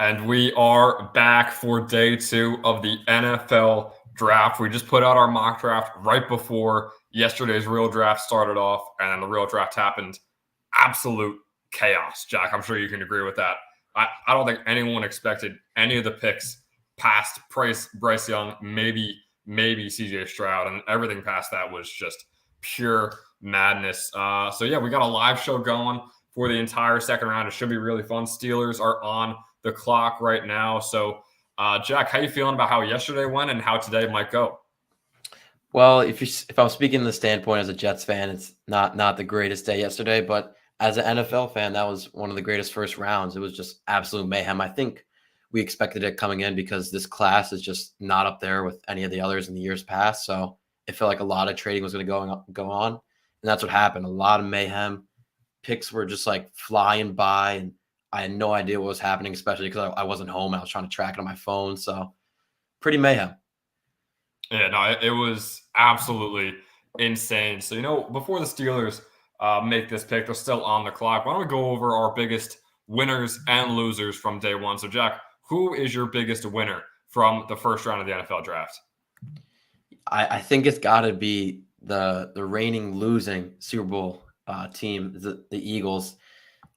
And we are back for day 2 of the NFL draft. We just put out our mock draft right before yesterday's real draft started off, and then the real draft happened. Absolute chaos, Jack. I'm sure you can agree with that. I don't think anyone expected any of the picks past Bryce Young, maybe CJ Stroud, and everything past that was just pure madness. So we got a live show going for the entire second round. It should be really fun. Steelers are on the clock right now. So, Jack, how you feeling about how yesterday went and how today might go? Well, if I'm speaking in the standpoint as a Jets fan, it's not the greatest day yesterday, but as an NFL fan, that was one of the greatest first rounds. It was just absolute mayhem. I think we expected it coming in because this class is just not up there with any of the others in the years past. So it felt like a lot of trading was going to go on, and that's what happened. A lot of mayhem. Picks were just like flying by, and I had no idea what was happening, especially because I wasn't home. I was trying to track it on my phone. So pretty mayhem. Yeah, no, it was absolutely insane. So, before the Steelers make this pick, they're still on the clock. Why don't we go over our biggest winners and losers from day one? So, Jack, who is your biggest winner from the first round of the NFL draft? I think it's got to be the reigning losing Super Bowl team, the Eagles.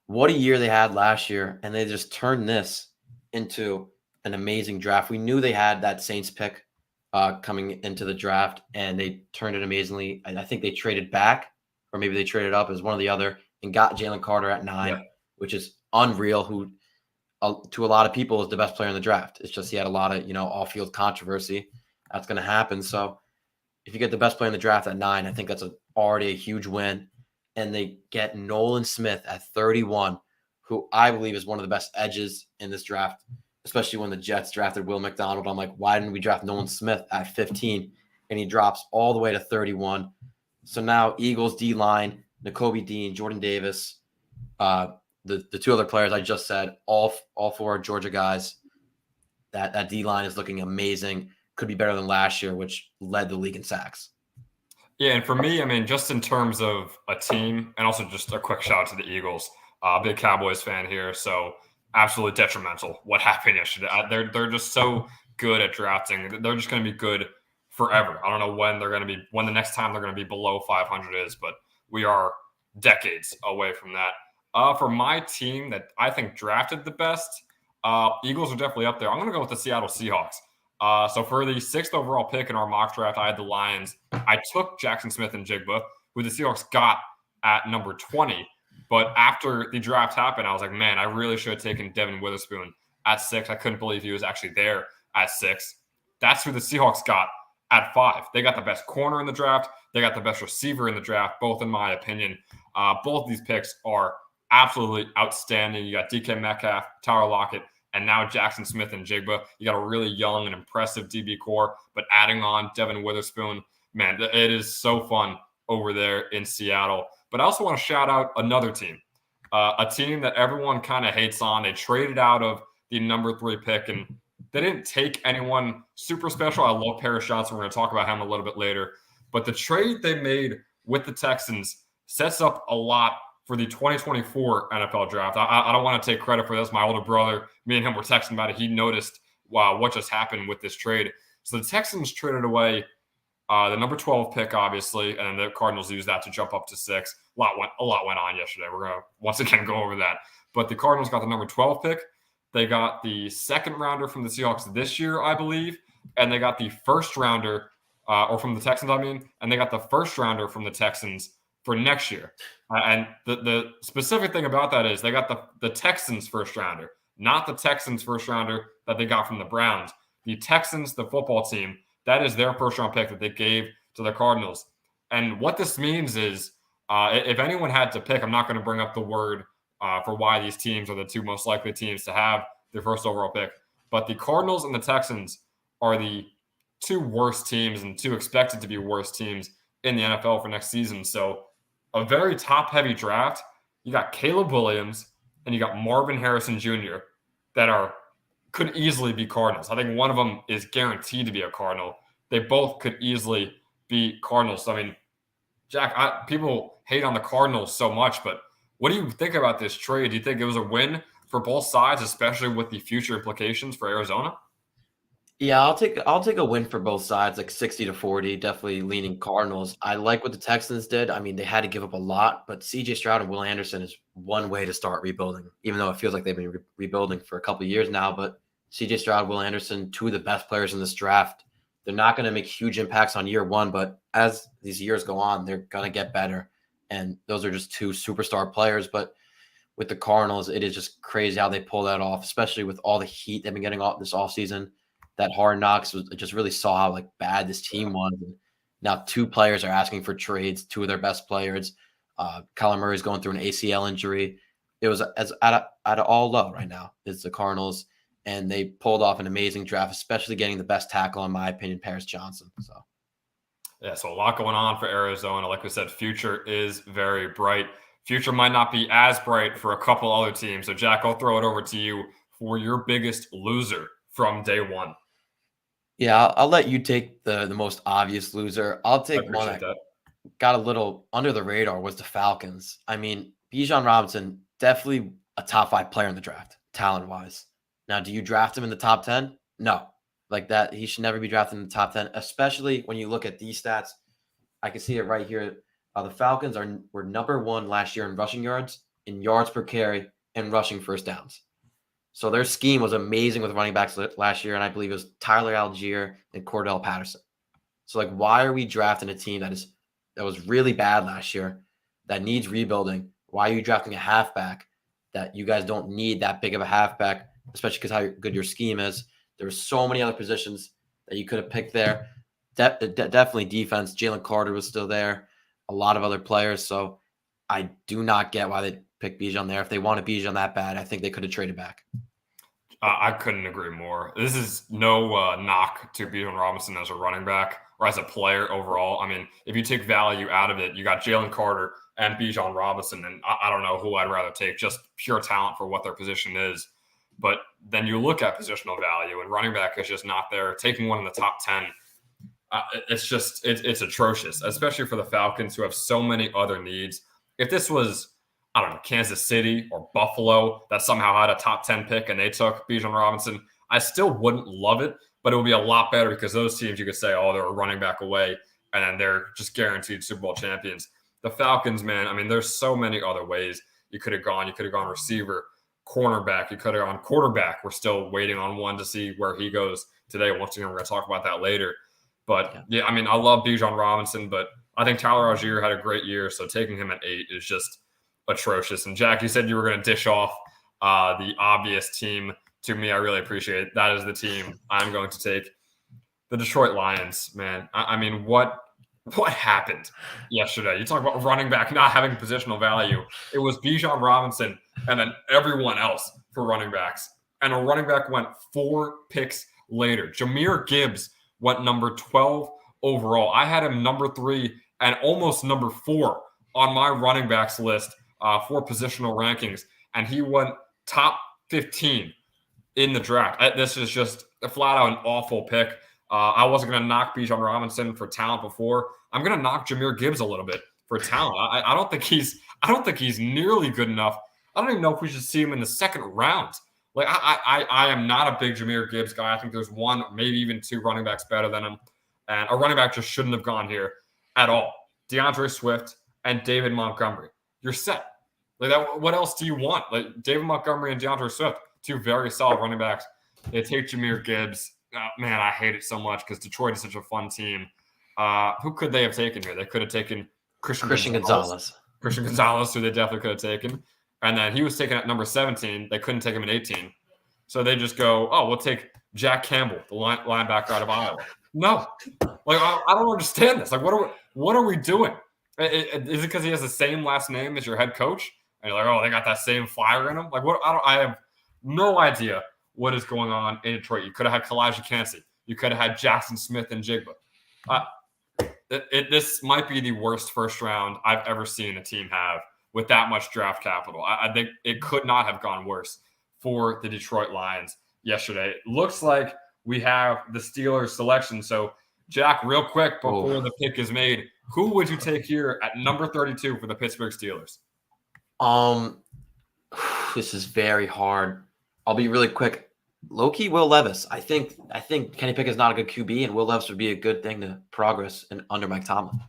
What a year they had last year, and they just turned this into an amazing draft. We knew they had that Saints pick coming into the draft, and they turned it amazingly. I think they traded back, or maybe they traded up as one or the other, and got Jalen Carter at 9, which is unreal. Who, to a lot of people, is the best player in the draft. It's just he had a lot of off-field controversy. That's going to happen. So if you get the best player in the draft at 9, I think that's already a huge win. And they get Nolan Smith at 31, who I believe is one of the best edges in this draft, especially when the Jets drafted Will McDonald. I'm like, why didn't we draft Nolan Smith at 15? And he drops all the way to 31. So now Eagles D-line, Nakobe Dean, Jordan Davis, the two other players I just said, all four Georgia guys. That D-line is looking amazing. Could be better than last year, which led the league in sacks. Yeah, and for me, I mean, just in terms of a team, and also just a quick shout out to the Eagles. Big Cowboys fan here, so absolutely detrimental what happened yesterday. They're just so good at drafting. They're just going to be good forever. I don't know when when the next time they're going to be below 500 is, but we are decades away from that. For my team that I think drafted the best, Eagles are definitely up there. I'm going to go with the Seattle Seahawks. So for the 6th overall pick in our mock draft, I had the Lions. I took Jackson Smith-Njigba, who the Seahawks got at number 20. But after the draft happened, I was like, man, I really should have taken Devin Witherspoon at 6. I couldn't believe he was actually there at 6. That's who the Seahawks got at 5. They got the best corner in the draft. They got the best receiver in the draft, both in my opinion. Both of these picks are absolutely outstanding. You got DK Metcalf, Tyler Lockett, and now Jackson Smith-Njigba. You got a really young and impressive DB core, but adding on Devin Witherspoon, man, it is so fun over there in Seattle. But I also want to shout out another team, a team that everyone kind of hates on. They traded out of the number 3 pick, and they didn't take anyone super special. I love Paris Johnson. We're going to talk about him a little bit later. But the trade they made with the Texans sets up a lot for the 2024 NFL draft. I don't want to take credit for this. My older brother, me and him were texting about it. He noticed what just happened with this trade. So the Texans traded away the number 12 pick, obviously, and the Cardinals used that to jump up to 6. A lot went on yesterday. We're going to once again go over that. But the Cardinals got the number 12 pick. They got the second rounder from the Seahawks this year, I believe, and they got the first rounder, or from the Texans, I mean, and they got the first rounder from the Texans for next year. And the specific thing about that is they got the Texans first rounder, not the Texans first rounder that they got from the Browns. The Texans, the football team, that is their first round pick that they gave to the Cardinals. And what this means is if anyone had to pick, I'm not going to bring up the word for why these teams are the 2 most likely teams to have their first overall pick. But the Cardinals and the Texans are the 2 worst teams and 2 expected to be worst teams in the NFL for next season. So a very top-heavy draft. You got Caleb Williams and you got Marvin Harrison Jr. that could easily be Cardinals. I think one of them is guaranteed to be a Cardinal. They both could easily be Cardinals. I mean, Jack, people hate on the Cardinals so much, but what do you think about this trade? Do you think it was a win for both sides, especially with the future implications for Arizona? Yeah, I'll take a win for both sides, like 60-40, definitely leaning Cardinals. I like what the Texans did. I mean, they had to give up a lot, but CJ Stroud and Will Anderson is one way to start rebuilding, even though it feels like they've been rebuilding for a couple of years now. But CJ Stroud, Will Anderson, two of the best players in this draft. They're not going to make huge impacts on year one, but as these years go on, they're going to get better. And those are just two superstar players. But with the Cardinals, it is just crazy how they pull that off, especially with all the heat they've been getting off this offseason. That Hard Knocks was just really saw how like bad this team was. And now two players are asking for trades, two of their best players. Kyler Murray's going through an ACL injury. It was as at all low right now is the Cardinals, and they pulled off an amazing draft, especially getting the best tackle, in my opinion, Paris Johnson. So Yeah, so a lot going on for Arizona. Like we said, future is very bright. Future might not be as bright for a couple other teams. So Jack, I'll throw it over to you for your biggest loser from day one. yeah, I'll let you take the most obvious loser. I'll I take one appreciate that that. got a little under the radar was the Falcons. I mean, Bijan Robinson, definitely a top 5 player in the draft, talent wise. Now, do you draft him in the top 10? No. Like that, he should never be drafted in the top 10, especially when you look at these stats. I can see it right here. The Falcons were number 1 last year in rushing yards, in yards per carry, and rushing first downs. So their scheme was amazing with running backs last year, and I believe it was Tyler Algier and Cordell Patterson. So like, why are we drafting a team that was really bad last year, that needs rebuilding? Why are you drafting a halfback that you guys don't need that big of a halfback, especially because how good your scheme is? There were so many other positions that you could have picked there. Definitely defense. Jalen Carter was still there. A lot of other players. So I do not get why they picked Bijan there. If they wanted Bijan that bad, I think they could have traded back. I couldn't agree more. This is no knock to Bijan Robinson as a running back or as a player overall. I mean, if you take value out of it, you got Jalen Carter and Bijan Robinson, and I don't know who I'd rather take, just pure talent for what their position is. But then you look at positional value, and running back is just not there. Taking one in the top 10, it's atrocious, especially for the Falcons who have so many other needs. If this was, I don't know, Kansas City or Buffalo that somehow had a top 10 pick and they took Bijan Robinson, I still wouldn't love it, but it would be a lot better because those teams you could say, oh, they're a running back away, and then they're just guaranteed Super Bowl champions. The Falcons, man, I mean, there's so many other ways you could have gone. You could have gone receiver, cornerback. You could have gone quarterback. We're still waiting on one to see where he goes today. Once again, we're going to talk about that later. But yeah, I mean, I love Bijan Robinson, but I think Tyler Algier had a great year. So taking him at 8 is just atrocious. And Jack, you said you were going to dish off the obvious team to me. I really appreciate it. That is the team I'm going to take. The Detroit Lions, man. I mean, what happened yesterday? You talk about running back not having positional value. It was Bijan Robinson and then everyone else for running backs. And a running back went 4 picks later. Jahmyr Gibbs went number 12 overall. I had him number 3 and almost number 4 on my running backs list for positional rankings. And he went top 15 in the draft. This is just a flat out an awful pick. I wasn't going to knock Bijan Robinson for talent before. I'm going to knock Jahmyr Gibbs a little bit for talent. I don't think he's nearly good enough. I don't even know if we should see him in the second round. Like I am not a big Jahmyr Gibbs guy. I think there's one, maybe even 2 running backs better than him. And a running back just shouldn't have gone here at all. DeAndre Swift and David Montgomery. You're set. Like that. What else do you want? Like David Montgomery and DeAndre Swift, 2 very solid running backs. They take Jahmyr Gibbs. Oh, man, I hate it so much because Detroit is such a fun team. Who could they have taken here? They could have taken Christian Gonzalez. Christian Gonzalez, who they definitely could have taken. And then he was taken at number 17. They couldn't take him at 18. So they just go, oh, we'll take Jack Campbell, the linebacker out of Iowa. No. Like, I don't understand this. Like, what are we doing? Is it because he has the same last name as your head coach? And you're like, oh, they got that same fire in him? Like, what? I have no idea what is going on in Detroit. You could have had Kalijah Kancey. You could have had Jackson Smith and Jigba. This might be the worst first round I've ever seen a team have with that much draft capital. I think it could not have gone worse for the Detroit Lions yesterday. It looks like we have the Steelers selection. So, Jack, real quick before the pick is made, who would you take here at number 32 for the Pittsburgh Steelers? This is very hard. I'll be really quick. Low-key Will Levis. I think Kenny Pickett is not a good QB, and Will Levis would be a good thing to progress under Mike Tomlin.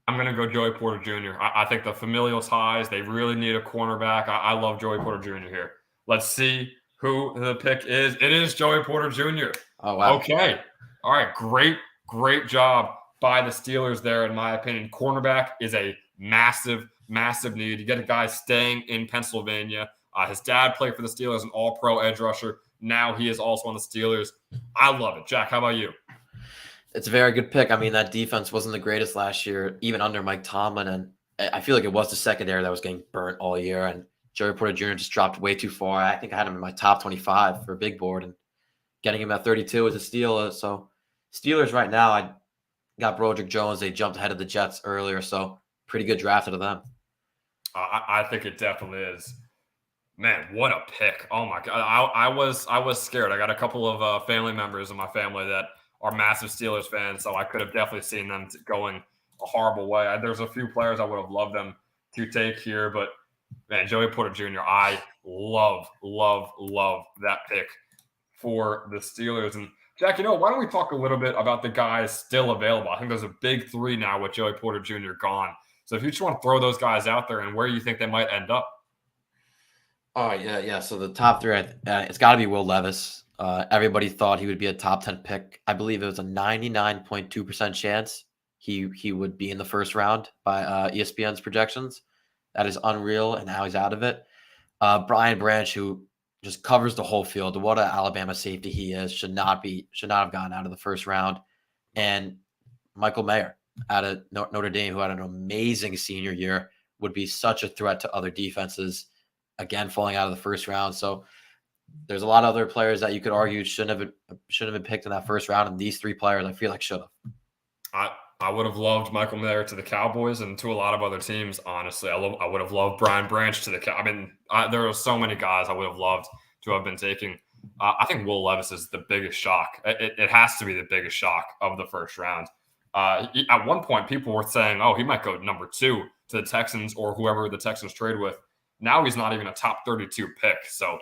I'm going to go Joey Porter Jr. I think the familial ties, they really need a cornerback. I love Joey Porter Jr. here. Let's see who the pick is. It is Joey Porter Jr. Oh, wow. Okay. All right. Great job by the Steelers there, in my opinion. Cornerback is a massive need. You get a guy staying in Pennsylvania. His dad played for the Steelers, an all-pro edge rusher. Now he is also on the Steelers. I love it. Jack, how about you? It's a very good pick. I mean, that defense wasn't the greatest last year, even under Mike Tomlin. And I feel like it was the secondary that was getting burnt all year. And Joey Porter Jr. just dropped way too far. I think I had him in my top 25 for a big board. And getting him at 32 is a steal. So Steelers right now, I got Broderick Jones. They jumped ahead of the Jets earlier. So pretty good draft out of them. I think it definitely is. Man, what a pick. Oh, my God. I was scared. I got a couple of family members in my family that are massive Steelers fans, so I could have definitely seen them going a horrible way. There's a few players I would have loved them to take here, but, man, Joey Porter Jr., I love that pick for the Steelers. And, Jack, why don't we talk a little bit about the guys still available? I think there's a big three now with Joey Porter Jr. gone. So if you just want to throw those guys out there and where you think they might end up. Oh, yeah. So the top three, it's got to be Will Levis. Everybody thought he would be a top 10 pick. I believe it was a 99.2% chance he would be in the first round by ESPN's projections. That is unreal, and now he's out of it. Brian Branch, who just covers the whole field. What an Alabama safety he is. Should not have gone out of the first round. And Michael Mayer out of Notre Dame, who had an amazing senior year, would be such a threat to other defenses. Again, falling out of the first round. So there's a lot of other players that you could argue shouldn't have been picked in that first round, and these three players I feel like should have. I would have loved Michael Mayer to the Cowboys and to a lot of other teams. Honestly, I would have loved Brian Branch to the. I mean, there are so many guys I would have loved to have been taking. I think Will Levis is the biggest shock. It has to be the biggest shock of the first round. At one point, people were saying, "Oh, he might go number 2 to the Texans or whoever the Texans trade with." Now he's not even a top 32 pick. So,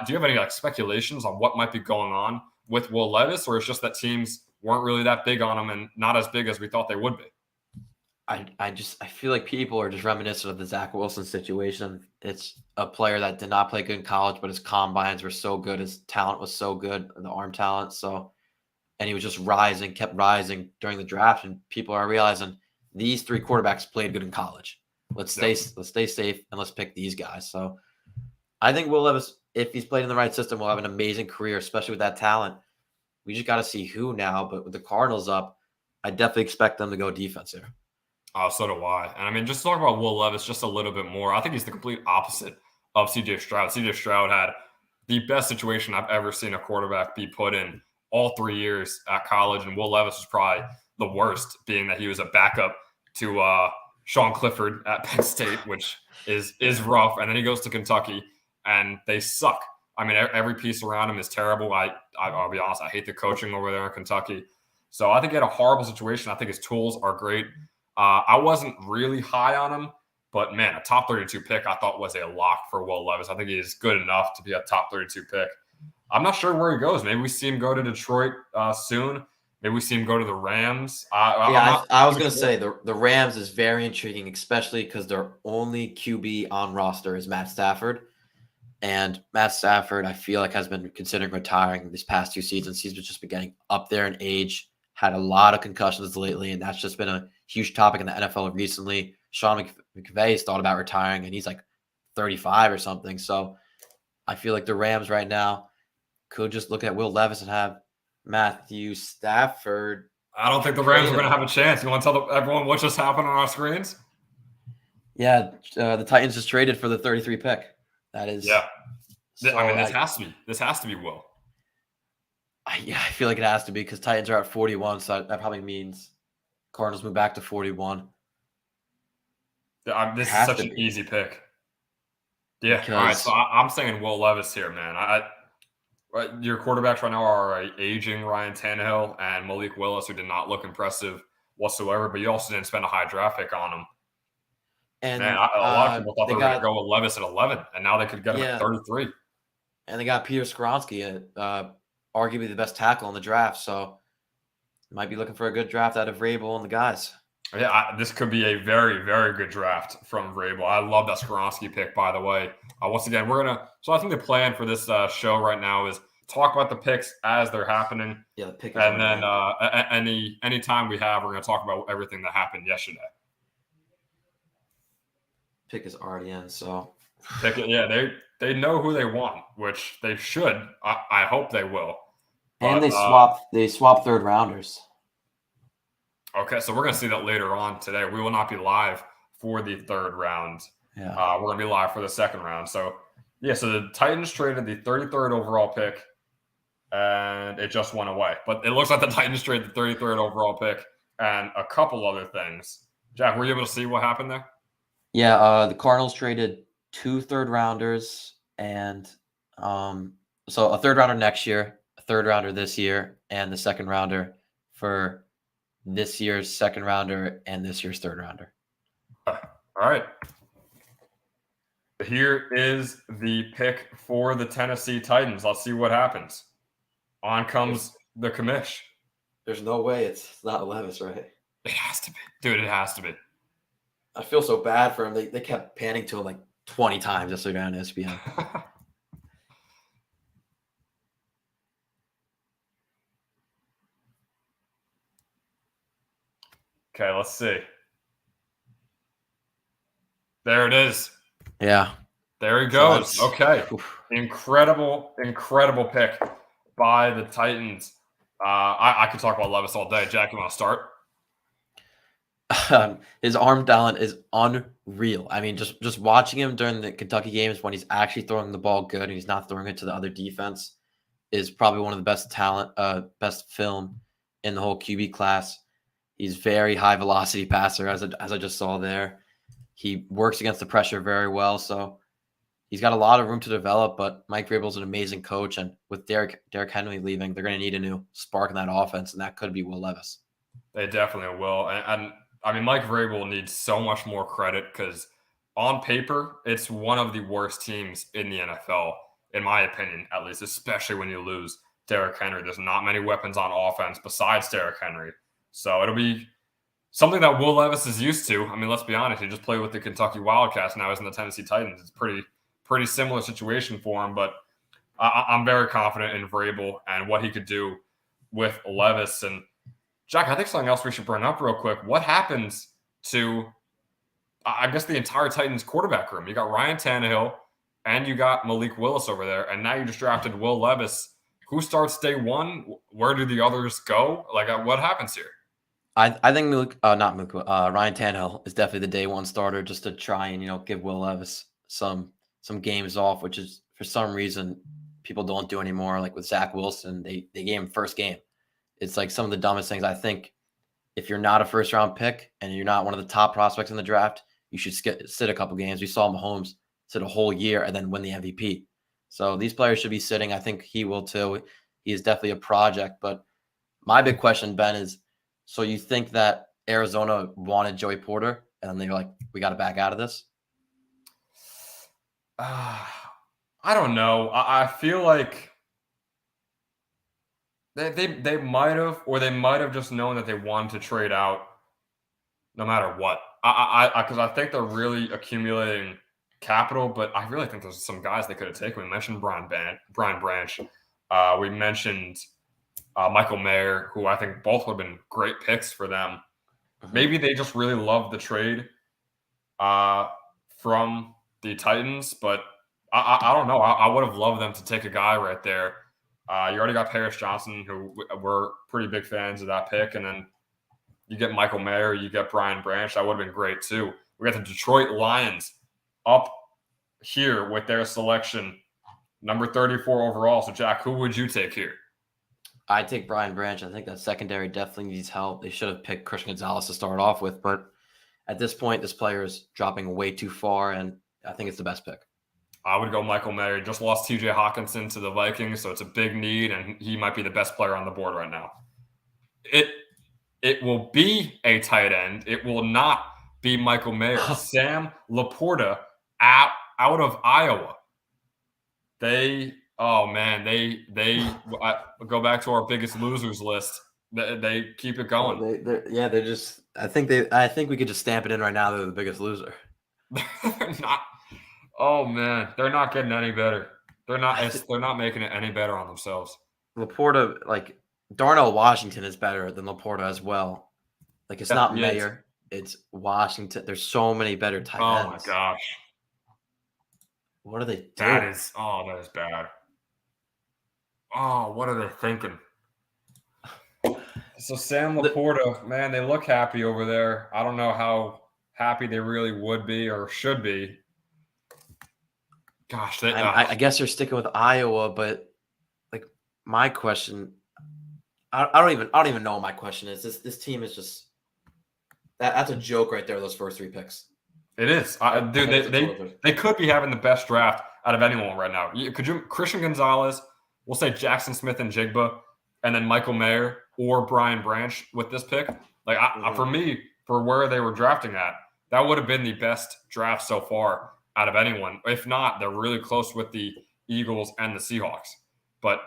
do you have any speculations on what might be going on with Will Levis, or it's just that teams weren't really that big on him and not as big as we thought they would be? I feel like people are just reminiscent of the Zach Wilson situation. It's a player that did not play good in college, but his combines were so good, his talent was so good, the arm talent. So, and he was just kept rising during the draft, and people are realizing these three quarterbacks played good in college. Let's stay safe and let's pick these guys. So I think Will Levis, if he's played in the right system, will have an amazing career, especially with that talent. We just got to see who now. But with the Cardinals up, I definitely expect them to go defense here. So do I. And I mean, just talk about Will Levis just a little bit more. I think he's the complete opposite of CJ Stroud. CJ Stroud had the best situation I've ever seen a quarterback be put in all 3 years at college. And Will Levis was probably the worst, being that he was a backup to Sean Clifford at Penn State, which is rough. And then he goes to Kentucky and they suck. I mean, every piece around him is terrible. I'll be honest, I hate the coaching over there in Kentucky. So I think he had a horrible situation. I think his tools are great. I wasn't really high on him, but man, a top 32 pick I thought was a lock for Will Levis. I think he is good enough to be a top 32 pick. I'm not sure where he goes. Maybe we see him go to Detroit soon. Maybe we see him go to the Rams. I was going to say the Rams is very intriguing, especially because their only QB on roster is Matt Stafford. And Matt Stafford, I feel like, has been considering retiring these past 2 seasons. He's just been getting up there in age, had a lot of concussions lately, and that's just been a huge topic in the NFL recently. Sean McVay has thought about retiring, and he's like 35 or something. So I feel like the Rams right now could just look at Will Levis and have Matthew Stafford. I don't think the Rams are going to have a chance. You want to tell everyone what just happened on our screens? Yeah, the Titans just traded for the 33 pick. That is, yeah. So I mean, this has to be Will. I feel like it has to be because Titans are at 41, so that probably means Cardinals move back to 41. This is such an easy pick. Yeah. All right. So I'm saying Will Levis here, man. Your quarterbacks right now are aging Ryan Tannehill and Malik Willis, who did not look impressive whatsoever, but you also didn't spend a high draft pick on him. Man, And a lot of people thought they they were going to got go with Levis at 11, and now they could get him at yeah, 33. and they got Peter Skoronsky, arguably the best tackle in the draft. So might be looking for a good draft out of Vrabel and the guys. Yeah, this could be a very, very good draft from Vrabel. I love that Skoronsky pick, by the way. Once again, we're going to – so I think the plan for this show right now is talk about the picks as they're happening. Yeah, the pick is and then any time we have, we're going to talk about everything that happened yesterday. Pick is already in, so pick it. Yeah, they know who they want, which they should. I hope they will. And they swap third rounders. Okay, so we're going to see that later on today. We will not be live for the third round. Yeah. We're going to be live for the second round. So, yeah, so the Titans traded the 33rd overall pick, and it just went away. But it looks like the Titans traded the 33rd overall pick and a couple other things. Jack, were you able to see what happened there? Yeah, the Cardinals traded 2 third rounders and so a third rounder next year, a third rounder this year, and the second rounder for this year's second rounder and this year's third rounder. All right. Here is the pick for the Tennessee Titans. Let's see what happens. On comes the commish. There's no way it's not Levis, right? It has to be. Dude, it has to be. I feel so bad for him. They kept panning to him like 20 times yesterday on ESPN. Okay, let's see. There it is. Yeah. There he goes. Okay. Incredible pick by the Titans. I could talk about Levis all day. Jack, you want to start? His arm talent is unreal. I mean, just watching him during the Kentucky games when he's actually throwing the ball good and he's not throwing it to the other defense is probably one of the best film in the whole QB class. He's very high velocity passer, as I just saw there. He works against the pressure very well, so he's got a lot of room to develop. But Mike Vrabel's an amazing coach, and with Derrick Henry leaving, they're going to need a new spark in that offense, and that could be Will Levis. They definitely will, and I mean, Mike Vrabel needs so much more credit because on paper, it's one of the worst teams in the NFL, in my opinion, at least, especially when you lose Derrick Henry. There's not many weapons on offense besides Derrick Henry. So it'll be something that Will Levis is used to. I mean, let's be honest. He just played with the Kentucky Wildcats. Now he's in the Tennessee Titans. It's pretty similar situation for him. But I'm very confident in Vrabel and what he could do with Levis. And Jack, I think something else we should bring up real quick. What happens to, I guess, the entire Titans quarterback room? You got Ryan Tannehill and you got Malik Willis over there. And now you just drafted Will Levis. Who starts day one? Where do the others go? Like, what happens here? I think Ryan Tannehill is definitely the day one starter just to try and give Will Levis some games off, which is for some reason people don't do anymore. Like with Zach Wilson, they gave him first game. It's like some of the dumbest things. I think if you're not a first round pick and you're not one of the top prospects in the draft, you should sit a couple games. We saw Mahomes sit a whole year and then win the MVP. So these players should be sitting. I think he will too. He is definitely a project. But my big question, Ben, is so you think that Arizona wanted Joey Porter and they're like, we got to back out of this? I don't know. I feel like they might have, or they might have just known that they wanted to trade out no matter what. Because I think they're really accumulating capital, but I really think there's some guys they could have taken. We mentioned Brian Branch. We mentioned Michael Mayer, who I think both would have been great picks for them. Maybe they just really love the trade from the Titans, but I don't know. I would have loved them to take a guy right there. You already got Paris Johnson, who we're pretty big fans of that pick, and then you get Michael Mayer, you get Brian Branch. That would have been great too. We got the Detroit Lions up here with their selection, number 34 overall. So, Jack, who would you take here? I'd take Brian Branch. I think that secondary definitely needs help. They should have picked Christian Gonzalez to start off with, but at this point, this player is dropping way too far, and I think it's the best pick. I would go Michael Mayer. Just lost TJ Hawkinson to the Vikings, so it's a big need, and he might be the best player on the board right now. It will be a tight end. It will not be Michael Mayer. Sam Laporta out of Iowa. Oh man, they go back to our biggest losers list. They keep it Oh, going. they're just. I think we could just stamp it in right now. They're the biggest loser. They're not. Oh man, they're not getting any better. They're not. They're not making it any better on themselves. Laporta, like Darnell Washington, is better than Laporta as well. Like it's Yeah, not he is. Mayer, it's Washington. There's so many better tight Oh my ends. gosh, What are they that doing? is. Oh, that is bad. Oh, what are they thinking? So Sam Laporta, man, they look happy over there. I don't know how happy they really would be or should be. Gosh, I guess they're sticking with Iowa, but like my question, I don't even know what my question is. This team is just that's a joke right there. Those first 3 picks. it is, dude. They could be having the best draft out of anyone right now. Could you Christian Gonzalez? We'll say Jackson Smith and Jigba, and then Michael Mayer or Brian Branch with this pick. Like for me, for where they were drafting at, that would have been the best draft so far out of anyone. If not, they're really close with the Eagles and the Seahawks. But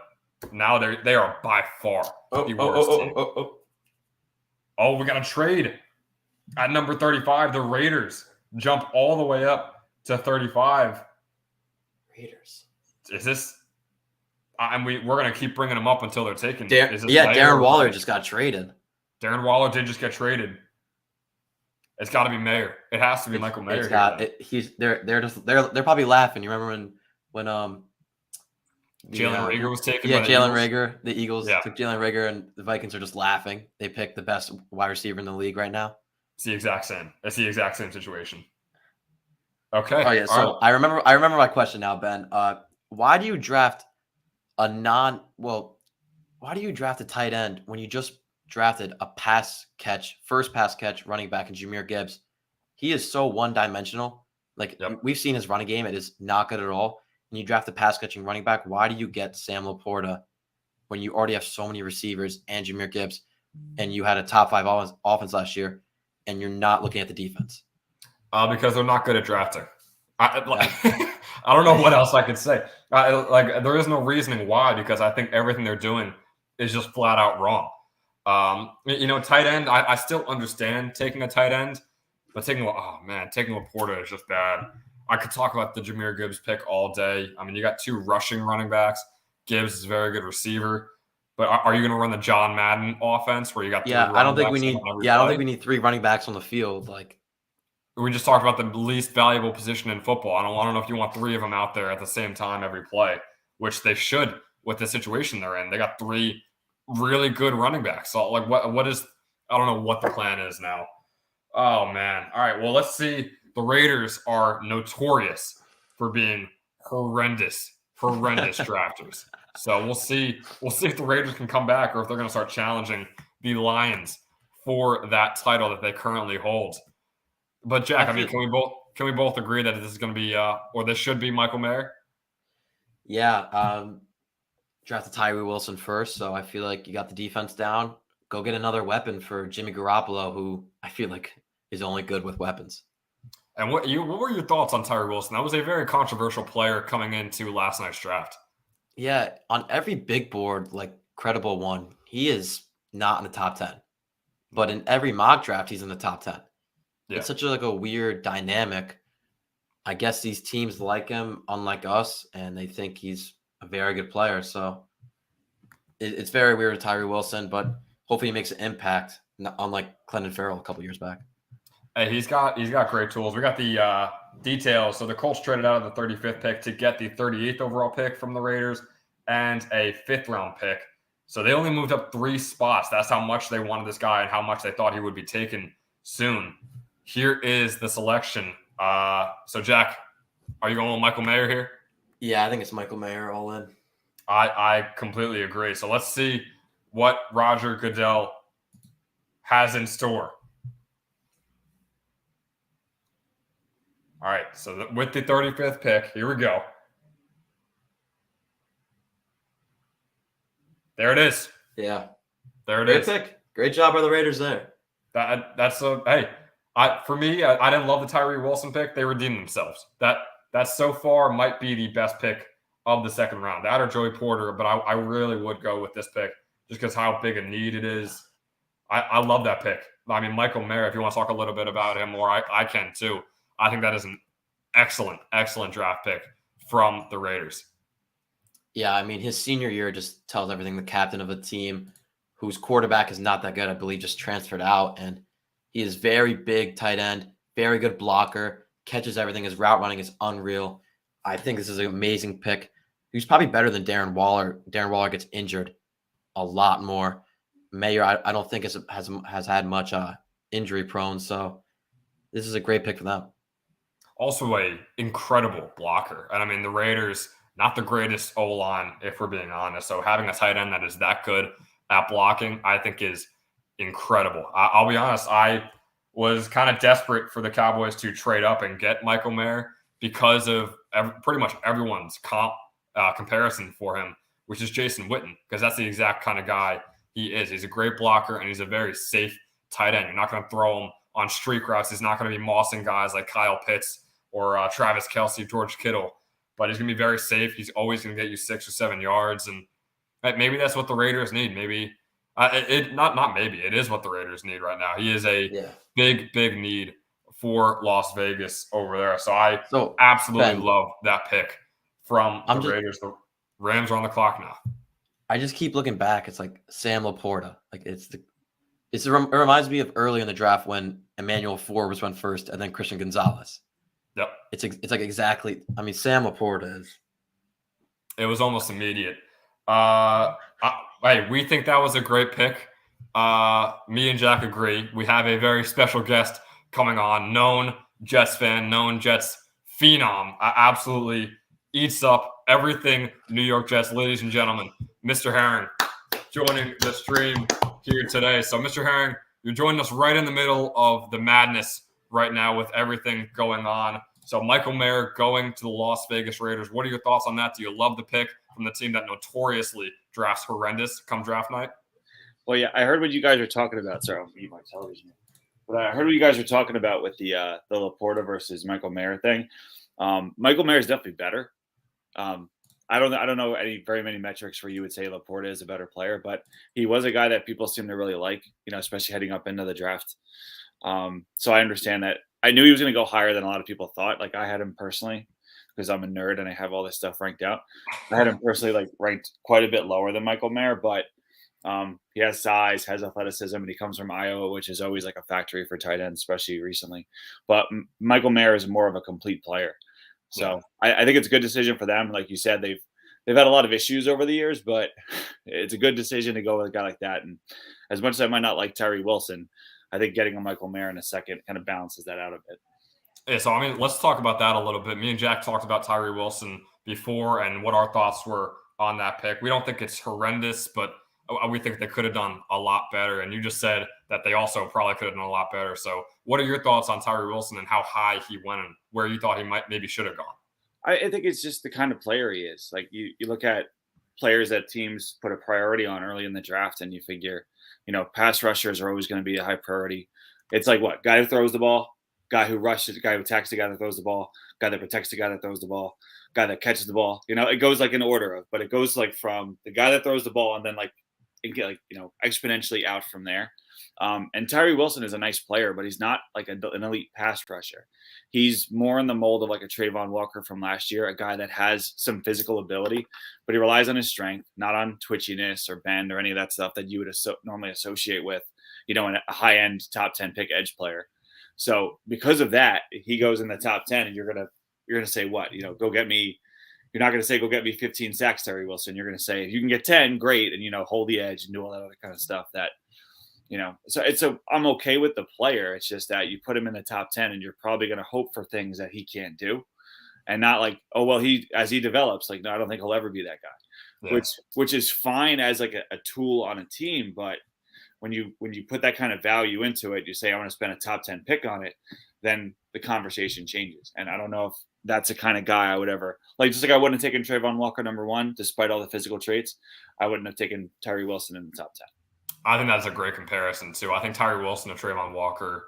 now they are by far the worst team. Oh, we got a trade at number 35. The Raiders jump all the way up to 35. Raiders. Is this? And we're going to keep bringing them up until they're taken. Darren Waller just got traded. Darren Waller did just get traded. It's got to be Mayer. It has to be Michael Mayer. They're probably laughing. You remember when Jalen Reagor was taken? Yeah, Jalen Reagor. The Eagles took Jalen Reagor, and the Vikings are just laughing. They picked the best wide receiver in the league right now. It's the exact same. It's the exact same situation. Okay. Oh yeah. So I remember my question now, Ben. Why do you draft a tight end when you just drafted a first pass catch running back in Jahmyr Gibbs? He is so one-dimensional. Like we've seen his running game, it is not good at all. And you draft a pass catching running back, why do you get Sam Laporta when you already have so many receivers and Jahmyr Gibbs, and you had a top 5 offense last year, and you're not looking at the defense? Because they're not good at drafting. I don't know what else I could say. There is no reasoning why, because I think everything they're doing is just flat out wrong. Tight end, I still understand taking a tight end, but taking Laporta is just bad. I could talk about the Jahmyr Gibbs pick all day. I mean, you got 2 rushing running backs. Gibbs is a very good receiver. But are you going to run the John Madden offense where you got 3 running backs? I don't think we need 3 running backs on the field. Like we just talked about the least valuable position in football. I don't know if you want 3 of them out there at the same time every play, which they should with the situation they're in. They got 3 really good running backs. So what is? I don't know what the plan is now. Oh man! All right. Well, let's see. The Raiders are notorious for being horrendous drafters. So we'll see. We'll see if the Raiders can come back or if they're going to start challenging the Lions for that title that they currently hold. But Jack, I mean, can we both agree that this is going to be or this should be Michael Mayer? Yeah. Drafted Tyree Wilson first, so I feel like you got the defense down. Go get another weapon for Jimmy Garoppolo, who I feel like is only good with weapons. And what were your thoughts on Tyree Wilson? That was a very controversial player coming into last night's draft. Yeah, on every big board, like credible one, he is not in the top 10. But in every mock draft, he's in the top 10. Yeah. It's such a weird dynamic. I guess these teams like him, unlike us, and they think he's a very good player. So it's very weird with Tyree Wilson, but hopefully he makes an impact, unlike Clelin Ferrell a couple years back. Hey, he's got great tools. We got the details. So the Colts traded out of the 35th pick to get the 38th overall pick from the Raiders and a 5th round pick. So they only moved up 3 spots. That's how much they wanted this guy and how much they thought he would be taken soon. Here is the selection. So Jack, are you going with Michael Mayer here? Yeah, I think it's Michael Mayer all in. I completely agree. So let's see what Roger Goodell has in store. All right, so with the 35th pick, here we go. There it is. Yeah. There it Great is. Pick. Great job by the Raiders there. Hey, For me, I didn't love the Tyree Wilson pick. They redeemed themselves. That so far might be the best pick of the second round. That or Joey Porter, but I really would go with this pick just because how big a need it is. I love that pick. I mean, Michael Mayer, if you want to talk a little bit about him more, I can too. I think that is an excellent, excellent draft pick from the Raiders. Yeah, I mean, his senior year just tells everything. The captain of a team whose quarterback is not that good, I believe, just transferred out. And he is very big tight end, very good blocker, catches everything. His route running is unreal. I think this is an amazing pick. He's probably better than Darren Waller. Darren Waller gets injured a lot more. Mayer, I don't think has had much injury prone. So this is a great pick for them. Also a incredible blocker. And I mean, the Raiders, not the greatest O-line, if we're being honest. So having a tight end that is that good at blocking, I think is incredible. I'll be honest, I was kind of desperate for the Cowboys to trade up and get Michael Mayer because of pretty much everyone's comparison for him, which is Jason Witten, because that's the exact kind of guy he is. He's a great blocker, and he's a very safe tight end. You're not going to throw him on streak routes. He's not going to be mossing guys like Kyle Pitts or Travis Kelce, George Kittle, but he's going to be very safe. He's always going to get you 6 or 7 yards, and maybe that's what the Raiders need. Maybe it is what the Raiders need right now. He is a big need for Las Vegas over there. So I absolutely love that pick from the Raiders. The Rams are on the clock now. I just keep looking back. It's like Sam Laporta. Like it reminds me of early in the draft when Emmanuel Forbes went first and then Christian Gonzalez. Yep. It's like exactly. I mean, Sam Laporta is. It was almost immediate. Hey, we think that was a great pick. Me and Jack agree. We have a very special guest coming on, known Jets fan, known Jets phenom. Absolutely eats up everything New York Jets. Ladies and gentlemen, Mr. Herring joining the stream here today. So, Mr. Herring, you're joining us right in the middle of the madness right now with everything going on. So, Michael Mayer going to the Las Vegas Raiders. What are your thoughts on that? Do you love the pick from the team that notoriously drafts horrendous come draft night? Well, yeah, I heard what you guys were talking about. Sorry, I'll mute my television. But I heard what you guys were talking about with the Laporta versus Michael Mayer thing. Michael Mayer is definitely better. I don't know very many metrics where you would say Laporta is a better player, but he was a guy that people seem to really like, especially heading up into the draft. So I understand that. I knew he was going to go higher than a lot of people thought. Like I had him personally because I'm a nerd and I have all this stuff ranked out. I had him personally ranked quite a bit lower than Michael Mayer, but he has size, has athleticism, and he comes from Iowa, which is always like a factory for tight ends, especially recently. But Michael Mayer is more of a complete player. So I think it's a good decision for them. Like you said, they've had a lot of issues over the years, but it's a good decision to go with a guy like that. And as much as I might not like Tyree Wilson, I think getting a Michael Mayer in a second kind of balances that out a bit. Yeah, so I mean, let's talk about that a little bit. Me and Jack talked about Tyree Wilson before and what our thoughts were on that pick. We don't think it's horrendous, but we think they could have done a lot better. And you just said that they also probably could have done a lot better. So what are your thoughts on Tyree Wilson and how high he went and where you thought he maybe should have gone? I think it's just the kind of player he is. Like you look at players that teams put a priority on early in the draft and you figure, pass rushers are always going to be a high priority. It's like what? Guy who throws the ball, guy who rushes, guy who attacks the guy that throws the ball, guy that protects the guy that throws the ball, guy that catches the ball. It goes like in order but it goes like from the guy that throws the ball and then exponentially out from there. And Tyree Wilson is a nice player, but he's not like an elite pass rusher. He's more in the mold of like a Trayvon Walker from last year, a guy that has some physical ability, but he relies on his strength, not on twitchiness or bend or any of that stuff that you would normally associate with, a high-end top 10 pick edge player. So because of that, he goes in the top 10 and you're gonna say what? Go get me. You're not going to say, go get me 15 sacks, Tyree Wilson. You're going to say, if you can get 10, great. And, hold the edge and do all that other kind of stuff so I'm okay with the player. It's just that you put him in the top 10 and you're probably going to hope for things that he can't do and not like, oh, well, as he develops, like, no, I don't think he'll ever be that guy, which is fine as like a tool on a team. But when you put that kind of value into it, you say, I want to spend a top 10 pick on it, then the conversation changes. And I don't know if that's the kind of guy I would ever just like I wouldn't have taken Trayvon Walker number 1, despite all the physical traits. I wouldn't have taken Tyree Wilson in the top 10. I think that's a great comparison too. I think Tyree Wilson and Trayvon Walker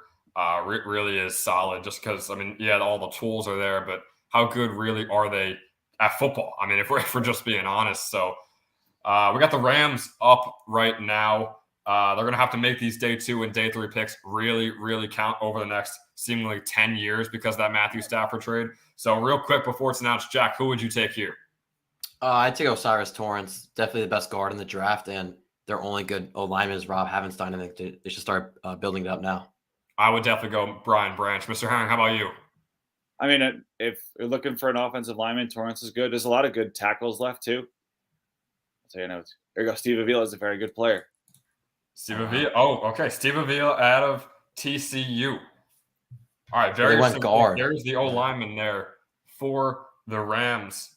really is solid. Just because, I mean, yeah, all the tools are there, but how good really are they at football? I mean, if we're just being honest. So we got the Rams up right now. They're going to have to make these day 2 and day 3 picks really, really count over the next seemingly 10 years because of that Matthew Stafford trade. So real quick before it's announced, Jack, who would you take here? I'd take Osiris Torrance, definitely the best guard in the draft, and their only good lineman is Rob Havenstein. I think they should start building it up now. I would definitely go Brian Branch. Mr. Herring, how about you? I mean, if you're looking for an offensive lineman, Torrance is good. There's a lot of good tackles left too. I'll tell you now. Here you go. Steve Avila is a very good player. Steve Avila. Oh, okay. Steve Avila out of TCU. All right. Very went guard. There's the O lineman there for the Rams.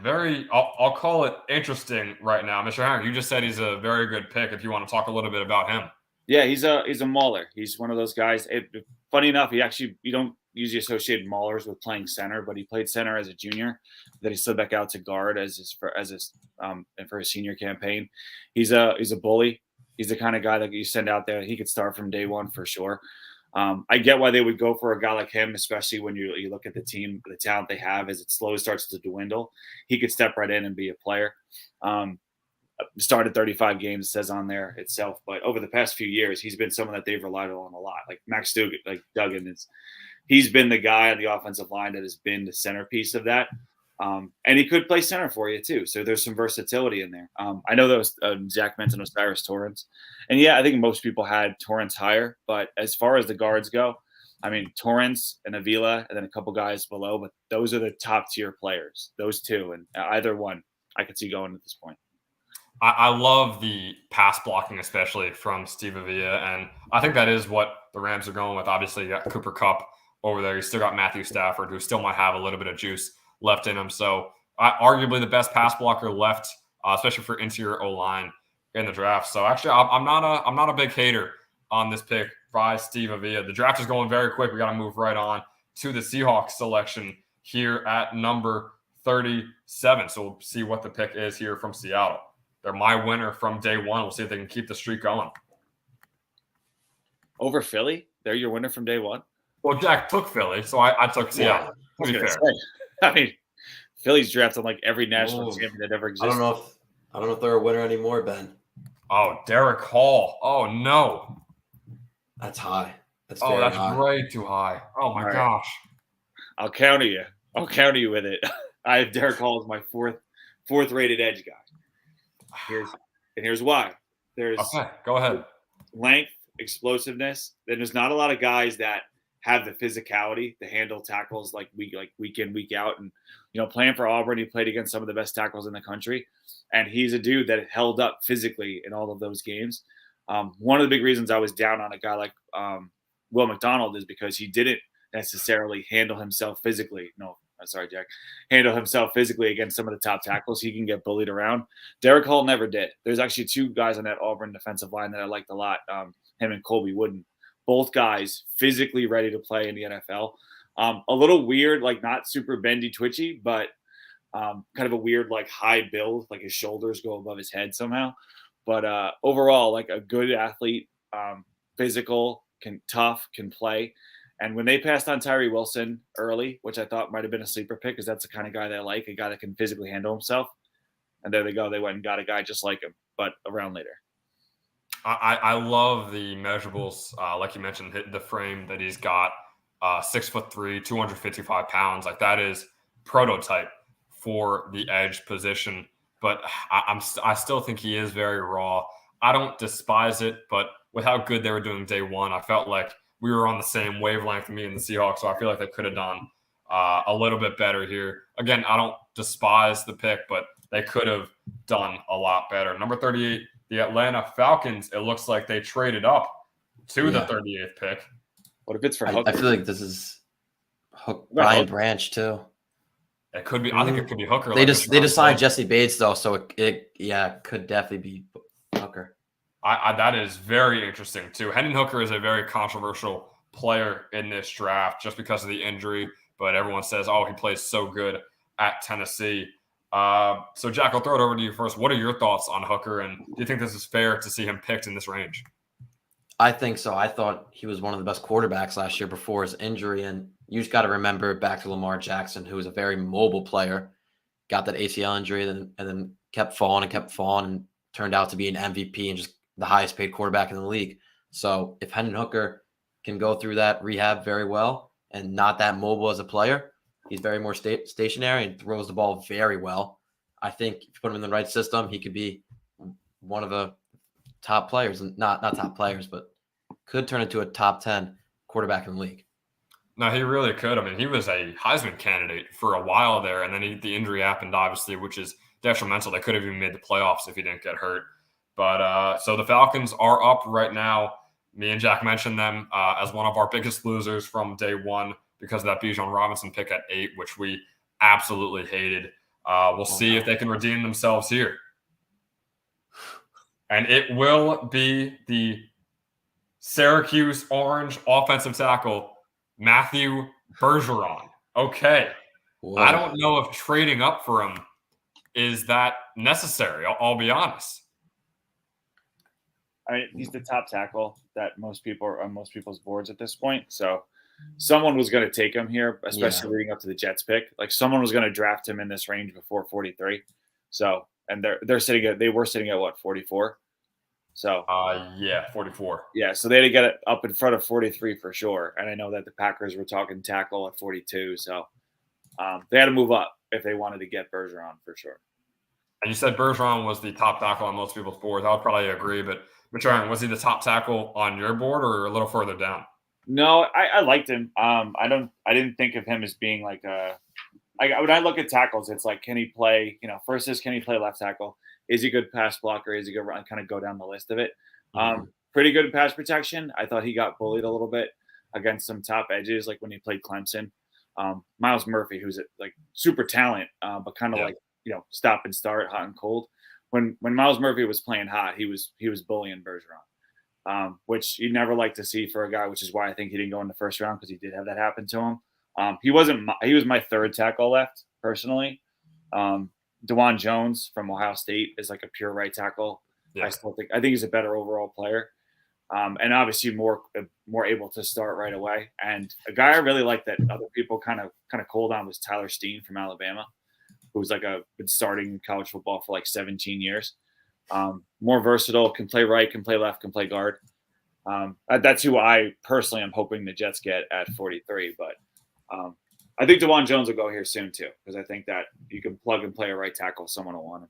Very, I'll call it interesting right now. Mr. Herring, you just said he's a very good pick. If you want to talk a little bit about him. Yeah, he's a mauler. He's one of those guys. Funny enough, you don't usually associate maulers with playing center, but he played center as a junior. Then he slid back out to guard for his senior campaign. He's a bully. He's the kind of guy that you send out there. He could start from day one for sure. I get why they would go for a guy like him, especially when you look at the team, the talent they have as it slowly starts to dwindle. He could step right in and be a player. Started 35 games, it says on there itself, but over the past few years, he's been someone that they've relied on a lot. Like Max Duggan he's been the guy on the offensive line that has been the centerpiece of that. And he could play center for you too. So there's some versatility in there. I know that was Zach mentioned Osiris Torrance. And yeah, I think most people had Torrance higher, but as far as the guards go, I mean, Torrance and Avila and then a couple guys below, but those are the top tier players, those two. And either one I could see going at this point. I love the pass blocking, especially from Steve Avila. And I think that is what the Rams are going with. Obviously, you got Cooper Kupp over there. You still got Matthew Stafford, who still might have a little bit of juice left in him. So arguably the best pass blocker left, especially for interior O-line in the draft. So actually, I'm not a big hater on this pick by Steve Avila. The draft is going very quick. We got to move right on to the Seahawks selection here at number 37. So we'll see what the pick is here from Seattle. They're my winner from day one. We'll see if they can keep the streak going. Over Philly? They're your winner from day one? Well, Jack took Philly, so I took Seattle. To be fair. I mean, Philly's drafted like every national champion that ever existed. I don't know if they're a winner anymore, Ben. Oh, Derek Hall. Oh, no. That's high. That's way too high. Oh, my gosh. I'll counter you. With it. I have Derek Hall as my fourth rated edge guy. Here's why. There's go ahead. Length, explosiveness. Then there's not a lot of guys that have the physicality to handle tackles like week in, week out. And playing for Auburn, he played against some of the best tackles in the country, and he's a dude that held up physically in all of those games. One of the big reasons I was down on a guy like Will McDonald is because he didn't necessarily handle himself physically. No, sorry, Jack. Handle himself physically against some of the top tackles. He can get bullied around. Derek Hall never did. There's actually two guys on that Auburn defensive line that I liked a lot, him and Colby Wooden. Both guys physically ready to play in the NFL. A little weird, like not super bendy, twitchy, but kind of a weird, like high build, like his shoulders go above his head somehow. But overall, like a good athlete, physical, tough, can play. And when they passed on Tyree Wilson early, which I thought might have been a sleeper pick, because that's the kind of guy that I like, a guy that can physically handle himself. And there they go. They went and got a guy just like him, but a round later. I love the measurables. Like you mentioned, the frame that he's got, 6'3", 255 pounds. Like that is prototype for the edge position. But I still think he is very raw. I don't despise it, but with how good they were doing day one, I felt like we were on the same wavelength, me and the Seahawks. So I feel like they could have done a little bit better here. Again, I don't despise the pick, but they could have done a lot better. Number 38, the Atlanta Falcons. It looks like they traded up to the 38th pick. What if it's for Hooker? I feel like this is Brian Branch too. It could be. I think it could be Hooker. They just signed Jesse Bates though, so it could definitely be Hooker. That is very interesting too. Hendon Hooker is a very controversial player in this draft just because of the injury, but everyone says, oh, he plays so good at Tennessee. So Jack, I'll throw it over to you first. What are your thoughts on Hooker, and do you think this is fair to see him picked in this range? I think so. I thought he was one of the best quarterbacks last year before his injury. And you just got to remember back to Lamar Jackson, who was a very mobile player, got that ACL injury, and then kept falling and turned out to be an MVP and just the highest paid quarterback in the league. So if Hendon Hooker can go through that rehab very well and not that mobile as a player, he's very more stationary and throws the ball very well. I think if you put him in the right system, he could be one of the top players, and not top players, but could turn into a top 10 quarterback in the league. No, he really could. I mean, he was a Heisman candidate for a while there, and then the injury happened, obviously, which is detrimental. They could have even made the playoffs if he didn't get hurt. But so the Falcons are up right now. Me and Jack mentioned them as one of our biggest losers from day one because of that Bijan Robinson pick at 8, which we absolutely hated. We'll see if they can redeem themselves here. And it will be the Syracuse Orange offensive tackle, Matthew Bergeron. Okay. Whoa. I don't know if trading up for him is that necessary. I'll be honest. I mean, he's the top tackle that most people are on most people's boards at this point. So someone was going to take him here, especially leading up to the Jets pick. Like someone was going to draft him in this range before 43. So, and they were sitting at what, 44? So, 44. Yeah. So they had to get it up in front of 43 for sure. And I know that the Packers were talking tackle at 42. So they had to move up if they wanted to get Bergeron for sure. And you said Bergeron was the top tackle on most people's boards. I would probably agree, but Bergeron, was he the top tackle on your board or a little further down? No, I liked him. I didn't think of him as being like when I look at tackles, it's like, can he play, first is, can he play left tackle? Is he a good pass blocker? Is he good run? Kind of go down the list of it. Pretty good pass protection. I thought he got bullied a little bit against some top edges, like when he played Clemson. Myles Murphy, who's like super talent, but kind of like, stop and start, hot and cold. When Myles Murphy was playing hot, he was bullying Bergeron, which you never like to see for a guy, which is why I think he didn't go in the first round, because he did have that happen to him. He was my third tackle left personally. DeJuan Jones from Ohio State is like a pure right tackle. Yeah. I think he's a better overall player. And obviously more able to start right away. And a guy I really like that other people kind of cold on was Tyler Steen from Alabama, who's been starting college football for like 17 years. More versatile, can play right, can play left, can play guard. That's who I personally am hoping the Jets get at 43. But I think DeJuan Jones will go here soon too, because I think that you can plug and play a right tackle. Someone will want him.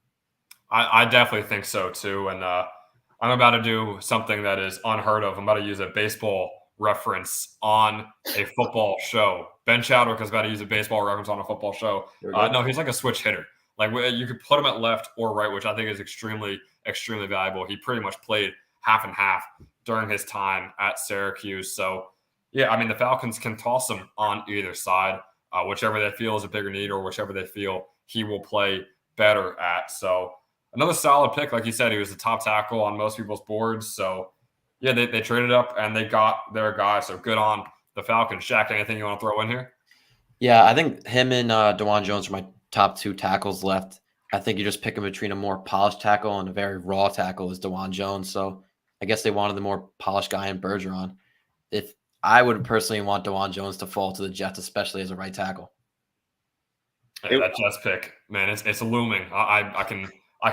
I definitely think so too. And I'm about to do something that is unheard of. I'm about to use a baseball reference on a football show. Ben Chadwick is about to use a baseball reference on a football show. No, he's like a switch hitter. Like you could put him at left or right, which I think is extremely, extremely valuable. He pretty much played half and half during his time at Syracuse. So, yeah, I mean, the Falcons can toss him on either side, whichever they feel is a bigger need or whichever they feel he will play better at. So, another solid pick. Like you said, he was the top tackle on most people's boards. So, yeah, they traded up and they got their guy. So, good on the Falcons. Shaq, anything you want to throw in here? Yeah, I think him and DeJuan Jones are my top 2 tackles left. I think you're just picking between a more polished tackle and a very raw tackle is DeJuan Jones. So, I guess they wanted the more polished guy in Bergeron. If I would personally want DeJuan Jones to fall to the Jets, especially as a right tackle. Yeah, that Jets pick, man, it's looming. I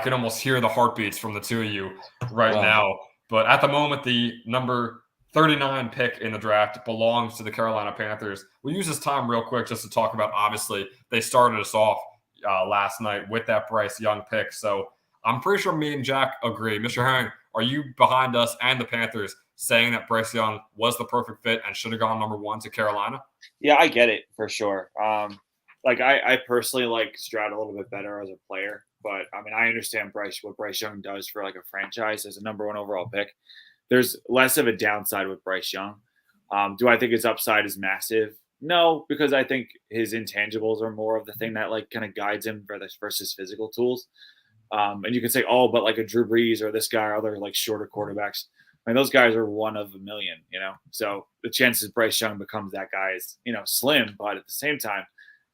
can almost hear the heartbeats from the two of you right now. But at the moment, the number 39 pick in the draft belongs to the Carolina Panthers. We'll use this time real quick just to talk about, obviously, they started us off last night with that Bryce Young pick. So I'm pretty sure me and Jack agree. Mr. Herring, are you behind us and the Panthers saying that Bryce Young was the perfect fit and should have gone number 1 to Carolina? Yeah, I get it for sure. I personally like Stroud a little bit better as a player, but I mean, I understand what Bryce Young does for like a franchise as a number 1 overall pick. There's less of a downside with Bryce Young. Do I think his upside is massive? No, because I think his intangibles are more of the thing that like kind of guides him versus physical tools. And you can say, but like a Drew Brees or this guy or other like shorter quarterbacks, I mean, those guys are 1 of a million, So the chances Bryce Young becomes that guy is, slim. But at the same time,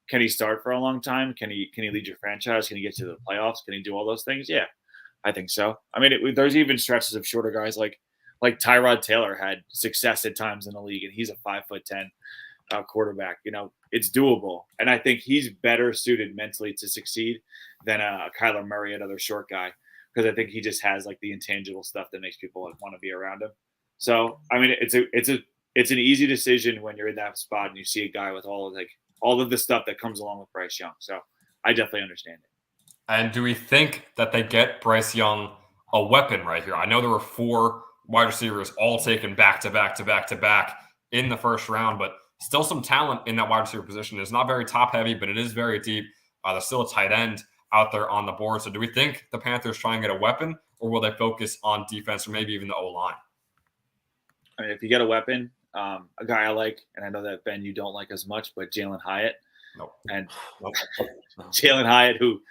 can he start for a long time? Can he lead your franchise? Can he get to the playoffs? Can he do all those things? Yeah, I think so. I mean, there's even stretches of shorter guys like like Tyrod Taylor had success at times in the league, and he's a 5'10" quarterback. It's doable, and I think he's better suited mentally to succeed than Kyler Murray, another short guy, because I think he just has like the intangible stuff that makes people want to be around him. So I mean, it's an easy decision when you're in that spot and you see a guy with all of the stuff that comes along with Bryce Young. So I definitely understand it. And do we think that they get Bryce Young a weapon right here? I know there were 4 wide receivers all taken back to back to back to back in the first round, but still some talent in that wide receiver position. It's not very top heavy, but it is very deep. There's still a tight end out there on the board. So do we think the Panthers try and get a weapon, or will they focus on defense or maybe even the O-line? I mean, if you get a weapon, a guy I like, and I know that, Ben, you don't like as much, but Jalen Hyatt. Nope. And Jalen Hyatt, who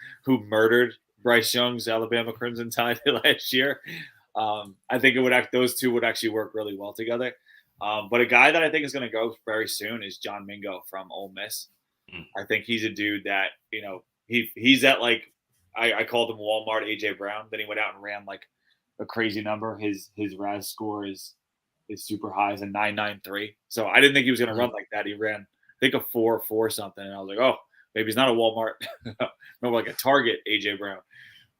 murdered Bryce Young's Alabama Crimson Tide last year. I think those two would actually work really well together. But a guy that I think is going to go very soon is John Mingo from Ole Miss. I think he's a dude that, he's at like, I called him Walmart AJ Brown. Then he went out and ran like a crazy number. His RAS score is super high, is a 9.93. So I didn't think he was going to run like that. He ran, I think, a 4.4 something. And I was like, oh, maybe he's not a Walmart, more like a Target AJ Brown.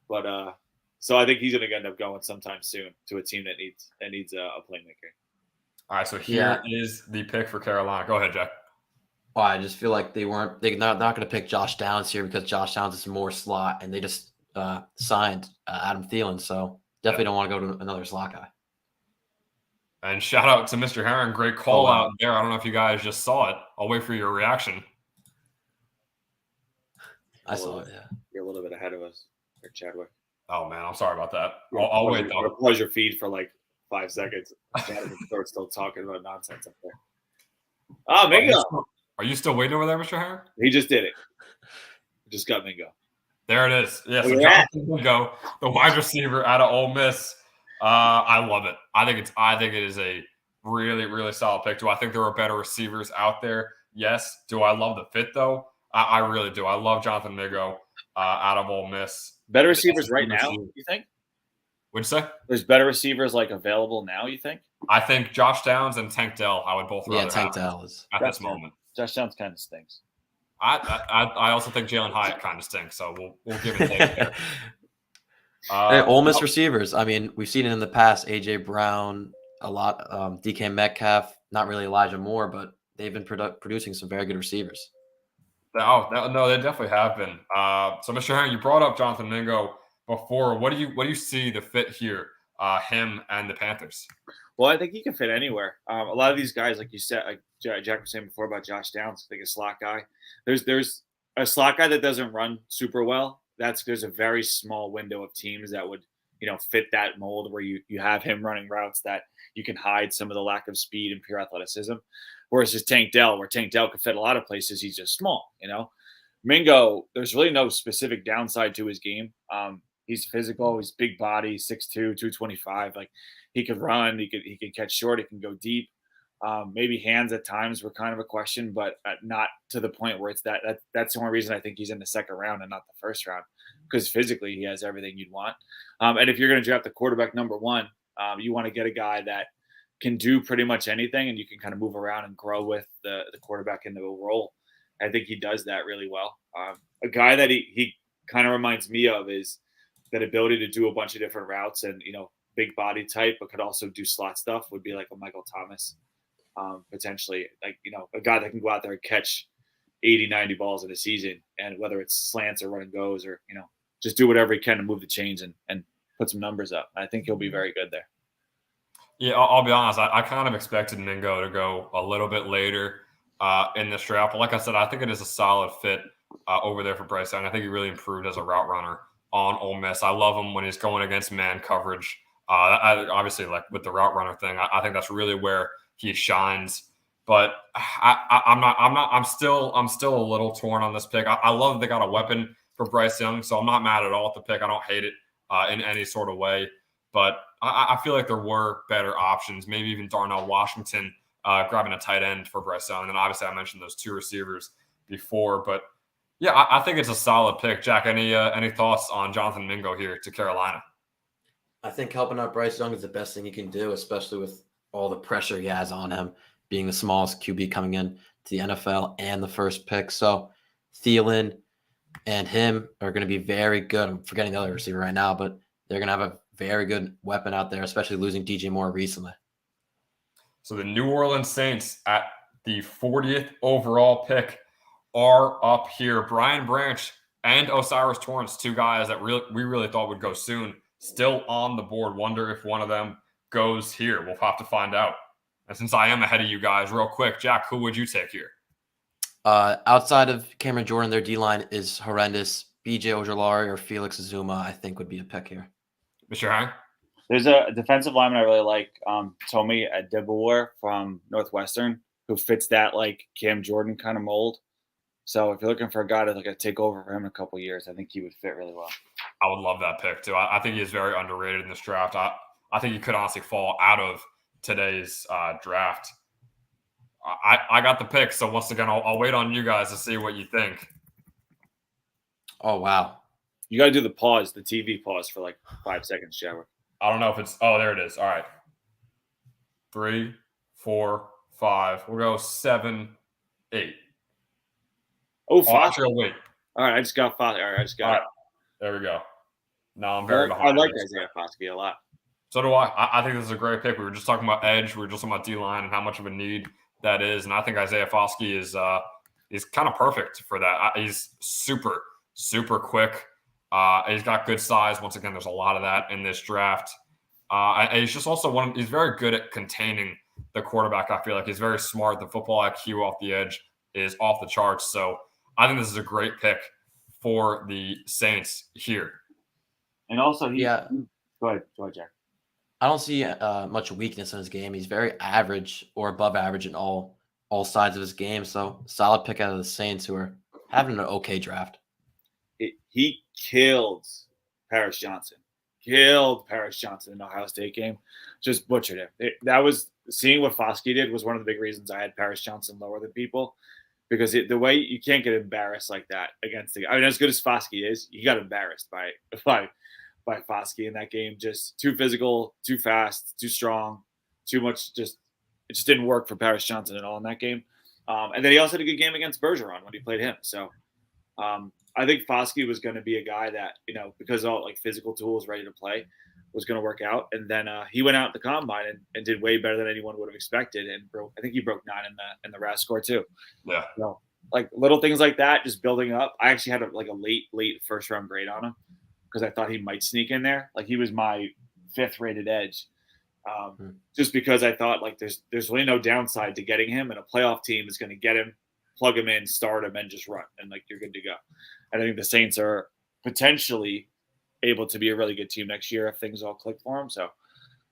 But so I think he's going to end up going sometime soon to a team that needs a playmaker. All right, so here is the pick for Carolina. Go ahead, Jack. Oh, I just feel like they're not going to pick Josh Downs here because Josh Downs is more slot, and they just signed Adam Thielen, so definitely don't want to go to another slot guy. And shout out to Mr. Herring. Great call out there. I don't know if you guys just saw it. I'll wait for your reaction. I saw it, yeah. You're a little bit ahead of us, or Chadwick. Oh, man, I'm sorry about that. I'll wait, though. Pause your feed for like 5 seconds. Chadwick starts still talking about nonsense up there. Oh, Mingo. Are you still waiting over there, Mr. Herring? He just did it. Just got Mingo. There it is. Yeah, so Jonathan Mingo, the wide receiver out of Ole Miss. I love it. I think it is a really, really solid pick. Do I think there are better receivers out there? Yes. Do I love the fit, though? I really do. I love Jonathan Mingo out of Ole Miss. Better receivers right now, you think? What'd you say? There's better receivers like available now, you think? I think Josh Downs and Tank Dell, I would both rather Tank Dell is at this moment. Josh Downs kind of stinks. I also think Jalen Hyatt kind of stinks, so we'll give it take there. Ole Miss receivers. I mean, we've seen it in the past. AJ Brown, a lot. DK Metcalf, not really Elijah Moore, but they've been producing some very good receivers. No, they definitely have been. So, Mr. Herring, you brought up Jonathan Mingo before. What do you see the fit here? Him and the Panthers. Well, I think he can fit anywhere. A lot of these guys, like you said, like Jack was saying before about Josh Downs, I think a slot guy. There's a slot guy that doesn't run super well. There's a very small window of teams that would, fit that mold where you have him running routes that you can hide some of the lack of speed and pure athleticism. Whereas just Tank Dell, where Tank Dell could fit a lot of places, he's just small, Mingo, there's really no specific downside to his game. He's physical, he's big body, 6'2", 225. Like he could run, he could catch short, he can go deep. Maybe hands at times were kind of a question, but not to the point where it's that's the only reason I think he's in the second round and not the first round, because physically he has everything you'd want. And if you're going to draft the quarterback number 1, you want to get a guy that can do pretty much anything, and you can kind of move around and grow with the quarterback into a role. I think he does that really well. A guy that he kind of reminds me of is that ability to do a bunch of different routes and, big body type, but could also do slot stuff would be like a Michael Thomas. Potentially, like, a guy that can go out there and catch 80, 90 balls in a season, and whether it's slants or run and goes or, just do whatever he can to move the chains and put some numbers up. I think he'll be very good there. Yeah, I'll be honest. I kind of expected Mingo to go a little bit later in this draft. But like I said, I think it is a solid fit over there for Bryce Young. I think he really improved as a route runner on Ole Miss. I love him when he's going against man coverage. Obviously, like with the route runner thing, I think that's really where he shines. But I'm still a little torn on this pick. I love that they got a weapon for Bryce Young, so I'm not mad at all at the pick. I don't hate it in any sort of way. But I feel like there were better options, maybe even Darnell Washington grabbing a tight end for Bryce Young. And obviously I mentioned those 2 receivers before. But, yeah, I think it's a solid pick. Jack, any thoughts on Jonathan Mingo here to Carolina? I think helping out Bryce Young is the best thing you can do, especially with all the pressure he has on him, being the smallest QB coming in to the NFL and the first pick. So Thielen and him are going to be very good. I'm forgetting the other receiver right now, but they're going to have a very good weapon out there, especially losing DJ Moore recently. So the New Orleans Saints at the 40th overall pick are up here. Brian Branch and O'Cyrus Torrence, two guys that we really thought would go soon, still on the board. Wonder if one of them goes here. We'll have to find out. And since I am ahead of you guys, real quick, Jack, who would you take here? Outside of Cameron Jordan, their D-line is horrendous. BJ Ojolari or Felix Azuma, I think, would be a pick here. Mr. Hang? There's a defensive lineman I really like, Tommy Adebawore from Northwestern, who fits that like Cam Jordan kind of mold. So if you're looking for a guy to take over for him in a couple of years, I think he would fit really well. I would love that pick too. I think he is very underrated in this draft. I think he could honestly fall out of today's draft. I got the pick, so once again, I'll wait on you guys to see what you think. Oh, wow. You got to do the pause, the TV pause for like 5 seconds, Shower. I don't know if it's – oh, there it is. All right. 3, 4, 5. We'll go 7, 8. Oh, Foster. Actually, wait. All right, I just got Foster. All right, I just got it. There we go. No, I'm very behind. I like Isaiah Foskey a lot. So do I. I think this is a great pick. We were just talking about edge. We were just talking about D-line and how much of a need that is. And I think Isaiah Foskey is kind of perfect for that. He's super, super quick. He's got good size. Once again, there's a lot of that in this draft. And he's just also he's very good at containing the quarterback. I feel like he's very smart. The football IQ off the edge is off the charts. So I think this is a great pick for the Saints here. And also, Go ahead, Jack. I don't see much weakness in his game. He's very average or above average in all sides of his game. So solid pick out of the Saints, who are having an okay draft. He killed Paris Johnson. Killed Paris Johnson in the Ohio State game. Just butchered him. That was seeing what Foskey did was one of the big reasons I had Paris Johnson lower than people, because the way you can't get embarrassed like that against the guy. I mean, as good as Foskey is, he got embarrassed by Foskey in that game. Just too physical, too fast, too strong, too much. It just didn't work for Paris Johnson at all in that game. And then he also had a good game against Bergeron when he played him. So I think Foskey was going to be a guy that, because all physical tools ready to play, was going to work out. And then he went out at the combine and did way better than anyone would have expected. And I think he broke 9 in the RAS score too. Yeah. So little things like that, just building up. I actually had a late first round grade on him, because I thought he might sneak in there. He was my 5th rated edge, just because I thought there's really no downside to getting him, and a playoff team is going to get him, plug him in, start him, and just run, and you're good to go. And I think the Saints are potentially able to be a really good team next year if things all click for him. So,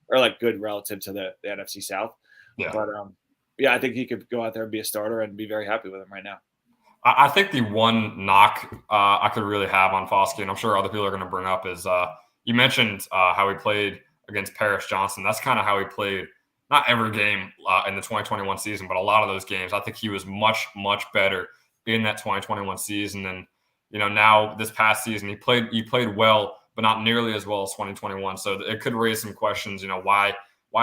or good relative to the NFC South. Yeah. But I think he could go out there and be a starter and be very happy with him right now. I think the one knock I could really have on Foskey, and I'm sure other people are going to bring up, is you mentioned how he played against Paris Johnson. That's kind of how he played, not every game in the 2021 season, but a lot of those games. I think he was much, much better in that 2021 season. And, now this past season, he played well, but not nearly as well as 2021. So it could raise some questions, why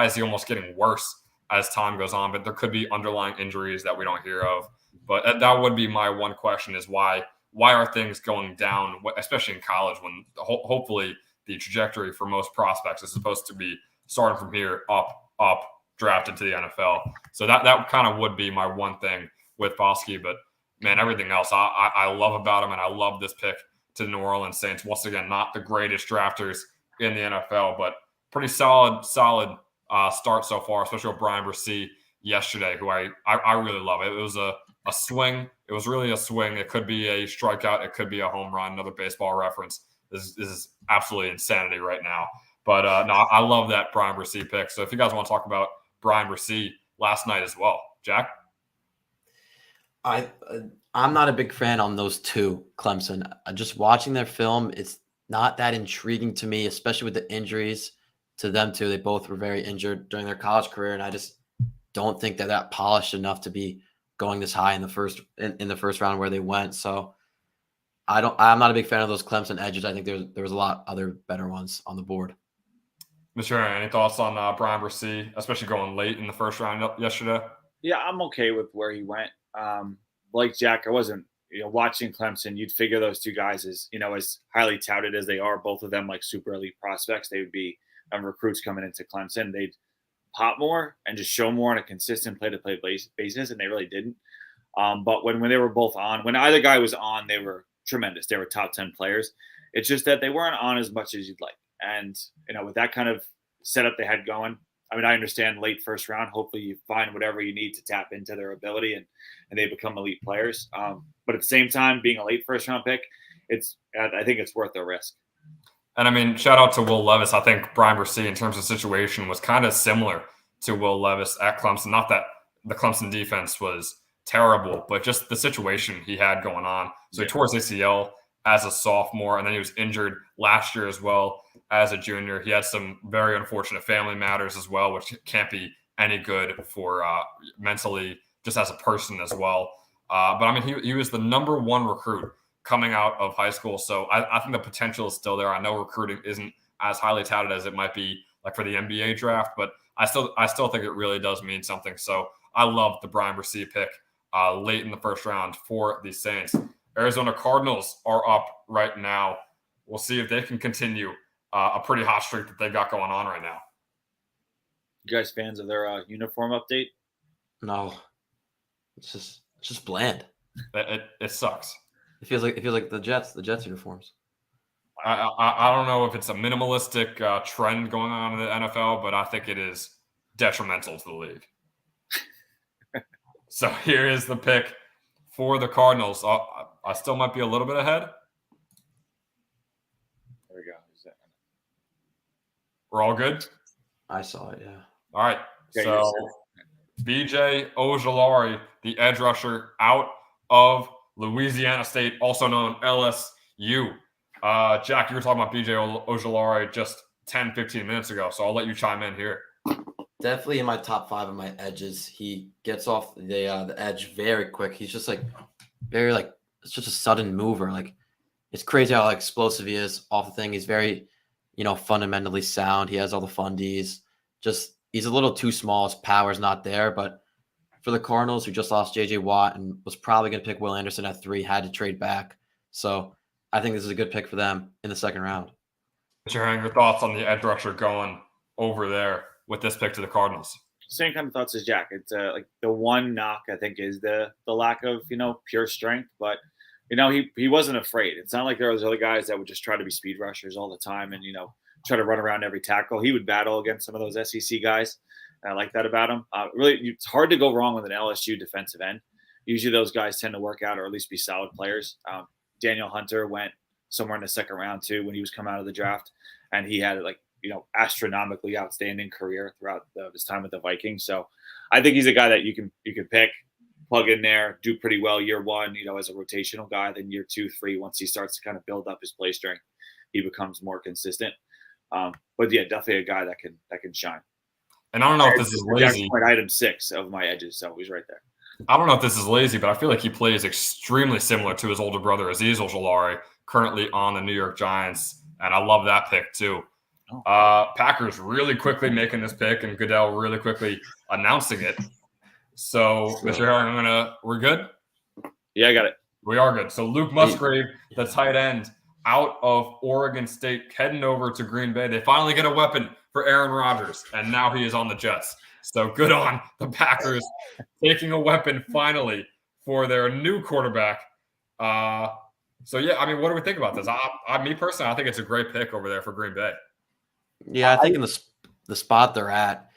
is he almost getting worse as time goes on? But there could be underlying injuries that we don't hear of. But that would be my one question, is why are things going down, especially in college, when hopefully the trajectory for most prospects is supposed to be starting from here up, drafted to the NFL. So that kind of would be my one thing with Foskey. But, man, everything else I love about him, and I love this pick to the New Orleans Saints. Once again, not the greatest drafters in the NFL, but pretty solid start so far, especially with Brian Bresee yesterday, who I really love. It was a swing. It was really a swing. It could be a strikeout. It could be a home run. Another baseball reference. This is absolutely insanity right now. But no, I love that Brian Bresee pick. So if you guys want to talk about Brian Bresee last night as well, Jack. I'm not a big fan on those two, Clemson. Just watching their film, it's not that intriguing to me, especially with the injuries to them too. They both were very injured during their college career, and I just don't think they're that polished enough to be going this high in the first round where they went. So I'm not a big fan of those Clemson edges. I think there was a lot other better ones on the board. Mr. Aaron, any thoughts on Brian Bresee, especially going late in the first round yesterday? Yeah, I'm okay with where he went. Like Jack, I wasn't, watching Clemson. You'd figure those two guys, as highly touted as they are, both of them like super elite prospects, they would be recruits coming into Clemson. They'd pop more and just show more on a consistent play-to-play basis, and they really didn't. But when they were both on, when either guy was on, they were tremendous. They were top 10 players. It's just that they weren't on as much as you'd like. And, with that kind of setup they had going, I mean, I understand late first round. Hopefully you find whatever you need to tap into their ability and they become elite players. But at the same time, being a late first round pick, I think it's worth the risk. And I mean, shout out to Will Levis. I think Brian Bresee, in terms of situation, was kind of similar to Will Levis at Clemson. Not that the Clemson defense was terrible, but just the situation he had going on. So he tore his ACL as a sophomore, and then he was injured last year as well as a junior. He had some very unfortunate family matters as well, which can't be any good for mentally, just as a person as well. But I mean, he was the number one recruit coming out of high school. So I think the potential is still there. I know recruiting isn't as highly touted as it might be like for the NBA draft, but I still think it really does mean something. So I love the Brian Bresee pick late in the first round for the Saints. Arizona Cardinals are up right now. We'll see if they can continue a pretty hot streak that they've got going on right now. You guys fans of their uniform update? No, it's just bland. It sucks. It feels like the Jets uniforms. I don't know if it's a minimalistic trend going on in the NFL, but I think it is detrimental to the league. So here is the pick for the Cardinals. I still might be a little bit ahead. There we go. We're all good? I saw it, yeah. All right. Okay, so BJ Ojulari, the edge rusher out of Louisiana State, also known LSU. Jack, you were talking about BJ Ojulari just 10, 15 minutes ago, so I'll let you chime in here. Definitely in my top 5 of my edges. He gets off the edge very quick. He's just it's just a sudden mover. Like, it's crazy how explosive he is off the thing. He's very, fundamentally sound. He has all the fundies. Just he's a little too small. His power's not there. But for the Cardinals, who just lost J.J. Watt and was probably going to pick Will Anderson at 3, had to trade back. So I think this is a good pick for them in the second round. Your thoughts on the edge rusher going over there with this pick to the Cardinals? Same kind of thoughts as Jack. It's like the one knock I think is the lack of pure strength, but he wasn't afraid. It's not like there was other guys that would just try to be speed rushers all the time and try to run around every tackle. He would battle against some of those SEC guys. And I like that about him. Really, it's hard to go wrong with an LSU defensive end. Usually those guys tend to work out or at least be solid players. Daniel Hunter went somewhere in the second round too when he was coming out of the draft, and he had astronomically outstanding career throughout his time with the Vikings. So I think he's a guy that you can pick, plug in there, do pretty well year one, as a rotational guy. Then year 2, 3, once he starts to kind of build up his play strength, he becomes more consistent. But yeah, definitely a guy that can shine. And I don't know if this is lazy. Item 6 of my edges, so he's right there. I don't know if this is lazy, but I feel like he plays extremely similar to his older brother, Azeez Ojulari, currently on the New York Giants. And I love that pick too. Packers really quickly making this pick and Goodell really quickly announcing it. So, Mr. Herring, we're good? Yeah, I got it. We are good. So Luke Musgrave, the tight end out of Oregon State, heading over to Green Bay. They finally get a weapon for Aaron Rodgers, and now he is on the Jets. So good on the Packers taking a weapon finally for their new quarterback. So yeah, I mean, what do we think about this? Me personally, I think it's a great pick over there for Green Bay. Yeah, I think in the spot they're at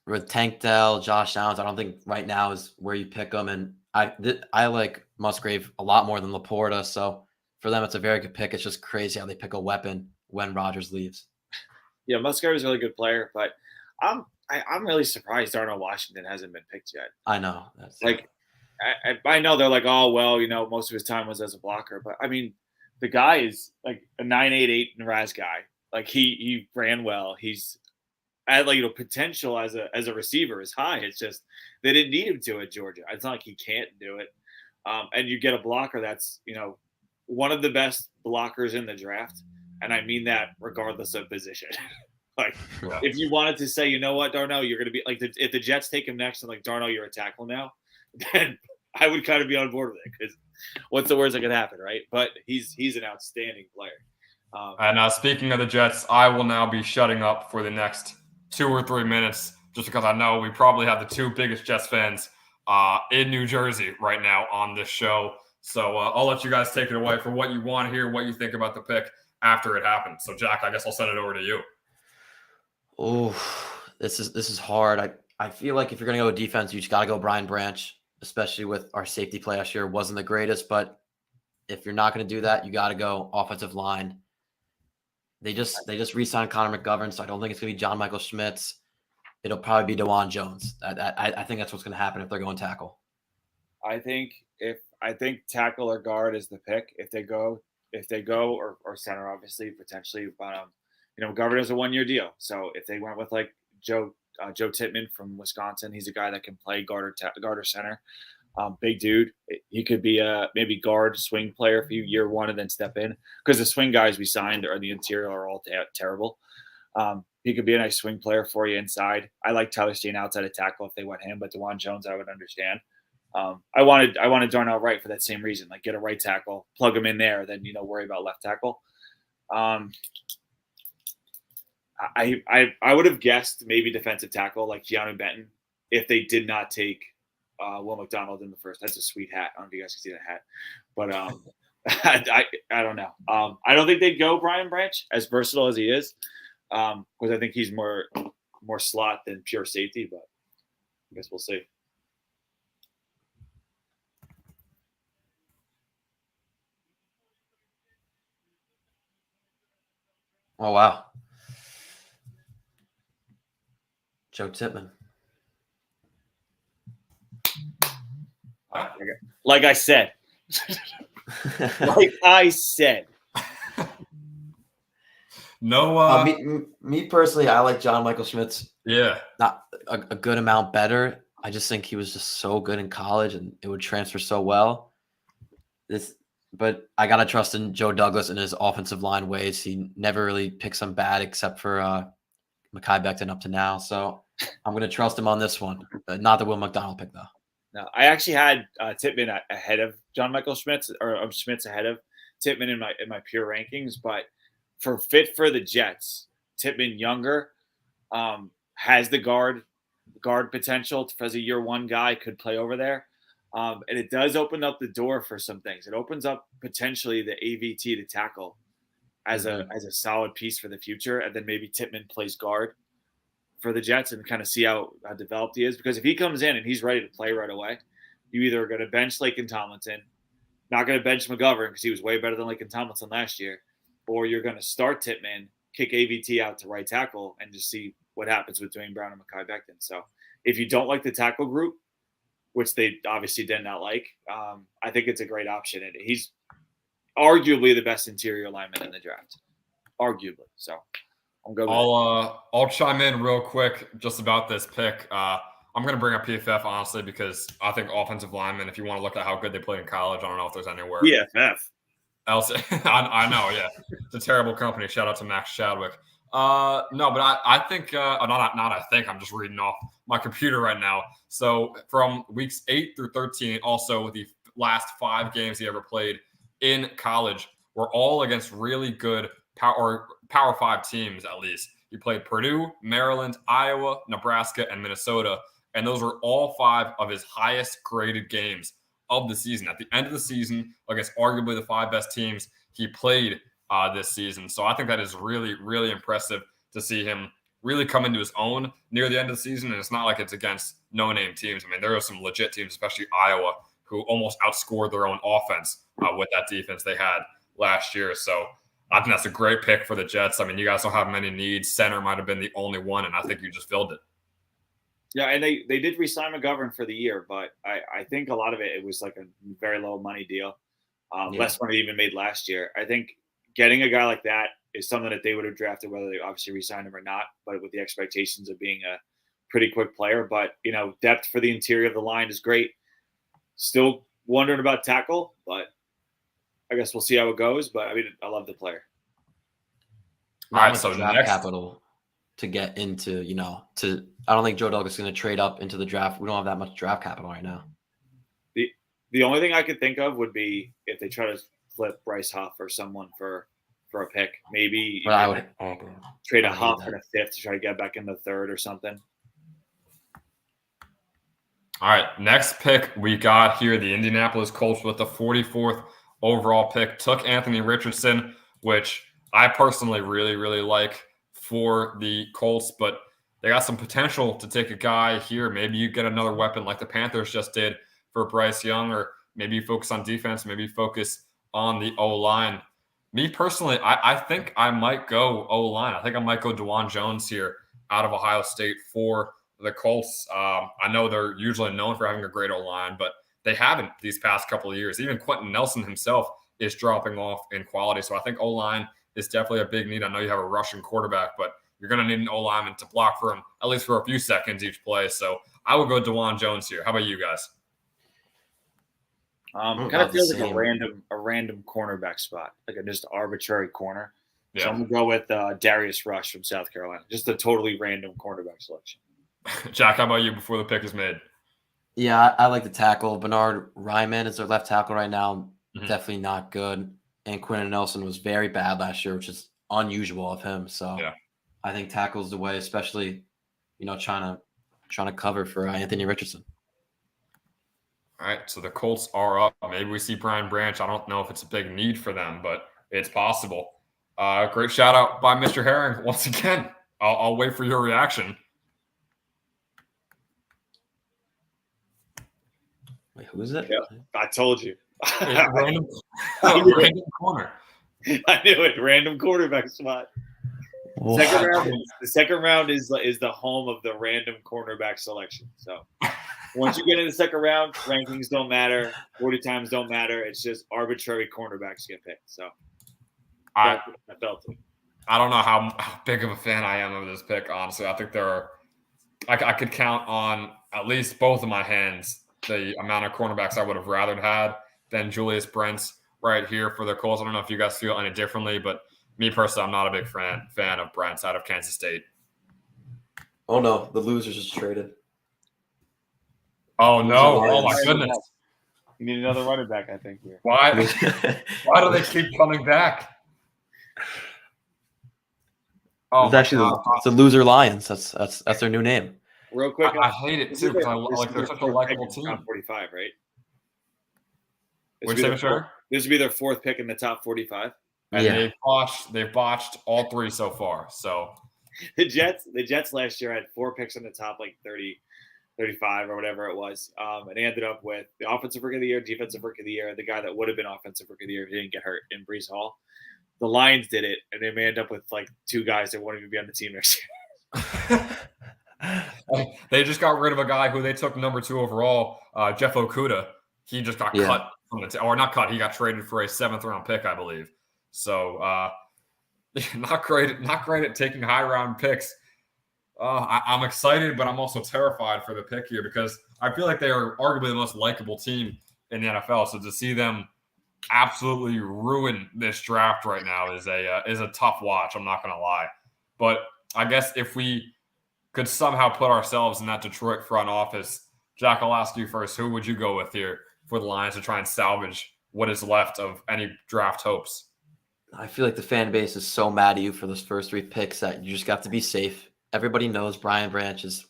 with Tank Dell, Josh Downs, I don't think right now is where you pick them. And I like Musgrave a lot more than Laporta. So for them, it's a very good pick. It's just crazy how they pick a weapon when Rodgers leaves. Yeah, Musgrave is a really good player, but I'm really surprised Darnell Washington hasn't been picked yet. I know. I know they're like, oh, well, most of his time was as a blocker. But, I mean, the guy is like a 9.88 Raz guy. Like, he ran well. He's had, potential as a receiver is high. It's just they didn't need him to at Georgia. It's not like he can't do it. And you get a blocker that's, one of the best blockers in the draft. And I mean that regardless of position. Like, Yeah. if you wanted to say, you know what, Darnell, you're going to be like, if the Jets take him next and like, Darnell, you're a tackle now, then I would kind of be on board with it because what's the worst that could happen, right? But he's an outstanding player. And speaking of the Jets, I will now be shutting up for the next 2 or 3 minutes just because I know we probably have the two biggest Jets fans in New Jersey right now on this show. So I'll let you guys take it away for what you want to hear, what you think about the pick after it happens. So Jack, I guess I'll send it over to you. Oh, this is hard. I feel like if you're gonna go with defense, you just gotta go Brian Branch, especially with our safety play last year wasn't the greatest. But if you're not gonna do that, you gotta go offensive line. They just re-signed Connor McGovern, so I don't think it's gonna be John Michael Schmitz. It'll probably be DeJuan Jones. I think that's what's gonna happen if they're going tackle. I think tackle or guard is the pick. If they go or center, obviously potentially, but McGovern is a 1-year deal. So if they went with like Joe Tippmann from Wisconsin, he's a guy that can play guard or center. Big dude. He could be a maybe guard swing player for year one and then step in because the swing guys we signed or the interior are all terrible. He could be a nice swing player for you inside. I like Tyler Steen outside of tackle if they went him, but DeJuan Jones I would understand. I wanted Darnell Wright for that same reason, like get a right tackle, plug him in there, then worry about left tackle. I would have guessed maybe defensive tackle like Keanu Benton if they did not take Will McDonald in the first. That's a sweet hat. I don't know if you guys can see that hat, but I don't know. I don't think they'd go Brian Branch as versatile as he is, because I think he's more slot than pure safety. But I guess we'll see. Oh wow, Joe Tippmann. Like I said. No. Me personally, I like John Michael Schmitz. Yeah. Not a good amount better. I just think he was just so good in college and it would transfer so well. But I gotta trust in Joe Douglas and his offensive line ways. He never really picked some bad except for Mekhi Becton up to now. So I'm gonna trust him on this one. Not the Will McDonald pick though. No, I actually had Tippmann ahead of John Michael Schmitz, or Schmitz ahead of Tippmann in my pure rankings. But for fit for the Jets, Tippmann younger, has the guard potential as a year one guy, could play over there, and it does open up the door for some things. It opens up potentially the AVT to tackle as a solid piece for the future, and then maybe Tippmann plays guard for the Jets and kind of see how developed he is. Because if he comes in and he's ready to play right away, you either are going to bench Laken Tomlinson, not going to bench McGovern because he was way better than Laken Tomlinson last year, or you're going to start Tippmann, kick AVT out to right tackle, and just see what happens with Dwayne Brown and Mekhi Becton. So if you don't like the tackle group, which they obviously did not like, I think it's a great option. And he's arguably the best interior lineman in the draft. Arguably. So I'll chime in real quick just about this pick. I'm going to bring up PFF honestly because I think offensive linemen, if you want to look at how good they play in college, I don't know if there's anywhere else. I know, yeah, it's a terrible company. Shout out to Max Chadwick. No, but I think I think I'm just reading off my computer right now. So from weeks 8 through 13, also the last 5 games he ever played in college were all against really good Power 5 teams, at least. He played Purdue, Maryland, Iowa, Nebraska, and Minnesota. And those were all 5 of his highest graded games of the season. At the end of the season, against arguably the 5 best teams he played this season. So I think that is really, really impressive to see him really come into his own near the end of the season. And it's not like it's against no-name teams. I mean, there are some legit teams, especially Iowa, who almost outscored their own offense with that defense they had last year. So I think that's a great pick for the Jets. I mean, you guys don't have many needs. Center might have been the only one, and I think you just filled it. Yeah, and they did re-sign McGovern for the year, but I think a lot of it was like a very low money deal. Less money even made last year. I think getting a guy like that is something that they would have drafted, whether they obviously re-signed him or not, but with the expectations of being a pretty quick player. But, depth for the interior of the line is great. Still wondering about tackle, but I guess we'll see how it goes. But, I mean, I love the player. All right, so draft next. capital to get into, I don't think Joe Douglas is going to trade up into the draft. We don't have that much draft capital right now. The only thing I could think of would be if they try to flip Bryce Huff or someone for a pick. Maybe But I would trade I a would Huff need and a fifth to try to get back in the third or something. All right, next pick we got here, the Indianapolis Colts with the 44th overall pick took Anthony Richardson, which I personally really, really like for the Colts, but they got some potential to take a guy here. Maybe you get another weapon like the Panthers just did for Bryce Young, or maybe you focus on defense, maybe you focus on the O-line. Me personally, I think I might go O-line. I think I might go DeJuan Jones here out of Ohio State for the Colts. I know they're usually known for having a great O-line, but they haven't these past couple of years. Even Quentin Nelson himself is dropping off in quality. So I think O-line is definitely a big need. I know you have a rushing quarterback, but you're going to need an O-lineman to block for him, at least for a few seconds each play. So I would go DeJuan Jones here. How about you guys? Kind of feels like a random cornerback spot, like a just arbitrary corner. Yeah. So I'm going to go with Darius Rush from South Carolina. Just a totally random cornerback selection. Jack, how about you before the pick is made? Yeah, I like the tackle. Bernard Ryman is their left tackle right now. Definitely not good. And Quentin Nelson was very bad last year, which is unusual of him. So yeah. I think tackle's the way, especially, trying to cover for Anthony Richardson. All right, so the Colts are up. Maybe we see Brian Branch. I don't know if it's a big need for them, but it's possible. Great shout out by Mr. Herring once again. I'll wait for your reaction. Wait, who is it? Yeah, I told you. Random corner. I knew it. Random quarterback spot. The second round is the home of the random cornerback selection. So once you get in the second round, rankings don't matter. 40 times don't matter. It's just arbitrary cornerbacks get picked. So I felt it. I don't know how big of a fan I am of this pick, honestly. I think I could count on at least both of my hands the amount of cornerbacks I would have rather had than Julius Brents right here for the Colts. I don't know if you guys feel any differently, but me personally, I'm not a big fan of Brents out of Kansas State. Oh, no. The losers just traded. Oh, no. Oh, my goodness. You need another running back, I think. Here. Why do they keep coming back? Oh, it's actually the Loser Lions. That's their new name. Real quick. I hate it, too, because they're such a likable team. Top 45, right? What'd you say, sure? This would be their fourth pick in the top 45. And they've botched all three so far. So the Jets last year had 4 picks in the top 30, 35 or whatever it was. And they ended up with the offensive rookie of the year, defensive rookie of the year, the guy that would have been offensive rookie of the year if he didn't get hurt in Breece Hall. The Lions did it, and they may end up with 2 guys that won't even be on the team next year. They just got rid of a guy who they took number 2 overall, Jeff Okudah. He just got cut from the or not cut. He got traded for a 7th round pick, I believe. So not great at taking high round picks. I'm excited, but I'm also terrified for the pick here because I feel like they are arguably the most likable team in the NFL. So to see them absolutely ruin this draft right now is a tough watch. I'm not going to lie, but I guess if we could somehow put ourselves in that Detroit front office, Jack, I'll ask you first. Who would you go with here for the Lions to try and salvage what is left of any draft hopes? I feel like the fan base is so mad at you for those first 3 picks that you just got to be safe. Everybody knows Brian Branch is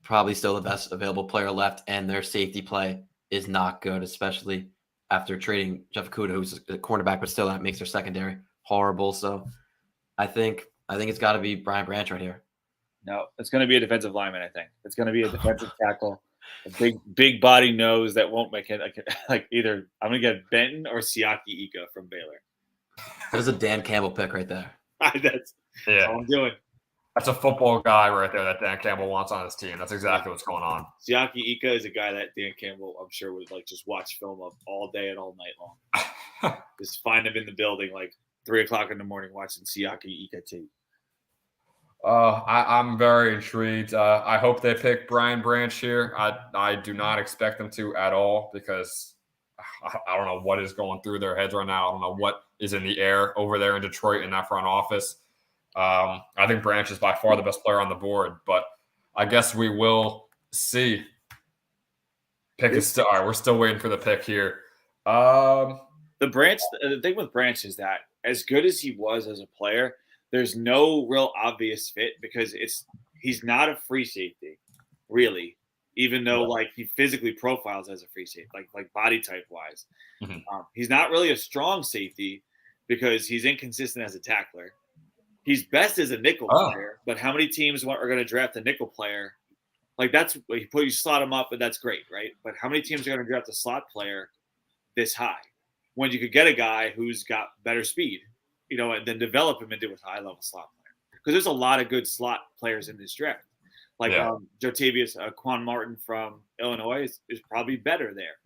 probably still the best available player left, and their safety play is not good, especially after trading Jeff Okudah, who's a cornerback, but still that makes their secondary horrible. So I think it's got to be Brian Branch right here. No, it's going to be a defensive lineman, I think. It's going to be a defensive tackle, a big body nose that won't make it either. I'm going to get Benton or Siaki Ika from Baylor. That is a Dan Campbell pick right there. That's all I'm doing. That's a football guy right there that Dan Campbell wants on his team. That's exactly what's going on. Siaki Ika is a guy that Dan Campbell, I'm sure, would just watch film of all day and all night long. Just find him in the building 3 o'clock in the morning watching Siaki Ika tape. I'm very intrigued. I hope they pick Brian Branch here. I do not expect them to at all because I don't know what is going through their heads right now. I don't know what is in the air over there in Detroit in that front office. I think Branch is by far the best player on the board, but I guess we will see. Pick is still all right. We're still waiting for the pick here. The thing with Branch is that as good as he was as a player, there's no real obvious fit because he's not a free safety, really. Even though like he physically profiles as a free safety, like body type wise, he's not really a strong safety because he's inconsistent as a tackler. He's best as a nickel player, but how many teams are going to draft a nickel player? Like you slot him up, and that's great, right? But how many teams are going to draft a slot player this high when you could get a guy who's got better speed, and then develop him into a high level slot player? Because there's a lot of good slot players in this draft. Like Jotavius Quan Martin from Illinois is probably better there.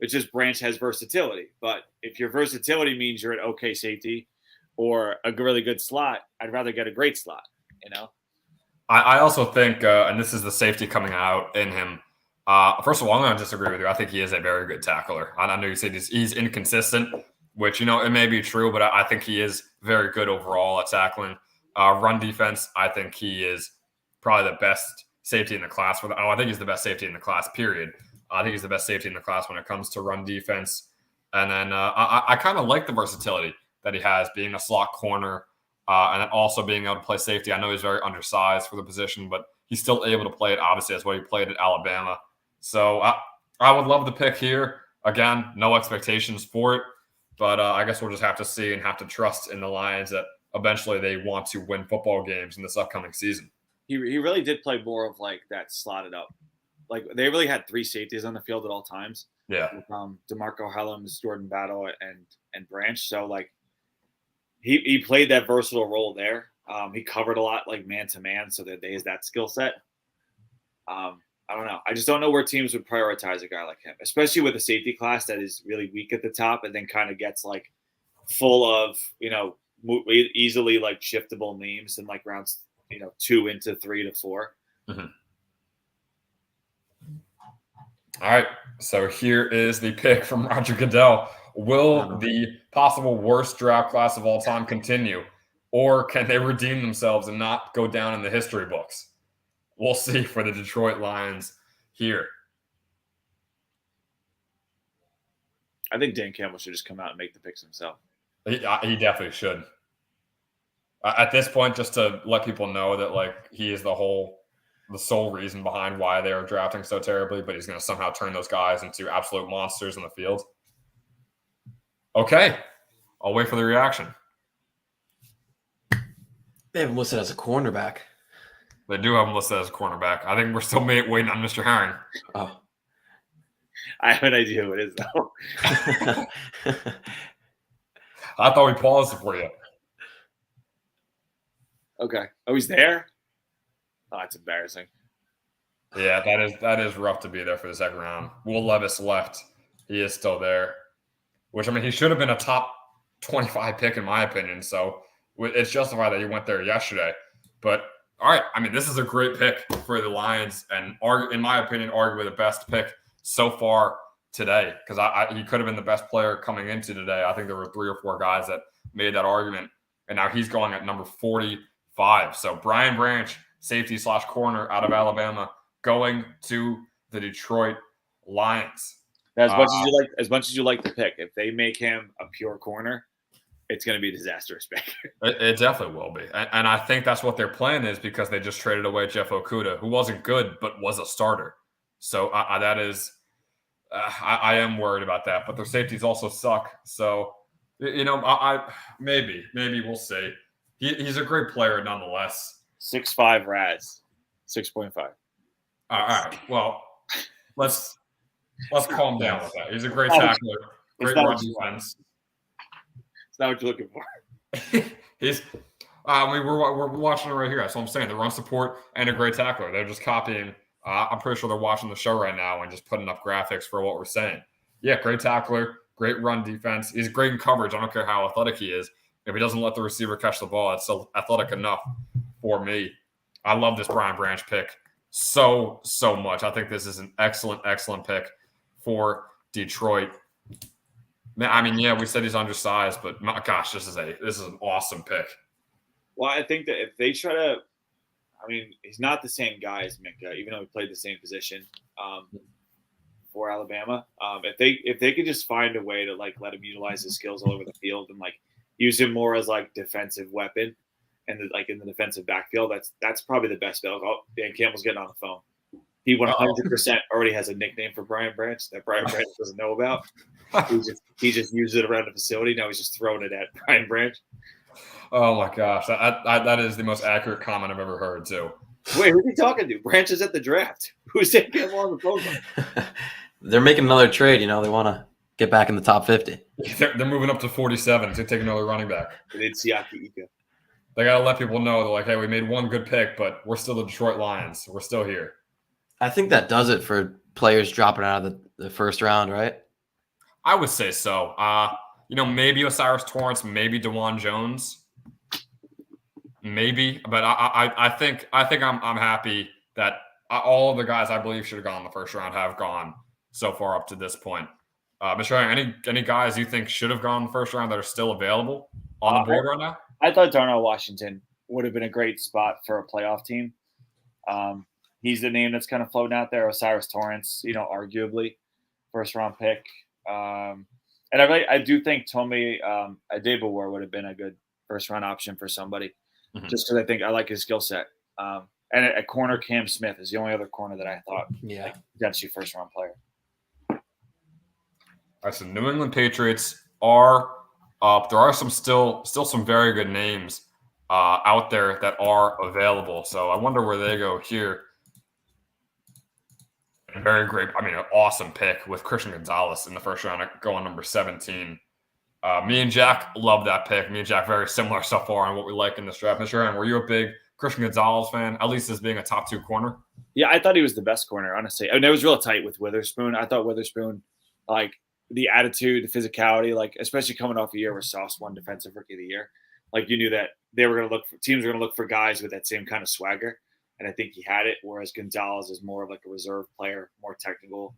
It's just Branch has versatility. But if your versatility means you're an okay safety or a really good slot, I'd rather get a great slot, I also think, and this is the safety coming out in him. First of all, I'm going to disagree with you. I think he is a very good tackler. I know you said he's inconsistent, which, it may be true, but I think he is very good overall at tackling. Run defense, I think he is probably the best safety in the class. I think he's the best safety in the class, period. I think he's the best safety in the class when it comes to run defense. And then I kind of like the versatility that he has, being a slot corner and then also being able to play safety. I know he's very undersized for the position, but he's still able to play it. Obviously, that's what he played at Alabama. So I would love the pick here. Again, no expectations for it, but I guess we'll just have to see and have to trust in the Lions that eventually they want to win football games in this upcoming season. He really did play more of like that slotted up. Like they really had three safeties on the field at all times. Yeah. DeMarco Hellams, Jordan Battle, and Branch. So like he played that versatile role there. He covered a lot like man to man, so that they has that skill set. I don't know. I just don't know where teams would prioritize a guy like him, especially with a safety class that is really weak at the top and then kind of gets like full of easily like shiftable names in like rounds 2 into 3 to 4. Mm-hmm. All right. So here is the pick from Roger Goodell. Will the possible worst draft class of all time continue, or can they redeem themselves and not go down in the history books? We'll see for the Detroit Lions here. I think Dan Campbell should just come out and make the picks himself. He definitely should. At this point, just to let people know that like he is the sole reason behind why they are drafting so terribly, but he's going to somehow turn those guys into absolute monsters in the field. Okay. I'll wait for the reaction. They have him listed as a cornerback. They do have him listed as a cornerback. I think we're still waiting on Mr. Herring. Oh. I have an idea who it is, though. I thought we paused it for you. Okay. Oh, he's there? Oh, that's embarrassing. Yeah, that is rough to be there for the second round. Will Levis left. He is still there, which, I mean, he should have been a top 25 pick in my opinion. So it's justified that he went there yesterday. But, all right, I mean, this is a great pick for the Lions and, in my opinion, arguably the best pick so far today because he could have been the best player coming into today. I think there were 3 or 4 guys that made that argument, and now he's going at number 45. So Brian Branch, safety/corner out of Alabama, going to the Detroit Lions. As much as you like the pick, if they make him a pure corner, it's going to be a disastrous pick. It definitely will be, and I think that's what their plan is because they just traded away Jeff Okudah, who wasn't good but was a starter. So that is, I am worried about that. But their safeties also suck. So maybe we'll see. He's a great player nonetheless. 6'5" Raz, 6.5. All right. Well, let's calm down with that. He's a great tackler, great run defense. It's not what you're looking for. We're watching it right here. That's what I'm saying. The run support and a great tackler. They're just copying. I'm pretty sure they're watching the show right now and just putting up graphics for what we're saying. Yeah, great tackler, great run defense. He's great in coverage. I don't care how athletic he is. If he doesn't let the receiver catch the ball, it's still athletic enough for me. I love this Brian Branch pick so much. I think this is an excellent pick for Detroit. I mean, yeah, we said he's undersized, but my gosh, this is an awesome pick. Well, I think that if they try to, I mean, he's not the same guy as Minka, even though he played the same position for Alabama. If they could just find a way to like let him utilize his skills all over the field and like use him more as like defensive weapon and like in the defensive backfield, that's probably the best bet. Oh, Dan Campbell's getting on the phone. He 100% already has a nickname for Brian Branch that Brian Branch doesn't know about. He just used it around the facility. Now he's just throwing it at Brian Branch. Oh my gosh, that is the most accurate comment I've ever heard too. Wait, who's he talking to? Branch is at the draft. Who's Dan Campbell on the phone? They're making another trade. They want to get back in the top 50. They're moving up to 47 to take another running back. It's Siaki Ika. They got to let people know, they're like, hey, we made one good pick, but we're still the Detroit Lions. We're still here. I think that does it for players dropping out of the first round, right? I would say so. Maybe O'Cyrus Torrence, maybe DeJuan Jones. Maybe, but I think I'm happy that all of the guys I believe should have gone in the first round have gone so far up to this point. Mr. Young, any guys you think should have gone in the first round that are still available on the board right now? I thought Darnell Washington would have been a great spot for a playoff team. He's the name that's kind of floating out there. O'Cyrus Torrence, arguably first round pick. And I do think Tommy Adebawore would have been a good first round option for somebody. Just because I think I like his skill set. And at corner, Cam Smith is the only other corner that I thought potentially first round player. All right, so New England Patriots are up. There are still some very good names out there that are available. So I wonder where they go here. Very great. I mean, an awesome pick with Christian Gonzalez in the first round, going number 17. Me and Jack love that pick. Me and Jack very similar so far on what we like in this draft. Mr. Ryan, were you a big Christian Gonzalez fan, at least as being a top 2 corner? Yeah, I thought he was the best corner, honestly. I mean, it was real tight with Witherspoon. I thought Witherspoon, like the attitude, the physicality, like especially coming off a year where Sauce won Defensive Rookie of the Year, like you knew that teams were going to look for guys with that same kind of swagger, and I think he had it. Whereas Gonzalez is more of like a reserve player, more technical.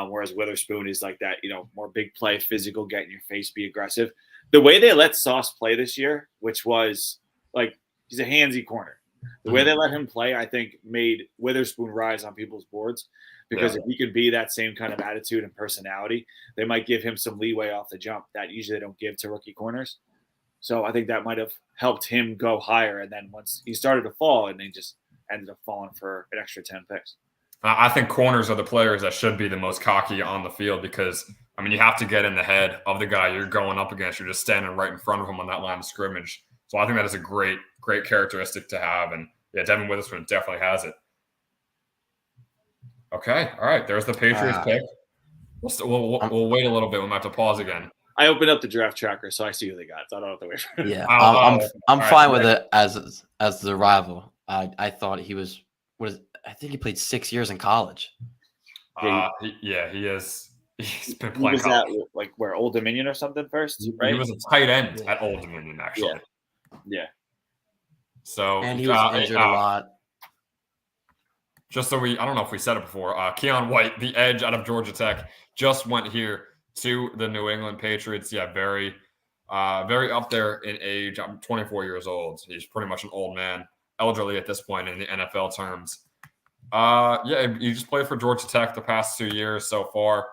Whereas Witherspoon is like that, more big play, physical, get in your face, be aggressive. The way they let Sauce play this year, which was like he's a handsy corner. The way they let him play, I think, made Witherspoon rise on people's boards because if he could be that same kind of attitude and personality, they might give him some leeway off the jump that usually they don't give to rookie corners. So I think that might have helped him go higher. And then once he started to fall, and they just ended up falling for an extra 10 picks. I think corners are the players that should be the most cocky on the field because, I mean, you have to get in the head of the guy you're going up against. You're just standing right in front of him on that line of scrimmage. So I think that is a great characteristic to have. And, yeah, Devin Witherspoon definitely has it. Okay. All right. There's the Patriots pick. We'll wait a little bit. We might have to pause again. I opened up the draft tracker, so I see who they got. So I don't have to wait for it. Yeah, I'm fine with it as the rival. I thought he was I think he played 6 years in college. He is. He's been playing. He was at like where Old Dominion or something first, right? He was a tight end at Old Dominion, actually. Yeah. So and he was injured a lot. Just so I don't know if we said it before. Keon White, the edge out of Georgia Tech, just went here to the New England Patriots. Yeah, very up there in age. I'm 24 years old. He's pretty much an old man, elderly at this point in the NFL terms. He just played for Georgia Tech the past 2 years so far.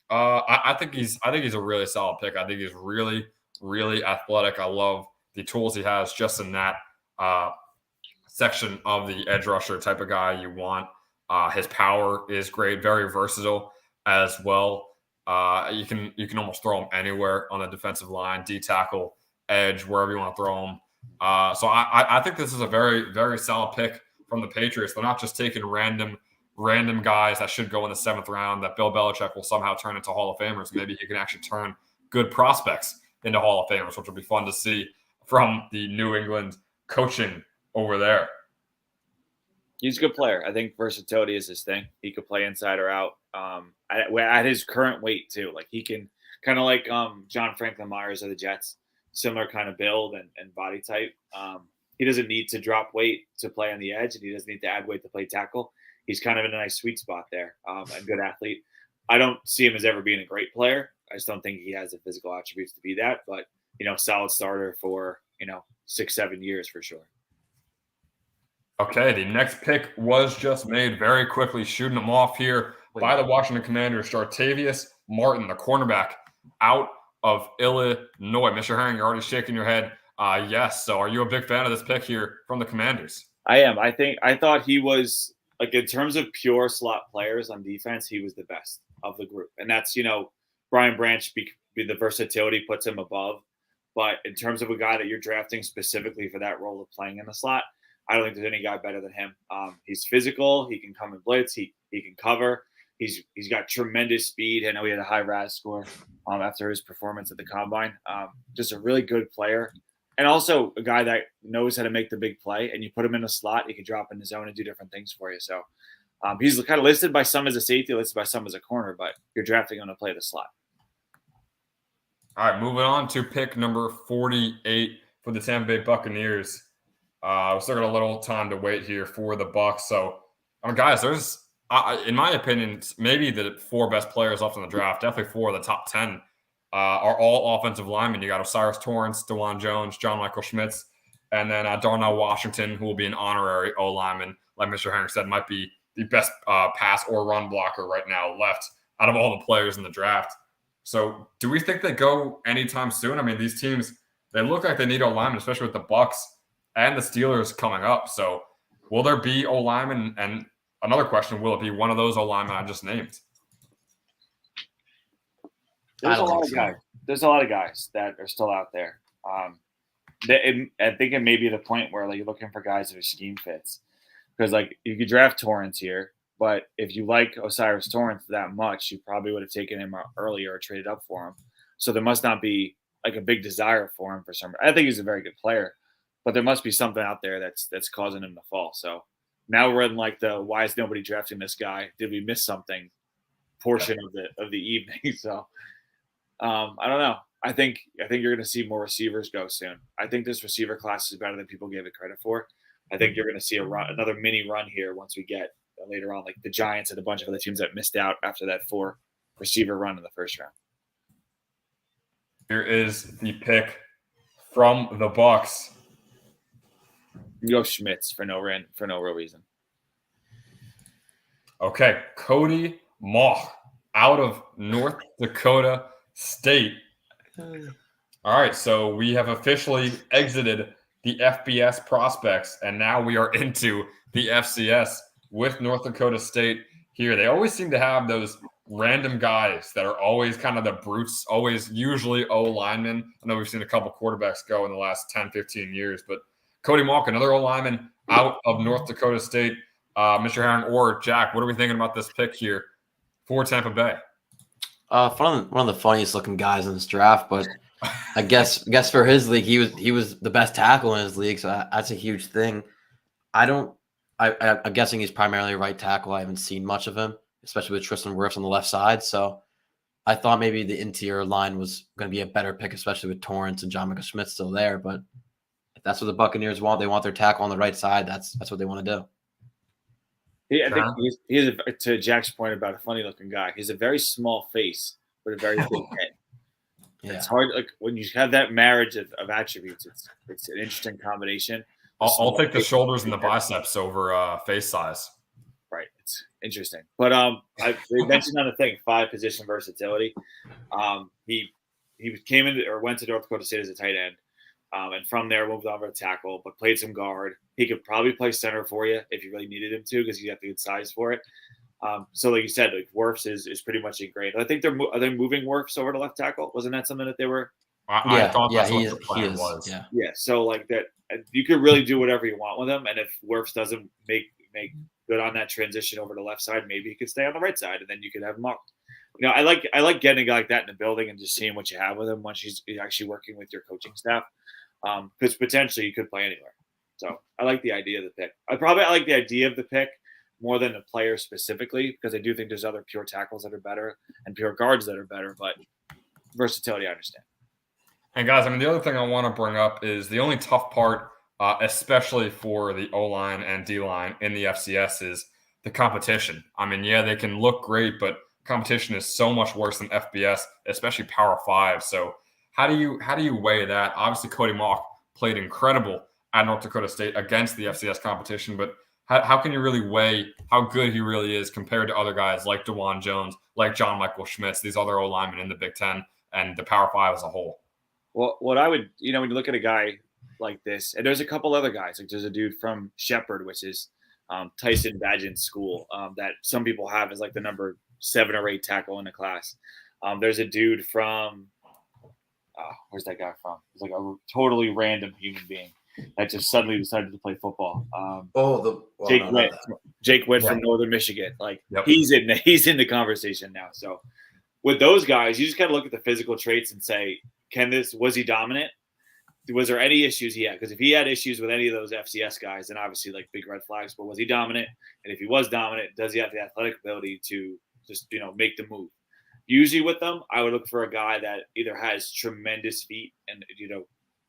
I think he's a really solid pick. I think he's really, really athletic. I love the tools he has just in that section of the edge rusher type of guy you want. His power is great, very versatile as well. You can almost throw him anywhere on the defensive line, D tackle, edge, wherever you want to throw him. So I think this is a very, very solid pick from the Patriots. They're not just taking random guys that should go in the 7th round that Bill Belichick will somehow turn into Hall of Famers. Maybe he can actually turn good prospects into Hall of Famers, which will be fun to see from the New England coaching over there. He's a good player. I think versatility is his thing. He could play inside or out. At his current weight too. Like he can kind of like John Franklin Myers of the Jets, similar kind of build and body type. He doesn't need to drop weight to play on the edge, and he doesn't need to add weight to play tackle. He's kind of in a nice sweet spot there, and good athlete. I don't see him as ever being a great player. I just don't think he has the physical attributes to be that. But solid starter for 6-7 years for sure. Okay, the next pick was just made very quickly, shooting them off here by the Washington Commanders. Jartavius Martin, the cornerback, out of Illinois. Mr. Herring, you're already shaking your head. Yes. So are you a big fan of this pick here from the Commanders? I am. I thought he was, like, in terms of pure slot players on defense, he was the best of the group. And that's, Brian Branch, the versatility puts him above. But in terms of a guy that you're drafting specifically for that role of playing in the slot, I don't think there's any guy better than him. He's physical. He can come and blitz. He can cover. He's got tremendous speed. I know he had a high RAS score after his performance at the Combine. Just a really good player. And also a guy that knows how to make the big play. And you put him in a slot, he can drop in the zone and do different things for you. So he's kind of listed by some as a safety, listed by some as a corner, but you're drafting him to play the slot. All right, moving on to pick number 48 for the Tampa Bay Buccaneers. We still got a little time to wait here for the Bucs. So, guys, there's, in my opinion, maybe the 4 best players left in the draft. Definitely 4 of the top 10 are all offensive linemen. You got O'Cyrus Torrence, DeJuan Jones, John Michael Schmitz, and then Darnell Washington, who will be an honorary O lineman. Like Mr. Herring said, might be the best pass or run blocker right now left out of all the players in the draft. So, do we think they go anytime soon? I mean, these teams, they look like they need O linemen, especially with the Bucs and the Steelers coming up. So will there be O linemen? And another question, will it be one of those O linemen I just named? There's a lot of guys that are still out there. I think it may be the point where, like, you're looking for guys whose scheme fits. Because, like, you could draft Torrance here, but if you like O'Cyrus Torrence that much, you probably would have taken him earlier or traded up for him. So there must not be, like, a big desire for him for some reason. I think he's a very good player. But there must be something out there that's causing him to fall. So now we're in, like, the why is nobody drafting this guy? Did we miss something portion of the evening? So I don't know. I think you're going to see more receivers go soon. I think this receiver class is better than people gave it credit for. I think you're going to see another mini run here once we get later on, like the Giants and a bunch of other teams that missed out after that 4 receiver run in the first round. Here is the pick from the Bucs. You go Schmitz for no real reason. Okay, Cody Mauch out of North Dakota State. All right, so we have officially exited the FBS prospects, and now we are into the FCS with North Dakota State here. They always seem to have those random guys that are always kind of the brutes, always usually O linemen. I know we've seen a couple quarterbacks go in the last 10, 15 years, but Cody Mauch, another O lineman out of North Dakota State. Mr. Herring or Jack, what are we thinking about this pick here for Tampa Bay? One of the funniest looking guys in this draft, but I guess for his league, he was the best tackle in his league, so that's a huge thing. I'm guessing he's primarily a right tackle. I haven't seen much of him, especially with Tristan Wirfs on the left side. So I thought maybe the interior line was going to be a better pick, especially with Torrance and John Michael Schmitz still there. But if that's what the Buccaneers want, they want their tackle on the right side. That's what they want to do. Yeah, I think he's to Jack's point about a funny looking guy. He's a very small face with a very big head. Yeah. It's hard, like, when you have that marriage of attributes. It's an interesting combination. I'll take the shoulders and the biceps over face size. Right, it's interesting. But they mentioned another thing: 5 position versatility. He came in or went to North Dakota State as a tight end, and from there moved over to tackle, but played some guard. He could probably play center for you if you really needed him to, because he got the good size for it. So, like you said, like, Wirfs is pretty much ingrained. I think are they moving Wirfs over to left tackle? Wasn't that something that they were? I thought that's what the plan was. Yeah. So, like, that, you could really do whatever you want with him, and if Wirfs doesn't make good on that transition over to left side, maybe he could stay on the right side, and then you could have him up. I like getting a guy like that in the building and just seeing what you have with him once he's actually working with your coaching staff, because potentially he could play anywhere. So I like the idea of the pick. I like the idea of the pick more than the player specifically, because I do think there's other pure tackles that are better and pure guards that are better, but versatility, I understand. And guys, I mean, the other thing I want to bring up is the only tough part, especially for the O-line and D-line in the FCS, is the competition. I mean, yeah, they can look great, but competition is so much worse than FBS, especially Power 5. So how do you weigh that? Obviously, Cody Mauch played incredible at North Dakota State against the FCS competition. But how can you really weigh how good he really is compared to other guys like DeJuan Jones, like John Michael Schmitz, these other O-linemen in the Big Ten and the Power Five as a whole? Well, what I would, when you look at a guy like this, and there's a couple other guys, like there's a dude from Shepherd, which is Tyson Bagent's school, that some people have as like the number 7 or 8 tackle in the class. There's a dude from, where's that guy from? He's like a totally random human being that just suddenly decided to play football. Jake Witt from Northern Michigan. Like he's in the conversation now. So with those guys, you just got to look at the physical traits and say, was he dominant? Was there any issues he had? Because if he had issues with any of those FCS guys, then obviously like big red flags. But was he dominant? And if he was dominant, does he have the athletic ability to just make the move? Usually with them, I would look for a guy that either has tremendous feet and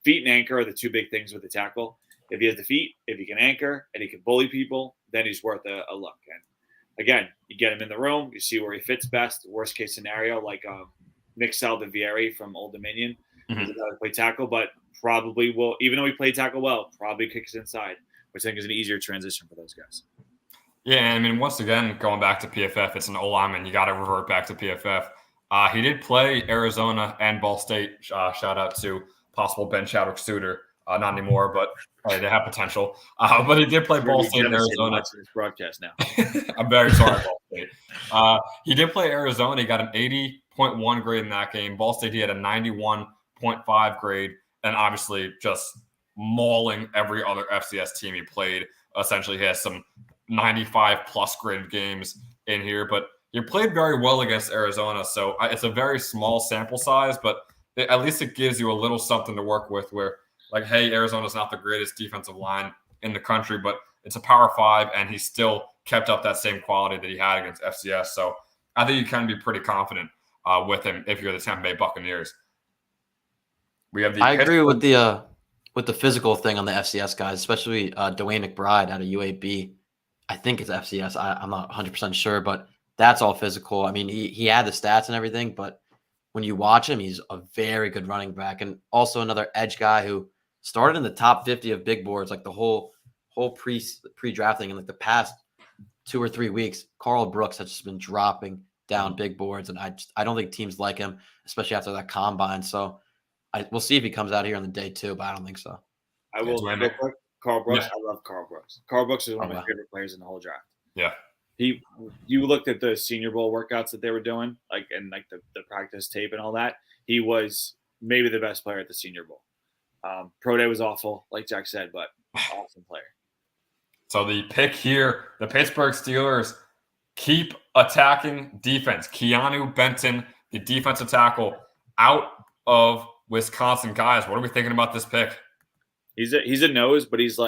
feet and anchor are the two big things with the tackle. If he has the feet, if he can anchor, and he can bully people, then he's worth a look. And again, you get him in the room, you see where he fits best. Worst case scenario, like Nick Saldivieri from Old Dominion, is a guy that play tackle, but probably will, even though he played tackle well, probably kicks inside, which I think is an easier transition for those guys. Yeah, I mean, once again, going back to PFF, it's an O-lineman. You got to revert back to PFF. He did play Arizona and Ball State. Shout out to possible Ben Chadwick Suitor. Not anymore, but they have potential. But he did play Ball State and Arizona. This broadcast now. I'm very sorry, Ball State. He did play Arizona. He got an 80.1 grade in that game. Ball State, he had a 91.5 grade, and obviously just mauling every other FCS team he played. Essentially, he has some 95-plus graded games in here, but he played very well against Arizona, so it's a very small sample size, but at least it gives you a little something to work with where, like, hey, Arizona's not the greatest defensive line in the country, but it's a Power 5, and he still kept up that same quality that he had against FCS. So I think you can be pretty confident with him if you're the Tampa Bay Buccaneers. I agree with the physical thing on the FCS guys, especially Dwayne McBride out of UAB. I think it's FCS. I'm not 100% sure, but that's all physical. I mean, he had the stats and everything, but when you watch him, he's a very good running back, and also another edge guy who started in the top 50 of big boards, like the whole pre-drafting in like the past 2 or 3 weeks. Carl Brooks has just been dropping down big boards, and I don't think teams like him, especially after that combine. So we'll see if he comes out here on the day 2, but I don't think so. I will real quick. Carl Brooks. Yeah. I love Carl Brooks. Carl Brooks is one of my favorite players in the whole draft. Yeah. You looked at the Senior Bowl workouts that they were doing, like the practice tape and all that. He was maybe the best player at the Senior Bowl. Pro Day was awful, like Jack said, but awesome player. So the pick here, the Pittsburgh Steelers keep attacking defense. Keanu Benton, the defensive tackle, out of Wisconsin. Guys, what are we thinking about this pick? He's a nose, but he's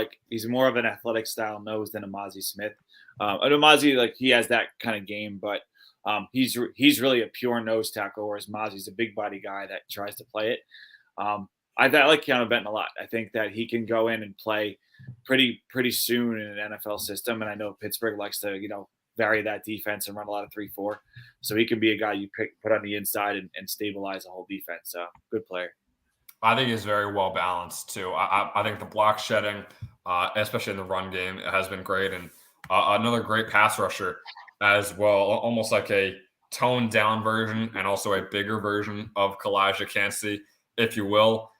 more of an athletic style nose than Amazi Smith. And Amazi, like, he has that kind of game, but he's really a pure nose tackle, whereas Mazi's a big body guy that tries to play it. I like Keanu Benton a lot. I think that he can go in and play pretty soon in an NFL system, and I know Pittsburgh likes to vary that defense and run a lot of 3-4, so he can be a guy you put on the inside and stabilize the whole defense. So good player. I think he's very well balanced too. I think the block shedding, especially in the run game, has been great, and another great pass rusher as well. Almost like a toned down version and also a bigger version of Kalijah Kancey, if you will.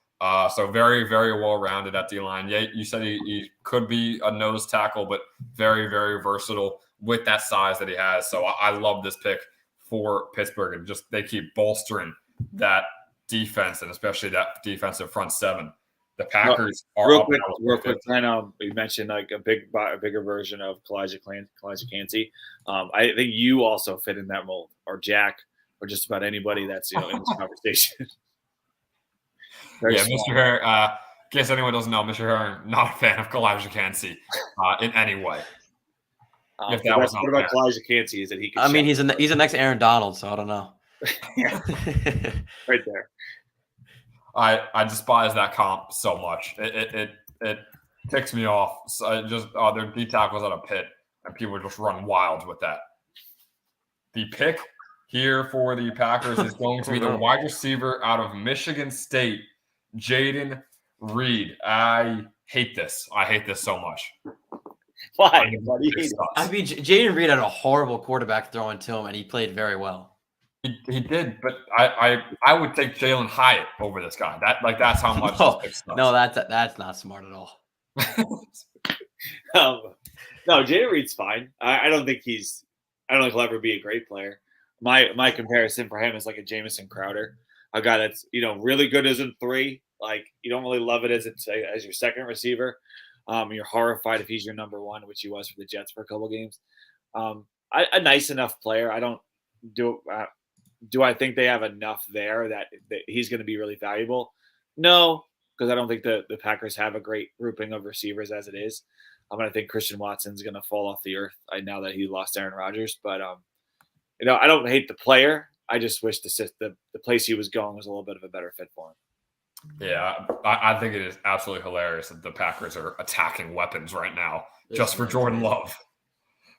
So very, very well rounded at D-line. Yeah, you said he could be a nose tackle, but very, very versatile with that size that he has. So I love this pick for Pittsburgh, and just they keep bolstering that defense, and especially that defensive front seven. The Packers are real quick. I know you mentioned like a bigger version of Kalijah Kancey. I think you also fit in that mold, or Jack, or just about anybody that's in this conversation. Yeah, small. Mr. Herring. In case anyone doesn't know, Mr. Herring, not a fan of Kalijah Kancey in any way. What about Kalijah Kancey? Is that he? I mean, he's the next Aaron Donald, so I don't know. Right there. I despise that comp so much. It ticks me off. So their D tackles at a Pitt, and people just run wild with that. The pick here for the Packers is going to be the wide receiver out of Michigan State, Jaden Reed. I hate this. I hate this so much. Why? Why do you hate it? I mean, Jaden Reed had a horrible quarterback throwing to him, and he played very well. He did, but I would take Jalen Hyatt over this guy. That's how much. No, that's not smart at all. No, Jaden Reed's fine. I don't think he'll ever be a great player. My comparison for him is like a Jamison Crowder, a guy that's really good as a 3. Like you don't really love it as your second receiver. You're horrified if he's your number 1, which he was for the Jets for a couple games. A nice enough player. I don't do I think they have enough there that he's going to be really valuable? No, because I don't think the Packers have a great grouping of receivers as it is. I think Christian Watson's going to fall off the earth now that he lost Aaron Rodgers. But I don't hate the player. I just wish the place he was going was a little bit of a better fit for him. Yeah, I think it is absolutely hilarious that the Packers are attacking weapons right now just for Jordan Love.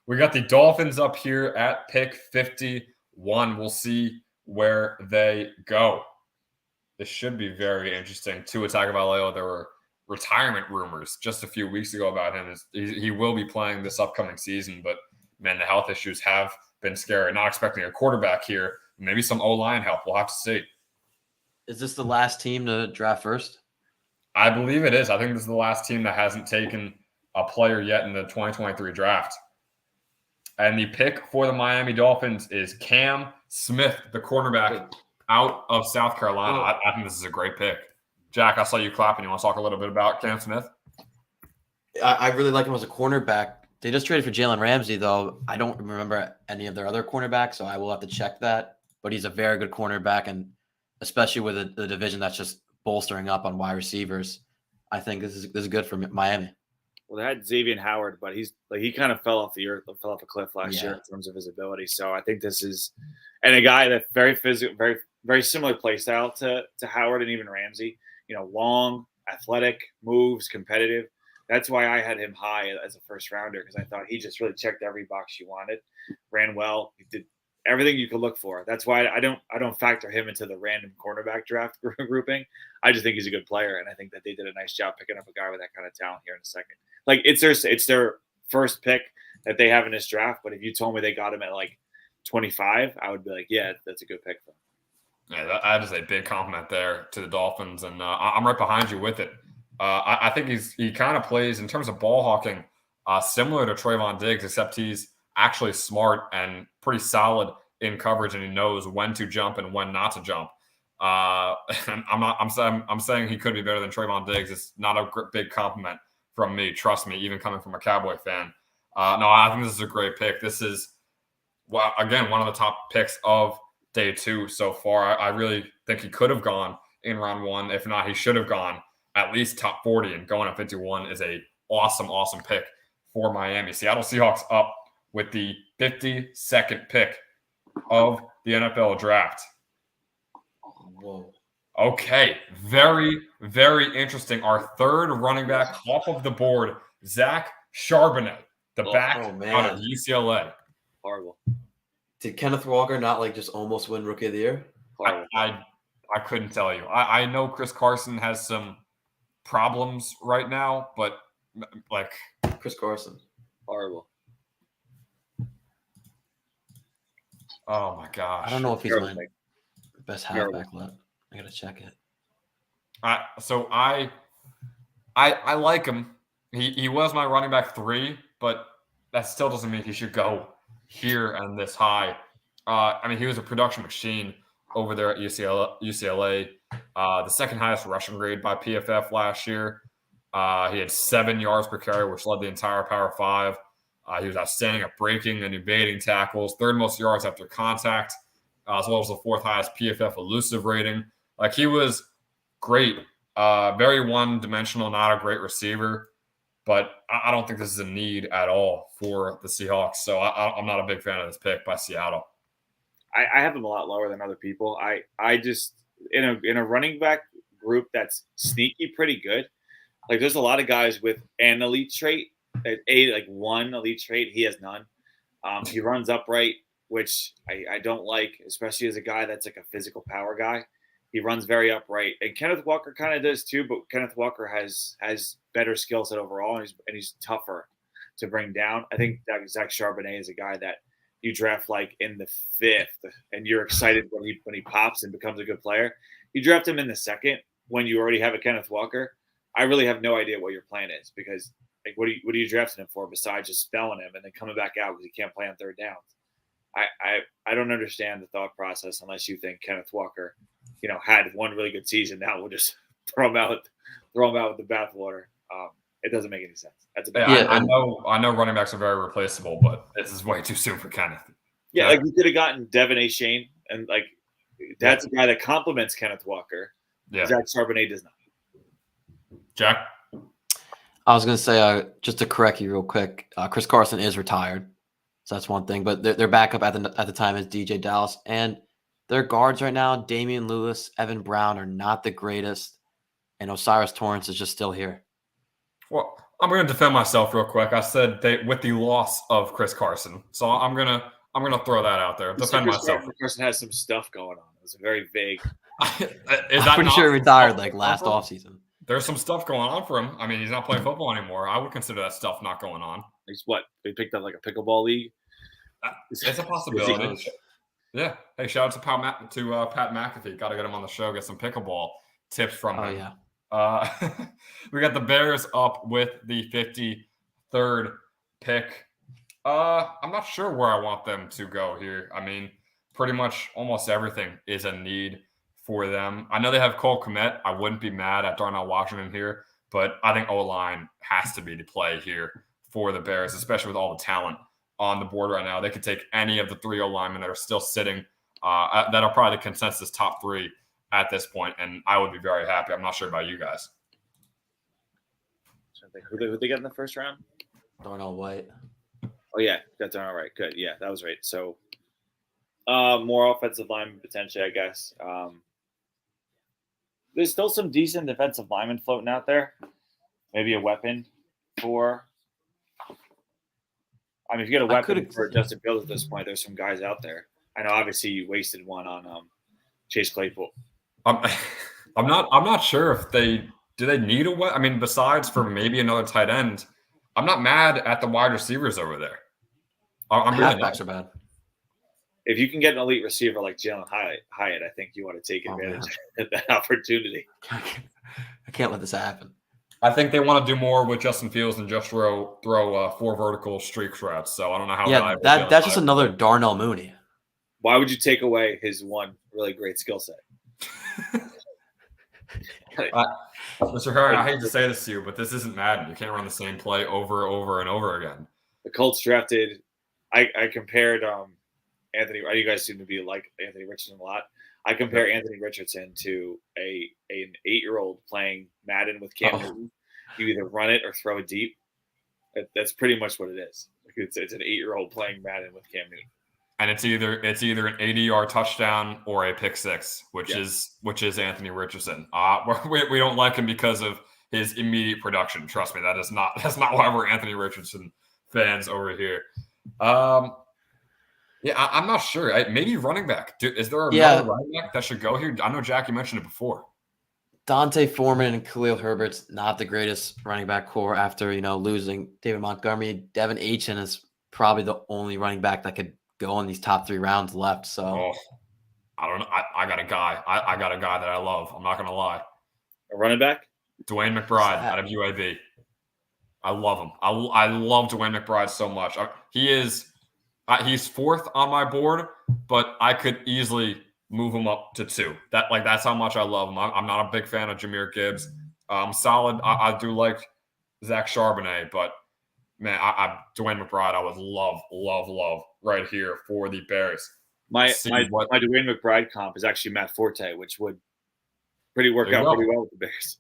We got the Dolphins up here at pick 51. We'll see where they go. This should be very interesting. Tua Tagovailoa, there were retirement rumors just a few weeks ago about him. He will be playing this upcoming season, but man, the health issues have been scary. Not expecting a quarterback here. Maybe some O-line help. We'll have to see. Is this the last team to draft first? I believe it is. I think this is the last team that hasn't taken a player yet in the 2023 draft. And the pick for the Miami Dolphins is Cam Smith, the cornerback out of South Carolina. I think this is a great pick. Jack, I saw you clapping. You want to talk a little bit about Cam Smith? I really like him as a cornerback. They just traded for Jalen Ramsey, though. I don't remember any of their other cornerbacks, so I will have to check that. But he's a very good cornerback, and especially with the division that's just bolstering up on wide receivers, I think this is good for Miami. Well, they had Xavier Howard, but he kind of fell off a cliff last year in terms of his ability. So I think this is, and a guy that's very physical, very very similar play style to Howard and even Ramsey. Long, athletic, moves, competitive. That's why I had him high as a first rounder, because I thought he just really checked every box you wanted, ran well, he did everything you could look for. That's why I don't factor him into the random cornerback draft grouping. I just think he's a good player, and I think that they did a nice job picking up a guy with that kind of talent here in a second. Like it's their first pick that they have in this draft, but if you told me they got him at like 25, I would be like, yeah, that's a good pick for him. Yeah, that is a big compliment there to the Dolphins, and I'm right behind you with it. I think he kind of plays in terms of ball hawking similar to Trayvon Diggs, except he's actually smart and pretty solid in coverage, and he knows when to jump and when not to jump. And I'm saying he could be better than Trayvon Diggs. It's not a big compliment from me. Trust me, even coming from a Cowboy fan. No, I think this is a great pick. This is, again, one of the top picks of day 2 so far. I really think he could have gone in round 1. If not, he should have gone at least top 40, and going at 51 is a awesome pick for Miami. Seattle Seahawks up with the 52nd pick of the NFL draft. Whoa. Okay, very, very interesting. Our third running back off of the board, Zach Charbonnet, the back out of UCLA. Horrible. Did Kenneth Walker not just almost win Rookie of the Year? I couldn't tell you. I know Chris Carson has some problems right now, but Chris Carson. Horrible. Oh my gosh. I don't know if he's my best halfback left. I gotta check it. So I like him. He was my running back 3, but that still doesn't mean he should go here and this high. He was a production machine over there at UCLA. The second highest rushing grade by PFF last year. He had 7 yards per carry, which led the entire Power 5. He was outstanding at breaking and evading tackles, 3rd most yards after contact, as well as the 4th highest PFF elusive rating. He was great, very one-dimensional, not a great receiver, but I don't think this is a need at all for the Seahawks. So I'm not a big fan of this pick by Seattle. I have them a lot lower than other people. I just in a running back group that's sneaky pretty good. There's a lot of guys with an elite trait, one elite trait. He has none. He runs upright, which I don't like, especially as a guy that's a physical power guy. He runs very upright, and Kenneth Walker kind of does too. But Kenneth Walker has better skill set overall, and he's tougher to bring down. I think that Zach Charbonnet is a guy that you draft like in the 5th, and you're excited when he pops and becomes a good player. You draft him in the 2nd when you already have a Kenneth Walker. I really have no idea what your plan is, because like what are you drafting him for besides just spelling him and then coming back out because he can't play on 3rd downs? I don't understand the thought process unless you think Kenneth Walker, had one really good season. Now we'll just throw him out with the bathwater. It doesn't make any sense. That's a bad. Yeah, I know running backs are very replaceable, but this is way too soon for Kenneth. Yeah, like we could have gotten Devin A. Shane, and like that's a guy that complements Kenneth Walker. Yeah, Zach Charbonnet does not. Jack? I was going to say, just to correct you real quick, Chris Carson is retired. So that's one thing. But their backup at the time is DJ Dallas. And their guards right now, Damian Lewis, Evan Brown, are not the greatest. And Osiris Torrance is just still here. Well, I'm going to defend myself real quick. I said with the loss of Chris Carson. So I'm going to throw that out there. Defend myself. Chris Carson has some stuff going on. It was very vague. I'm pretty sure he retired like last offseason. There's some stuff going on for him. I mean, he's not playing football anymore. I would consider that stuff not going on. He's what? They picked up like a pickleball league? It's a possibility. Yeah. Hey, shout out to Pat McAfee. Got to get him on the show, get some pickleball tips from him. Oh, yeah. We got the Bears up with the 53rd pick. I'm not sure where I want them to go here. I mean, pretty much almost everything is a need for them. I know they have Cole Kmet. I wouldn't be mad at Darnell Washington here, but I think O-line has to be the play here for the Bears, especially with all the talent on the board right now. They could take any of the 3 O-linemen that are still sitting that are probably the consensus top 3 at this point, and I would be very happy. I'm not sure about you guys. Who they got in the first round? Darnell White. Oh, yeah. Got Darnell right. Good. Yeah, that was right. So more offensive linemen potentially, I guess. There's still some decent defensive linemen floating out there. Maybe a weapon for – if you get a weapon for Justin Fields at this point, there's some guys out there. I know obviously you wasted one on Chase Claypool. I'm not sure if they need a weapon. I mean, besides for maybe another tight end, I'm not mad at the wide receivers over there. I'm really not. Are bad. If you can get an elite receiver like Jalen Hyatt, I think you want to take advantage of that opportunity. I can't let this happen. I think they want to do more with Justin Fields than just throw 4 vertical streak routes. So I don't know how. Yeah, that's just another Darnell Mooney. Why would you take away his one really great skill set? Mr. Herring, I hate to say this to you, but this isn't Madden. You can't run the same play over and over again. The Colts drafted. I compared Anthony. You guys seem to be like Anthony Richardson a lot. I compare Anthony Richardson to an 8-year-old playing Madden with Cam Newton. You either run it or throw it deep. That's pretty much what it is. It's an 8-year-old playing Madden with Cam Newton. And it's either an 80-yard touchdown or a pick six, which is Anthony Richardson. We don't like him because of his immediate production. Trust me, that's not why we're Anthony Richardson fans over here. Yeah, I'm not sure. Maybe running back. Is there another running back that should go here? I know Jackie mentioned it before. Dante Foreman and Khalil Herbert's not the greatest running back core after losing David Montgomery. Devin Achane is probably the only running back that could go in these top 3 rounds left. So I don't know. I got a guy. I got a guy that I love. I'm not gonna lie. A running back? Dwayne McBride out of UAB. I love him. I love Dwayne McBride so much. He's 4th on my board, but I could easily move him up to 2. That's how much I love him. I'm not a big fan of Jahmyr Gibbs. I'm solid. I do like Zach Charbonnet, but man, Dwayne McBride, I would love right here for the Bears. My Dwayne McBride comp is actually Matt Forte, which would work out pretty well with the Bears.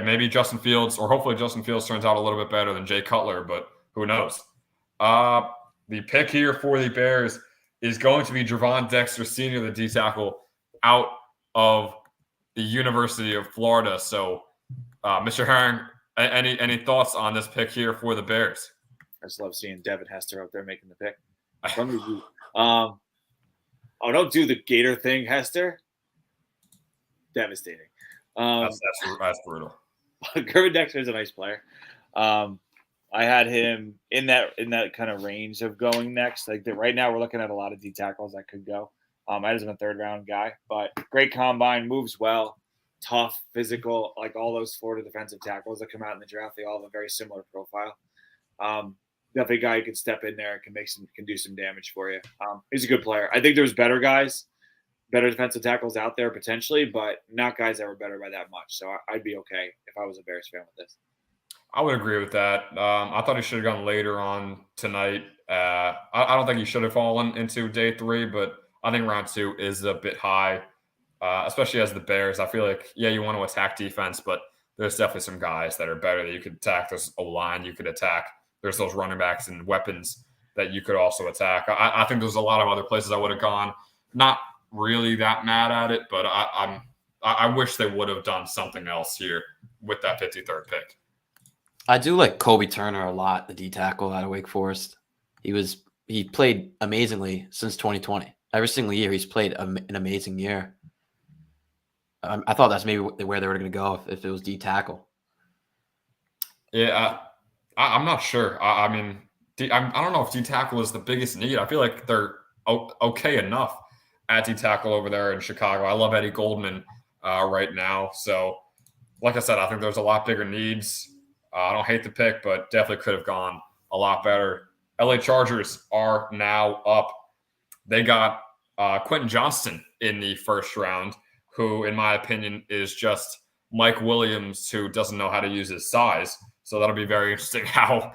Maybe Justin Fields, or hopefully Justin Fields turns out a little bit better than Jay Cutler, but who knows? The pick here for the Bears is going to be Javon Dexter Sr., the D tackle, out of the University of Florida. So, Mr. Herring, any thoughts on this pick here for the Bears? I just love seeing Devin Hester out there making the pick. Don't do the Gator thing, Hester. devastating. That's brutal. Gervin Dexter is a nice player. I had him in that kind of range of going next. Like right now, we're looking at a lot of D tackles that could go. I had him a 3rd round guy, but great combine, moves well, tough, physical. Like all those Florida defensive tackles that come out in the draft, they all have a very similar profile. Definitely a guy who can step in there, can do some damage for you. He's a good player. I think there's better defensive tackles out there potentially, but not guys that were better by that much. So I'd be okay if I was a Bears fan with this. I would agree with that. I thought he should have gone later on tonight. I don't think he should have fallen into day 3, but I think round 2 is a bit high, especially as the Bears. I feel like, yeah, you want to attack defense, but there's definitely some guys that are better that you could attack. There's O-line you could attack. There's those running backs and weapons that you could also attack. I think there's a lot of other places I would have gone. Not really that mad at it, but I wish they would have done something else here with that 53rd pick. I do like Kobe Turner a lot, the D tackle out of Wake Forest. He played amazingly since 2020. Every single year he's played an amazing year. I thought that's maybe where they were going to go if it was D tackle. Yeah, I'm not sure. I mean, I don't know if D tackle is the biggest need. I feel like they're okay enough at D tackle over there in Chicago. I love Eddie Goldman right now. So, like I said, I think there's a lot bigger needs. I don't hate the pick, but definitely could have gone a lot better. LA Chargers are now up. They got Quentin Johnston in the 1st round, who, in my opinion, is just Mike Williams, who doesn't know how to use his size. So that'll be very interesting how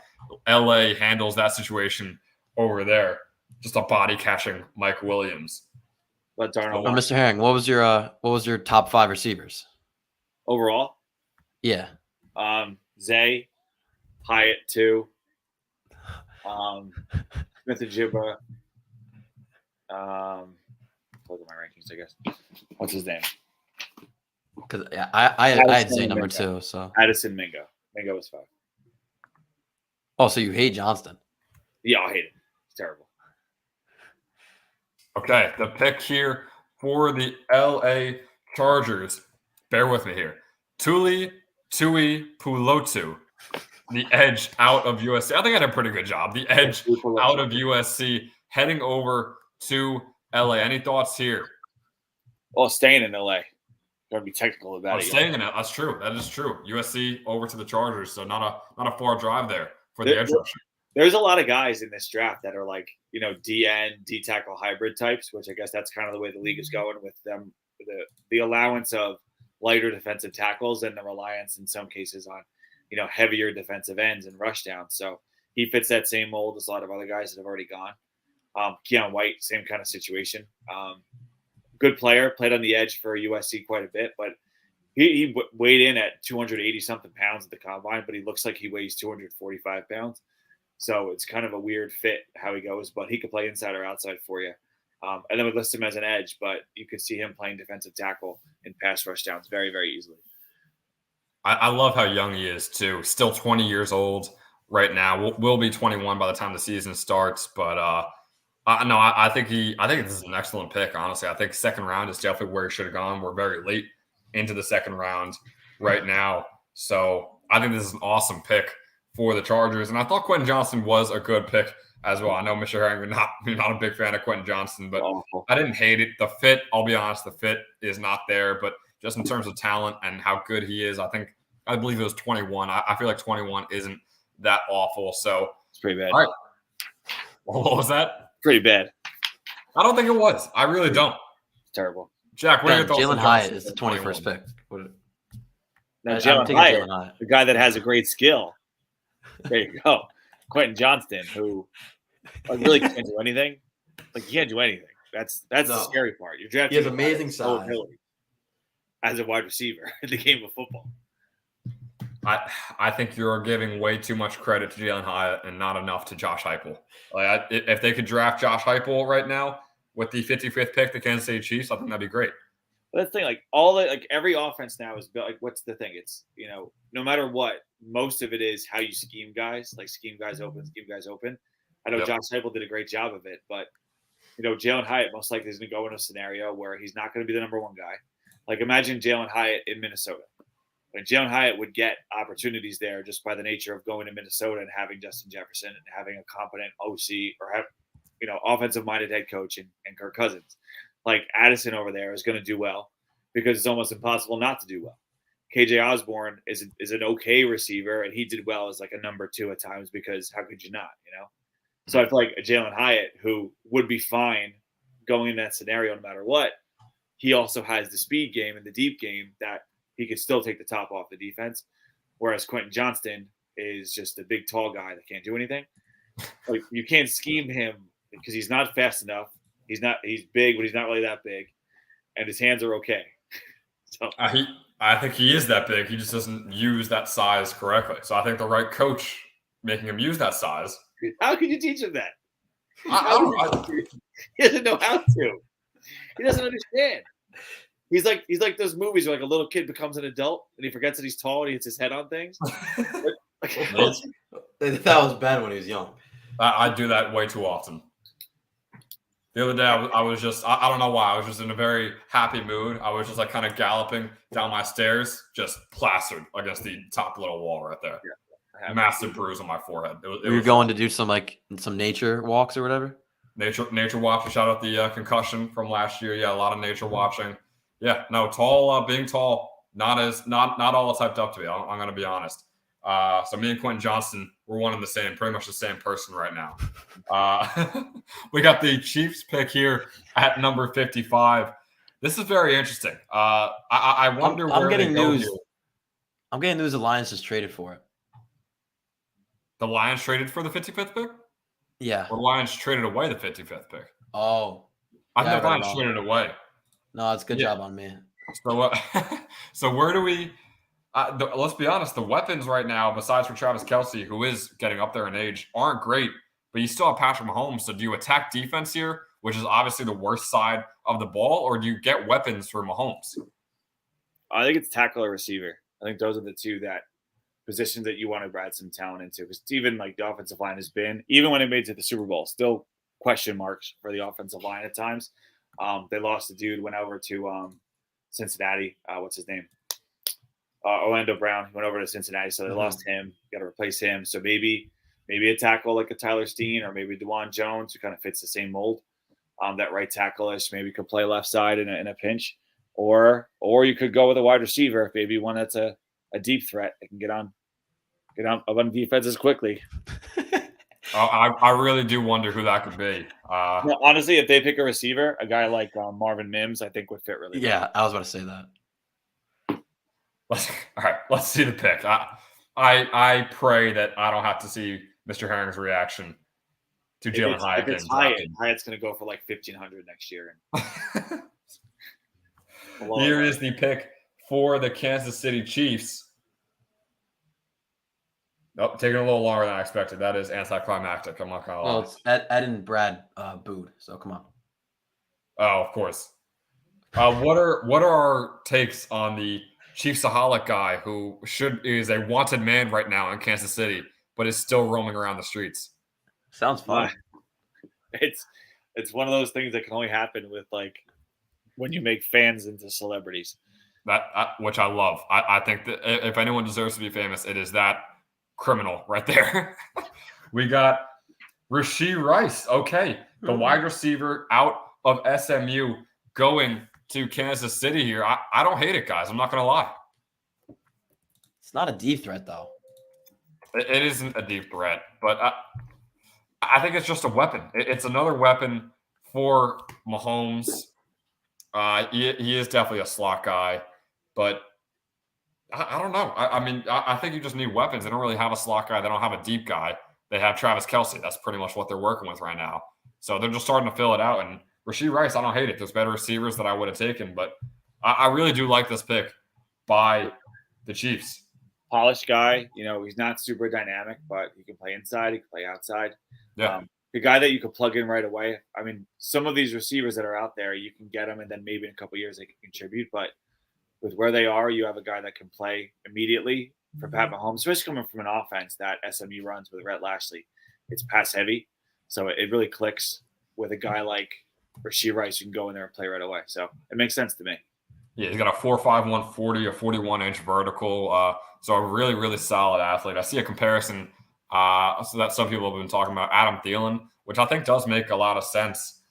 LA handles that situation over there. Just a body catching Mike Williams. Let Darnold. Mr. Herring, what was your top 5 receivers overall? Yeah. Zay, Hyatt 2, Smith and Jibba. Look at my rankings, I guess. What's his name? Because I had Zay number 2. So Addison Mingo. Mingo was 5. Oh, so you hate Johnston? Yeah, I hate it. It's terrible. Okay, the pick here for the LA Chargers. Bear with me here. Tuli Pulotu, the edge out of USC. I think I did a pretty good job. The edge out of USC heading over to LA. Any thoughts here? Well, staying in LA. Gotta be technical about it. Staying in it. That's true. That is true. USC over to the Chargers, so not a far drive there for the edge rusher. There's a lot of guys in this draft that are like, DN, D tackle hybrid types, which I guess that's kind of the way the league is going with them. The allowance of lighter defensive tackles and the reliance in some cases on, heavier defensive ends and rush downs. So he fits that same mold as a lot of other guys that have already gone. Keon White, same kind of situation. Good player, played on the edge for USC quite a bit, but he weighed in at 280 something pounds at the combine, but he looks like he weighs 245 pounds. So it's kind of a weird fit how he goes, but he could play inside or outside for you. And then would list him as an edge, but you could see him playing defensive tackle in pass rush downs very, very easily. I love how young he is too. Still 20 years old right now. Will be 21 by the time the season starts. But I think this is an excellent pick. Honestly, I think 2nd round is definitely where he should have gone. We're very late into the 2nd round right now, so I think this is an awesome pick for the Chargers. And I thought Quentin Johnston was a good pick as well. I know, Mr. Herring, you're not a big fan of Quentin Johnston, but I didn't hate it. The fit, I'll be honest, the fit is not there. But just in terms of talent and how good he is, I believe it was 21. I feel like 21 isn't that awful. So it's pretty bad. All right. What was that? Pretty bad. I don't think it was. I really don't. It's terrible. Jack, what are your thoughts? Jalen Hyatt is the 21st pick. Now, Jalen Hyatt, the guy that has a great skill. There you go. Quentin Johnston, who really can't do anything. Like, he can't do anything. That's the scary part. You're drafting. He has amazing size as a wide receiver in the game of football. I think you're giving way too much credit to Jalen Hyatt and not enough to Josh Heupel. If they could draft Josh Heupel right now with the 55th pick, the Kansas City Chiefs, I think that'd be great. But that's the thing, every offense now is built. What's the thing? It's no matter what, most of it is how you scheme guys, scheme guys open. I know Josh Heupel did a great job of it, but Jalen Hyatt most likely is going to go in a scenario where he's not going to be the number one guy. Like imagine Jalen Hyatt in Minnesota. When Jalen Hyatt would get opportunities there just by the nature of going to Minnesota and having Justin Jefferson and having a competent OC or have, offensive-minded head coach and Kirk Cousins. Like Addison over there is going to do well because it's almost impossible not to do well. KJ Osborne is an okay receiver, and he did well as like a number 2 at times because how could you not, So I feel like a Jalen Hyatt who would be fine going in that scenario no matter what, he also has the speed game and the deep game that he could still take the top off the defense, whereas Quentin Johnston is just a big, tall guy that can't do anything. Like you can't scheme him because he's not fast enough. He's big, but he's not really that big, and his hands are okay. So I think he is that big. He just doesn't use that size correctly. So I think the right coach making him use that size. How can you teach him that? I He doesn't know how to. He doesn't understand. He's like those movies where like a little kid becomes an adult and he forgets that he's tall and he hits his head on things. That was Ben when he was young. I do that way too often. The other day, I was just, I don't know why, I was just in a very happy mood. I was just like kind of galloping down my stairs, just plastered against the top little wall right there. Yeah. Massive bruise on my forehead. You're going to do some nature walks or whatever? Nature watch. Shout out the concussion from last year. Yeah, a lot of nature watching. Yeah, no, tall, being tall, not all it's hyped up to be. I'm going to be honest. So me and Quentin Johnston, we're one and the same, pretty much the same person right now. We got the Chiefs pick here at number 55. This is very interesting. I wonder where I'm getting they go news. here. I'm getting news the Lions just traded for it. The Lions traded for the 55th pick? Yeah. Or the Lions traded away the 55th pick? Oh. I think the Lions traded it away. No, it's a good job on me. So, so where do we let's be honest, the weapons right now, besides for Travis Kelce, who is getting up there in age, aren't great, but you still have Patrick Mahomes. So do you attack defense here, which is obviously the worst side of the ball, or do you get weapons for Mahomes? I think it's tackle or receiver. I think those are the two positions that you want to add some talent into. Because even like the offensive line has been, even when it made it to the Super Bowl, still question marks for the offensive line at times. They lost a dude, went over to Cincinnati. What's his name? Orlando Brown. He went over to Cincinnati, so they lost him. Got to replace him. So maybe a tackle like a Tyler Steen or maybe DeJuan Jones, who kind of fits the same mold. That right tackle-ish maybe could play left side in a pinch. Or you could go with a wide receiver, maybe one that's a deep threat that can get on up defenses quickly. I really do wonder who that could be. No, honestly, if they pick a receiver, a guy like Marvin Mims, I think would fit really well. Yeah, I was about to say that. All right, let's see the pick. I pray that I don't have to see Mr. Herring's reaction to Jalen Hyatt. If it's Hyatt's going to go for like 1,500 next year. Here is the pick for the Kansas City Chiefs. Oh, taking a little longer than I expected. That is anticlimactic. I'm not going to lie. Well, it's Ed and Brad booed, so come on. Oh, of course. What are our takes on the Chiefs-aholic guy who is a wanted man right now in Kansas City, but is still roaming around the streets? Sounds fun. It's one of those things that can only happen with like when you make fans into celebrities. Which I love. I think that if anyone deserves to be famous, it is that criminal right there. We got Rashee Rice. Okay, the wide receiver out of SMU going to Kansas City here. I don't hate it, guys. I'm not going to lie. It's not a deep threat, though. It isn't a deep threat, but I think it's just a weapon. It's another weapon for Mahomes. He is definitely a slot guy, but I don't know. I mean, I think you just need weapons. They don't really have a slot guy. They don't have a deep guy. They have Travis Kelce. That's pretty much what they're working with right now. So they're just starting to fill it out. And Rashee Rice, I don't hate it. There's better receivers that I would have taken, but I really do like this pick by the Chiefs. Polished guy. He's not super dynamic, but he can play inside. He can play outside. Yeah. The guy that you could plug in right away. I mean, some of these receivers that are out there, you can get them, and then maybe in a couple of years they can contribute. But with where they are, you have a guy that can play immediately for Pat Mahomes, especially coming from an offense that SMU runs with Rhett Lashley. It's pass heavy, so it really clicks with a guy like Rashee Rice. You can go in there and play right away. So it makes sense to me. Yeah, he's got a 4.5 140, a 41-inch vertical. So a really, really solid athlete. I see a comparison so that some people have been talking about Adam Thielen, which I think does make a lot of sense.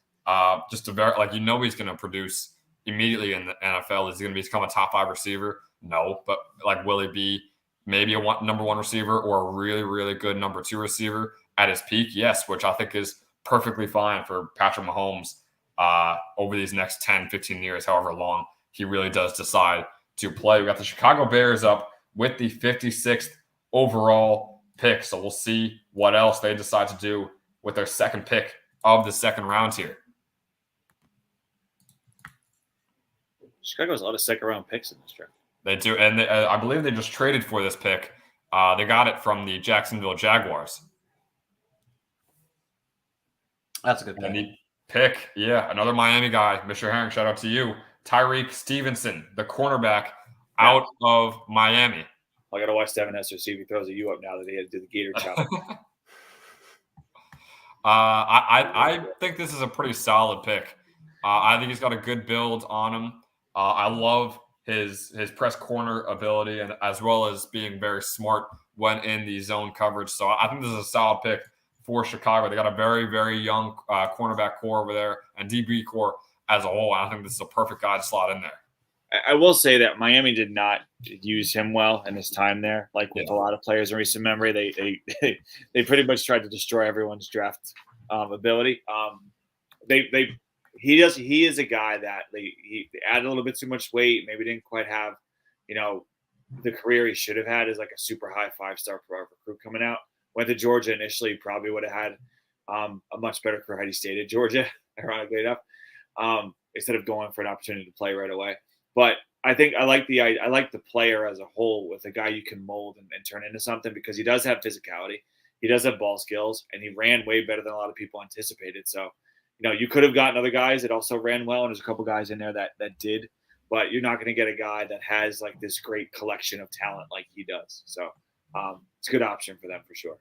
Just to he's going to produce immediately in the NFL. Is he going to become a top 5 receiver? No, but like, will he be maybe a number 1 receiver or a really, really good number 2 receiver at his peak? Yes, which I think is perfectly fine for Patrick Mahomes over these next 10, 15 years, however long he really does decide to play. We got the Chicago Bears up with the 56th overall pick. So we'll see what else they decide to do with their second pick of the second round here. Chicago has a lot of second-round picks in this draft. They do, and I believe they just traded for this pick. They got it from the Jacksonville Jaguars. That's a good pick. And the pick, yeah, another Miami guy, Mr. Herring, shout out to you. Tyreek Stevenson, the cornerback out of Miami. I got to watch Devin Hester see if he throws a U up now that he had to do the Gator chop. I think this is a pretty solid pick. I think he's got a good build on him. I love his press corner ability, and as well as being very smart when in the zone coverage. So I think this is a solid pick for Chicago. They got a very, very young cornerback core over there and DB core as a whole. I think this is a perfect guy to slot in there. I will say that Miami did not use him well in his time there. Like with a lot of players in recent memory, they pretty much tried to destroy everyone's draft ability. He is a guy that he added a little bit too much weight, maybe didn't quite have, the career he should have had as like a super high 5-star recruit coming out. Went to Georgia initially, probably would have had a much better career had he stayed at Georgia, ironically enough, instead of going for an opportunity to play right away. But I think I like the player as a whole with a guy you can mold and turn into something, because he does have physicality, he does have ball skills, and he ran way better than a lot of people anticipated. So, you could have gotten other guys that also ran well, and there's a couple guys in there that did, but you're not going to get a guy that has like this great collection of talent like he does. So it's a good option for them for sure.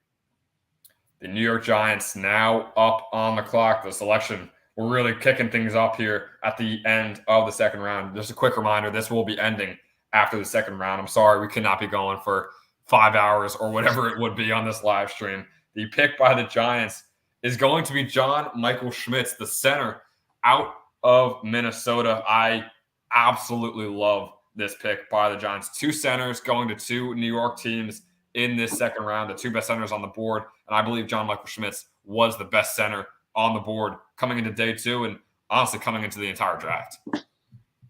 The New York Giants now up on the clock. The selection, we're really kicking things up here at the end of the second round. Just a quick reminder, this will be ending after the second round. I'm sorry, we cannot be going for 5 hours or whatever it would be on this live stream. The pick by the Giants is going to be John Michael Schmitz, the center out of Minnesota. I absolutely love this pick by the Giants. 2 centers going to 2 New York teams in this second round, the 2 best centers on the board. And I believe John Michael Schmitz was the best center on the board coming into day 2 and honestly coming into the entire draft.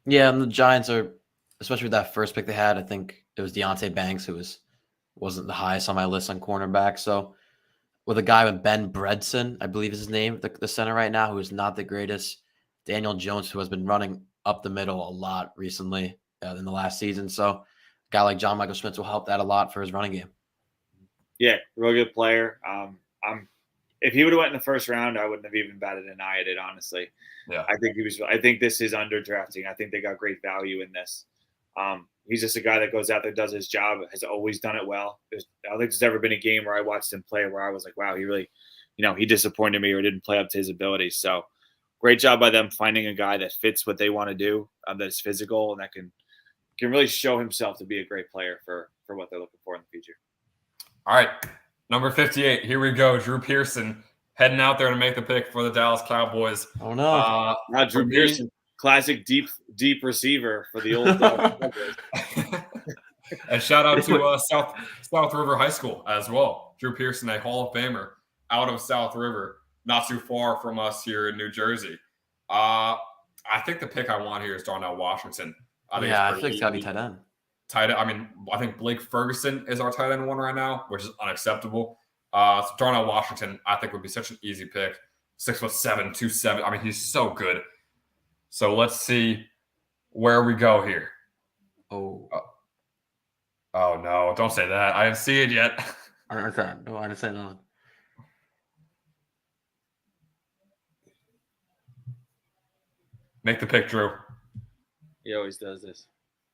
Yeah, and the Giants are, especially with that first pick they had, I think it was Deonte Banks who wasn't the highest on my list on cornerback. So with a guy with Ben Bredson, I believe is his name, the center right now, who is not the greatest. Daniel Jones, who has been running up the middle a lot recently in the last season. So a guy like John Michael Schmitz will help that a lot for his running game. Yeah, real good player. If he would have went in the first round, I wouldn't have even batted an eye at it, honestly. Yeah. I think this is under drafting. I think they got great value in this. He's just a guy that goes out there, does his job, has always done it well. I don't think there's ever been a game where I watched him play where I was like, wow, he really, he disappointed me or didn't play up to his abilities. So great job by them finding a guy that fits what they want to do, that's physical and that can really show himself to be a great player for what they're looking for in the future. All right, number 58. Here we go. Drew Pearson heading out there to make the pick for the Dallas Cowboys. Oh no! Now Drew Pearson, classic deep receiver for the old Cowboys. And shout out to South River High School as well. Drew Pearson, a Hall of Famer out of South River, not too far from us here in New Jersey. I think the pick I want here is Darnell Washington. I think it's got to be tight end. I think Blake Ferguson is our tight end one right now, which is unacceptable. So Darnell Washington, I think, would be such an easy pick. 6'7", 270. I mean, he's so good. So let's see where we go here. Oh no! Don't say that. I didn't see it yet. I didn't say that. Make the pick, Drew. He always does this.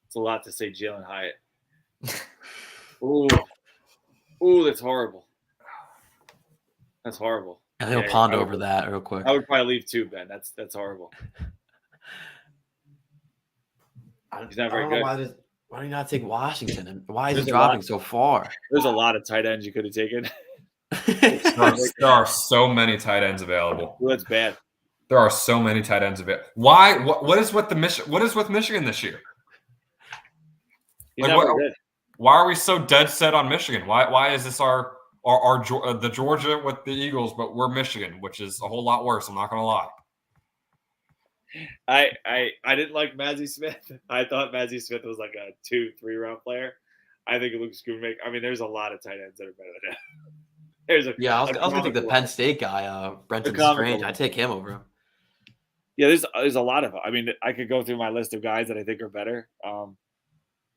It's a lot to say, Jalen Hyatt. Ooh, that's horrible. That's horrible. And he'll ponder over that real quick. I would probably leave too, Ben. That's horrible. He's not I very don't know good. why do you not take Washington? And why is he There's a dropping lot. so far? There's a lot of tight ends you could have taken. There are so many tight ends available. Well, that's bad. There are so many tight ends available. Why? What is with Michigan this year? He's Like, not very good. why are we so dead set on Michigan? Why is this our the Georgia with the Eagles, but we're Michigan, which is a whole lot worse. I'm not gonna lie. I didn't like Mazzie Smith. I thought Mazzie Smith was like a 2-3 round player. I think Luke Schoonmaker. I mean, there's a lot of tight ends that are better than him. There's a Yeah, I was gonna take the comical- Penn State guy, Brenton comical Strange. one. I'd take him over him. Yeah, there's a lot of them. I mean, I could go through my list of guys that I think are better.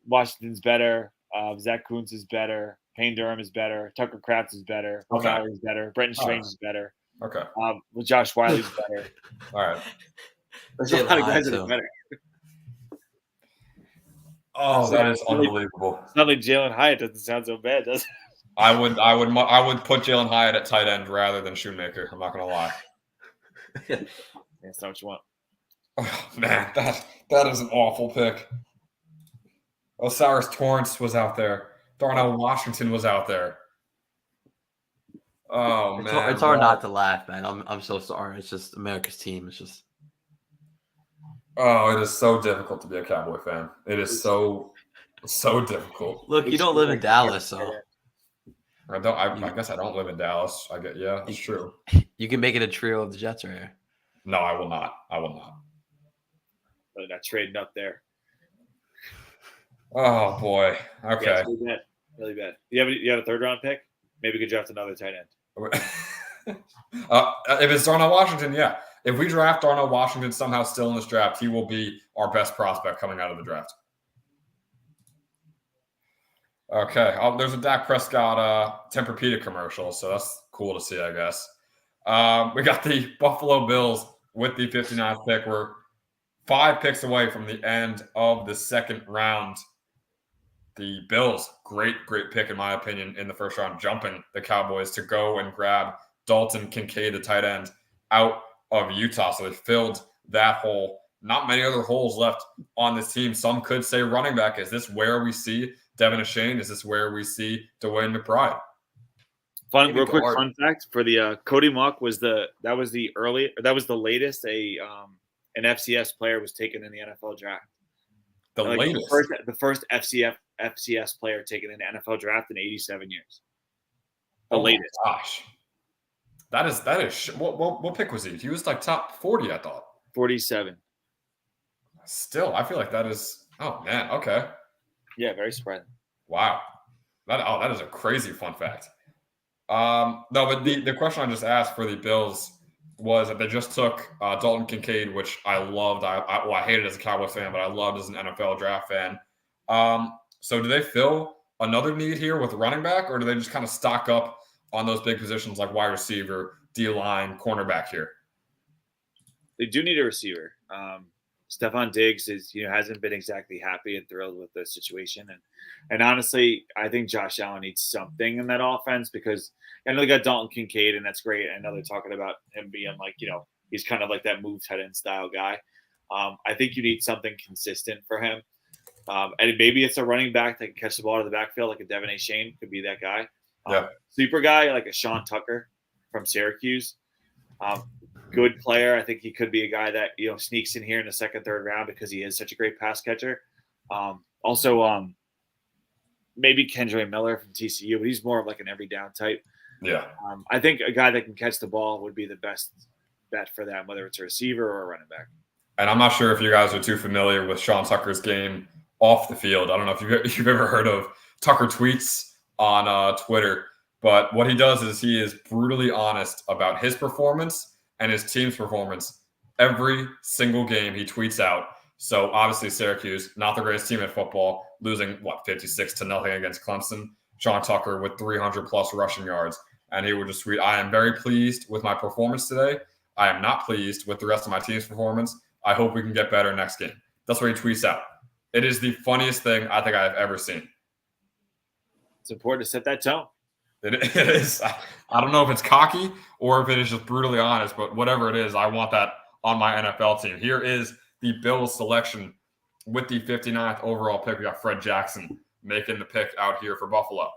Washington's better. Zach Kuntz is better. Payne Durham is better. Tucker Kraft is better. Okay. Mallory is better. Brenton Strange is better. Okay. Josh Wiley's better. All right. There's a lot of guys that are better. Oh, that is unbelievable. Suddenly, Jalen Hyatt doesn't sound so bad, does it? I would put Jalen Hyatt at tight end rather than Shoemaker. I'm not gonna lie. That's not what you want. Oh, man, that is an awful pick. Osiris Torrance was out there. Darnell Washington was out there. Oh man, It's hard not to laugh, man. I'm so sorry. It's just America's team. It's just. Oh, it is so difficult to be a Cowboy fan. It is so difficult. Look, you don't live in Dallas, so I don't. I guess I don't live in Dallas. I get. Yeah, that's true. you can make it a trio of the Jets right here. No, I will not. I will not. They're not trading up there. Oh boy. Okay. Yeah, it's really bad. Really bad. You have a third round pick? Maybe we could draft another tight end. If it's Darnell Washington, yeah. If we draft Darnell Washington somehow still in this draft, he will be our best prospect coming out of the draft. Okay. There's a Dak Prescott Tempur-Pedic commercial, so that's cool to see, I guess. We got the Buffalo Bills with the 59th pick. We're 5 picks away from the end of the second round. The Bills, great pick in my opinion in the first round, jumping the Cowboys to go and grab Dalton Kincaid, the tight end, out of Utah. So they filled that hole. Not many other holes left on this team. Some could say running back. Is this where we see Devin Achane? Is this where we see Dwayne McBride? Real quick fun fact for the Cody Mauch was the latest an FCS player was taken in the NFL draft. The first FCS player taken in the NFL draft in 87 years. The latest. Gosh, that is. What pick was he? He was like top 40, I thought. 47. Still, I feel like that is. Oh man, okay. Yeah, very surprising. Wow, that is a crazy fun fact. No, but the question I just asked for the Bills was that they just took Dalton Kincaid, which I loved. I hated as a Cowboys fan, but I loved as an NFL draft fan. So do they fill another need here with running back, or do they just kind of stock up on those big positions like wide receiver, D-line, cornerback here? They do need a receiver. Stephon Diggs hasn't been exactly happy and thrilled with the situation, and honestly, I think Josh Allen needs something in that offense because I know they got Dalton Kincaid, and that's great. I know they're talking about him being like he's kind of like that move tight end style guy. I think you need something consistent for him. And maybe it's a running back that can catch the ball out of the backfield, like a Devin Achane could be that guy. Sleeper guy, like a Sean Tucker from Syracuse. Good player. I think he could be a guy that, sneaks in here in the second, third round because he is such a great pass catcher. Also, maybe Kendre Miller from TCU, but he's more of like an every down type. Yeah. I think a guy that can catch the ball would be the best bet for them, whether it's a receiver or a running back. And I'm not sure if you guys are too familiar with Sean Tucker's game off the field. I don't know if you've ever heard of Tucker Tweets on Twitter, but what he does is he is brutally honest about his performance and his team's performance every single game he tweets out. So obviously Syracuse, not the greatest team in football, losing 56-0 against Clemson. Sean Tucker with 300 plus rushing yards. And he would just tweet, I am very pleased with my performance today. I am not pleased with the rest of my team's performance. I hope we can get better next game. That's what he tweets out. It is the funniest thing I think I've ever seen. It's important to set that tone. It is. I don't know if it's cocky or if it is just brutally honest, but whatever it is, I want that on my NFL team. Here is the Bills selection with the 59th overall pick, we got Fred Jackson making the pick out here for Buffalo.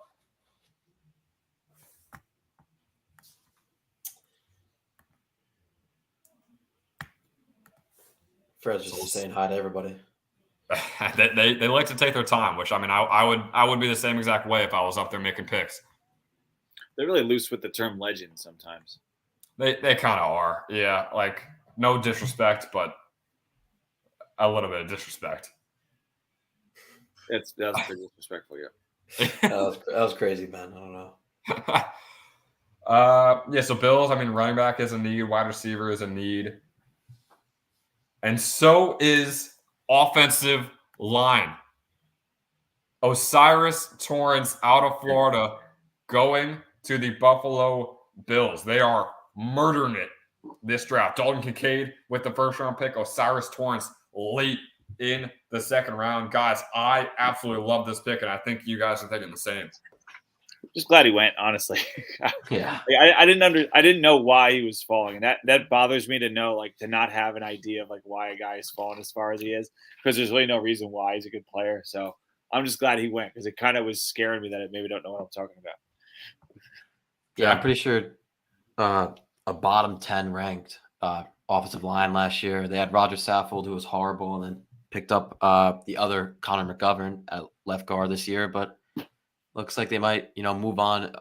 Fred's just saying hi to everybody. they like to take their time, which I mean, I would be the same exact way if I was up there making picks. They're really loose with the term legend sometimes. They kind of are, yeah. Like no disrespect, but a little bit of disrespect. That's pretty disrespectful, yeah. that was crazy, man. I don't know. Yeah. So Bills, I mean, running back is a need, wide receiver is a need, and so is offensive line. O'Cyrus Torrence out of Florida going to the Buffalo Bills. They are murdering it this draft. Dalton Kincaid with the first round pick. O'Cyrus Torrence late in the second round. Guys, I absolutely love this pick, and I think you guys are thinking the same. Just glad he went, honestly. Yeah. I didn't know why he was falling. And that bothers me to know, like, to not have an idea of like why a guy is falling as far as he is, because there's really no reason why. He's a good player. So I'm just glad he went, because it kind of was scaring me that I maybe don't know what I'm talking about. Yeah, I'm pretty sure a bottom 10 ranked offensive line last year. They had Roger Saffold, who was horrible, and then picked up the other Connor McGovern at left guard this year. But looks like they might, move on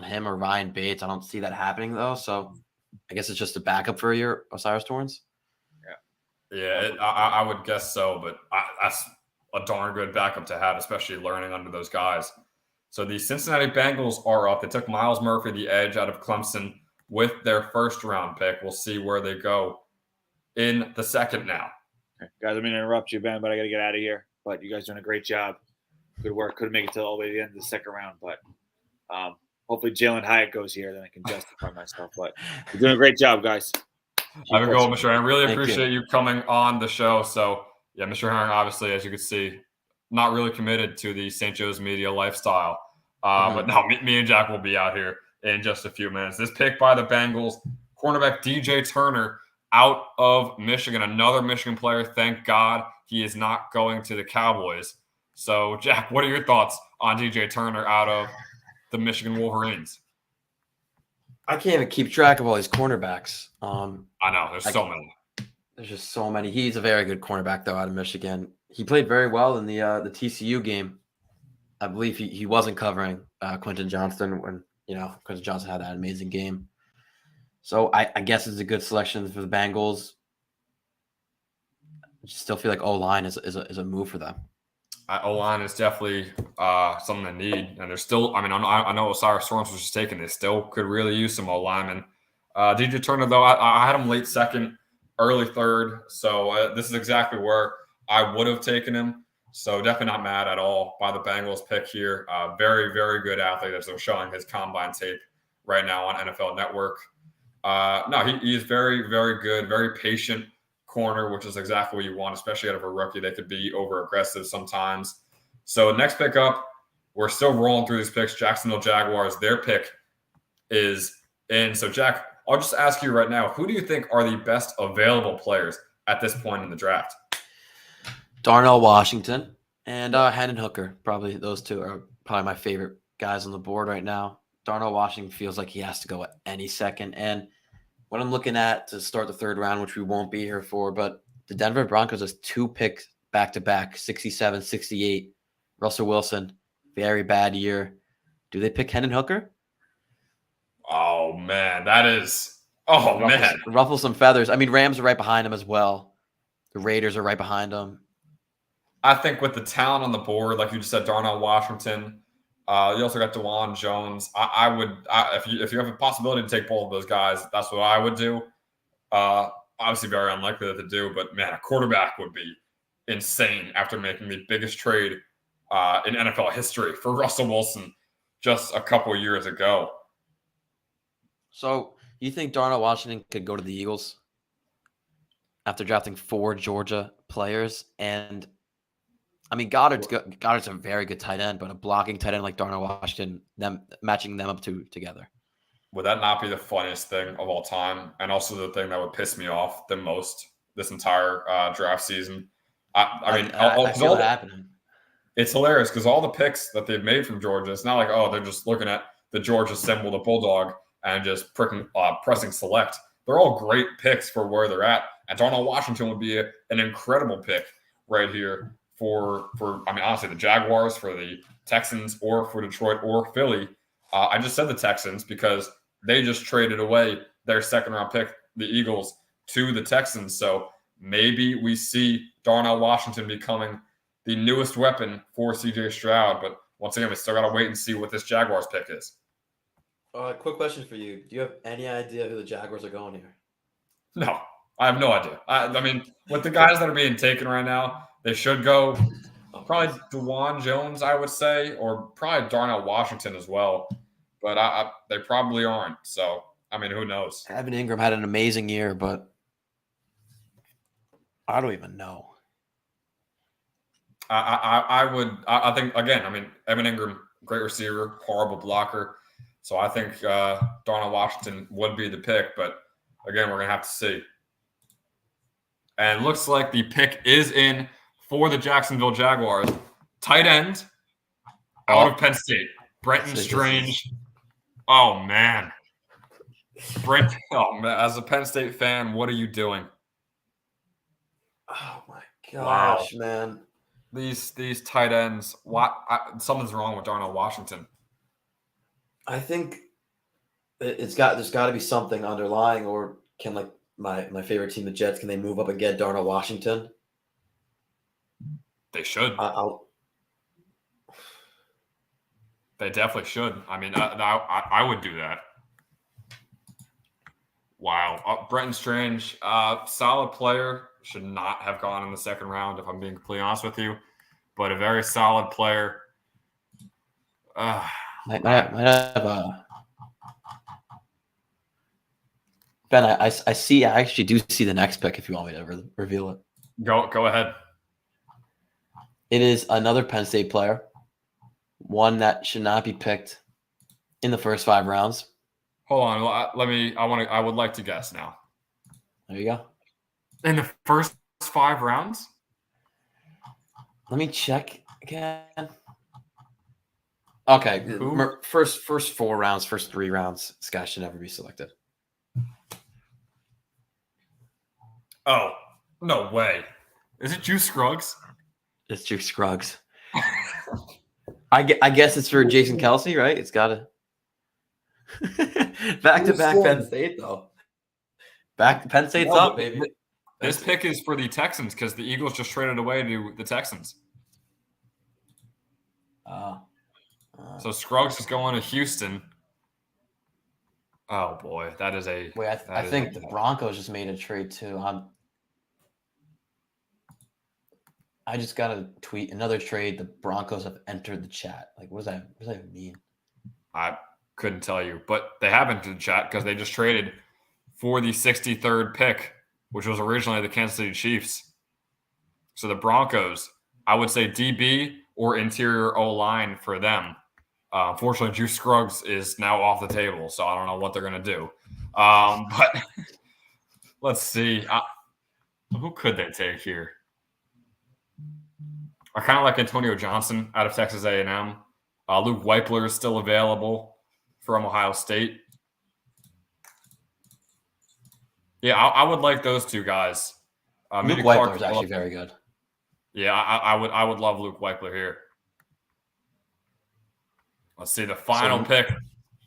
him or Ryan Bates. I don't see that happening though. So I guess it's just a backup for a year, O'Cyrus Torrence. Yeah, I would guess so, but that's a darn good backup to have, especially learning under those guys. So the Cincinnati Bengals are up. They took Myles Murphy, the edge out of Clemson, with their first round pick. We'll see where they go in the second now. Okay. Guys, I'm going to interrupt you, Ben, but I got to get out of here. But you guys doing a great job. Good work. Couldn't make it till all the way to the end of the second round, but hopefully Jalen Hyatt goes here, then I can justify myself. But you're doing a great job, guys. Have a go, Mr. Herring. I really appreciate you coming on the show. So, yeah, Mr. Herring, obviously, as you can see, not really committed to the St. Joe's media lifestyle. But no, me and Jack will be out here in just a few minutes. This pick by the Bengals, cornerback DJ Turner out of Michigan, another Michigan player. Thank God he is not going to the Cowboys. So, Jack, what are your thoughts on DJ Turner out of the Michigan Wolverines? I can't even keep track of all these cornerbacks. I know. There's so many. There's just so many. He's a very good cornerback, though, out of Michigan. He played very well in the TCU game. I believe he wasn't covering Quentin Johnston when, Quentin Johnston had that amazing game. So I guess it's a good selection for the Bengals. I still feel like O-line is a move for them. O-line is definitely something they need. And there's still, I know O'Cyrus Torrence was just taken. They still could really use some O-linemen. DJ Turner, though, I had him late second, early third. So this is exactly where I would have taken him. So definitely not mad at all by the Bengals pick here. Very, very good athlete as they're showing his combine tape right now on NFL Network. No, he is very, very good, very patient corner, which is exactly what you want, especially out of a rookie. They could be over aggressive sometimes. So next pick up, we're still rolling through these picks. Jacksonville Jaguars, their pick is in. So Jack, I'll just ask you right now, who do you think are the best available players at this point in the draft? Darnell Washington and Hendon Hooker. Probably those two are probably my favorite guys on the board right now. Darnell Washington feels like he has to go at any second. And what I'm looking at to start the third round, which we won't be here for, but the Denver Broncos has 2 picks back-to-back, 67, 68. Russell Wilson, very bad year. Do they pick Hendon Hooker? Oh, man, that is – man. Ruffle some feathers. I mean, Rams are right behind him as well. The Raiders are right behind him. I think with the talent on the board, like you just said, Darnell Washington, you also got DeJuan Jones. If you have a possibility to take both of those guys, that's what I would do. Obviously, very unlikely to do, but man, a quarterback would be insane after making the biggest trade in NFL history for Russell Wilson just a couple years ago. So you think Darnell Washington could go to the Eagles after drafting 4 Georgia players? And I mean, Goddard's a very good tight end, but a blocking tight end like Darnell Washington, matching them up together. Would that not be the funniest thing of all time? And also the thing that would piss me off the most this entire draft season? I mean, I feel it happening. it's hilarious because all the picks that they've made from Georgia, it's not like, oh, they're just looking at the Georgia symbol, the bulldog, and just pressing select. They're all great picks for where they're at. And Darnell Washington would be an incredible pick right here for I mean, honestly, the Jaguars, for the Texans, or for Detroit or Philly. I just said the Texans because they just traded away their second-round pick, the Eagles, to the Texans. So maybe we see Darnell Washington becoming the newest weapon for CJ Stroud. But once again, we still got to wait and see what this Jaguars pick is. Quick question for you. Do you have any idea who the Jaguars are going here? No, I have no idea. I mean, with the guys that are being taken right now, they should go probably DeJuan Jones, I would say, or probably Darnell Washington as well. But they probably aren't. So, I mean, who knows? Evan Ingram had an amazing year, but I don't even know. I think, again, I mean, Evan Ingram, great receiver, horrible blocker. So I think Darnell Washington would be the pick. But, again, we're going to have to see. And it looks like the pick is in for the Jacksonville Jaguars. Tight end out of Penn State, Brenton Strange. Oh, man. Brent, oh, man. As a Penn State fan, what are you doing? Oh, my gosh, man. These tight ends, something's wrong with Darnell Washington. I think there's got to be something underlying, or can, like, my favorite team, the Jets, can they move up and get Darnell Washington? They should. They definitely should. I mean, I would do that. Wow. Brenton Strange, solid player. Should not have gone in the second round, if I'm being completely honest with you. But a very solid player. Might have Ben, I actually do see the next pick if you want me to reveal it. Go ahead. It is another Penn State player, one that should not be picked in the first 5 rounds. Hold on. I would like to guess now. There you go. In the first 5 rounds? Let me check again. Okay. First 4 rounds, first 3 rounds, this guy should never be selected. Oh, no way. Is it Juice Scruggs? It's Juice Scruggs. I guess it's for Jason Kelce, right? It's got to back-to-back Penn State, though. Penn State's up, baby. This pick is for the Texans because the Eagles just traded away to the Texans. So Scruggs is going to Houston. Oh boy, that is a. Wait, I think the Broncos just made a trade too. I just got a tweet. Another trade. The Broncos have entered the chat. Like, what does that mean? I couldn't tell you, but they have entered the chat because they just traded for the 63rd pick, which was originally the Kansas City Chiefs. So the Broncos, I would say DB or interior O-line for them. Unfortunately, Juice Scruggs is now off the table, so I don't know what they're going to do. But let's see. Who could they take here? I kind of like Antonio Johnson out of Texas A&M. Luke Weipler is still available from Ohio State. Yeah, I would like those two guys. Luke Weipler is actually very good. Yeah, I would love Luke Weipler here. Let's see the final pick,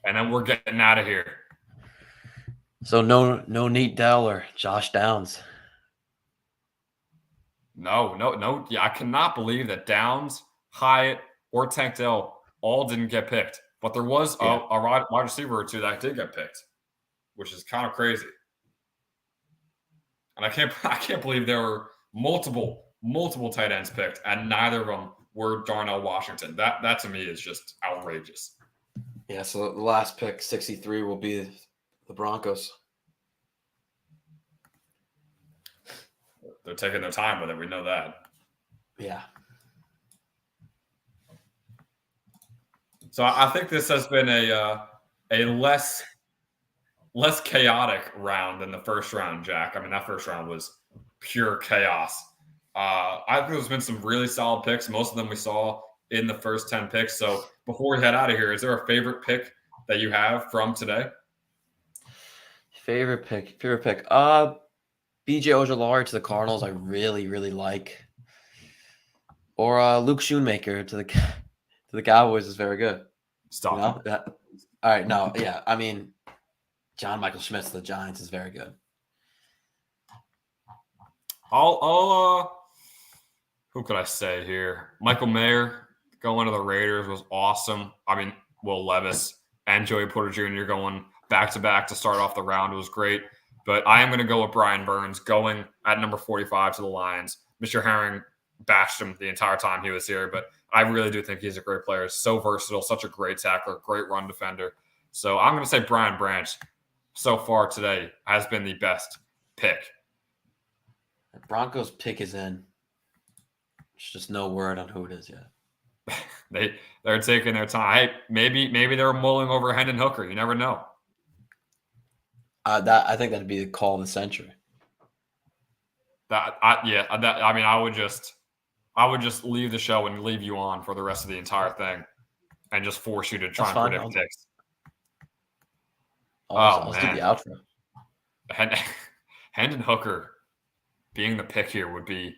and then we're getting out of here. So no Nate Dell or Josh Downs. No. Yeah, I cannot believe that Downs, Hyatt, or Tank Dell all didn't get picked. But there was a wide receiver or two that did get picked, which is kind of crazy. And I can't believe there were multiple tight ends picked, and neither of them were Darnell Washington. That to me is just outrageous. Yeah, so the last pick, 63, will be the Broncos. They're taking their time with it. We know that. Yeah. So I think this has been a less chaotic round than the first round, Jack. I mean, that first round was pure chaos. I think there's been some really solid picks. Most of them we saw in the first 10 picks. So before we head out of here, is there a favorite pick that you have from today? Favorite pick. BJ Ojulari to the Cardinals, I really, really like. Or Luke Schoonmaker to the Cowboys is very good. Stop. You know? All right, no, yeah. I mean, John Michael Schmitz to the Giants is very good. Who could I say here? Michael Mayer going to the Raiders was awesome. I mean, Will Levis and Joey Porter Jr. going back-to-back to start off the round was great. But I am going to go with Brian Burns going at number 45 to the Lions. Mr. Herring bashed him the entire time he was here, but I really do think he's a great player. So versatile, such a great tackler, great run defender. So I'm going to say Brian Branch so far today has been the best pick. The Broncos pick is in. There's just no word on who it is yet. They're taking their time. Hey, maybe they're mulling over Hendon Hooker. You never know. I think that'd be the call of the century. I would just leave the show and leave you on for the rest of the entire thing, and just force you to try and predict picks. I'll do the outro. Hendon Hooker being the pick here would be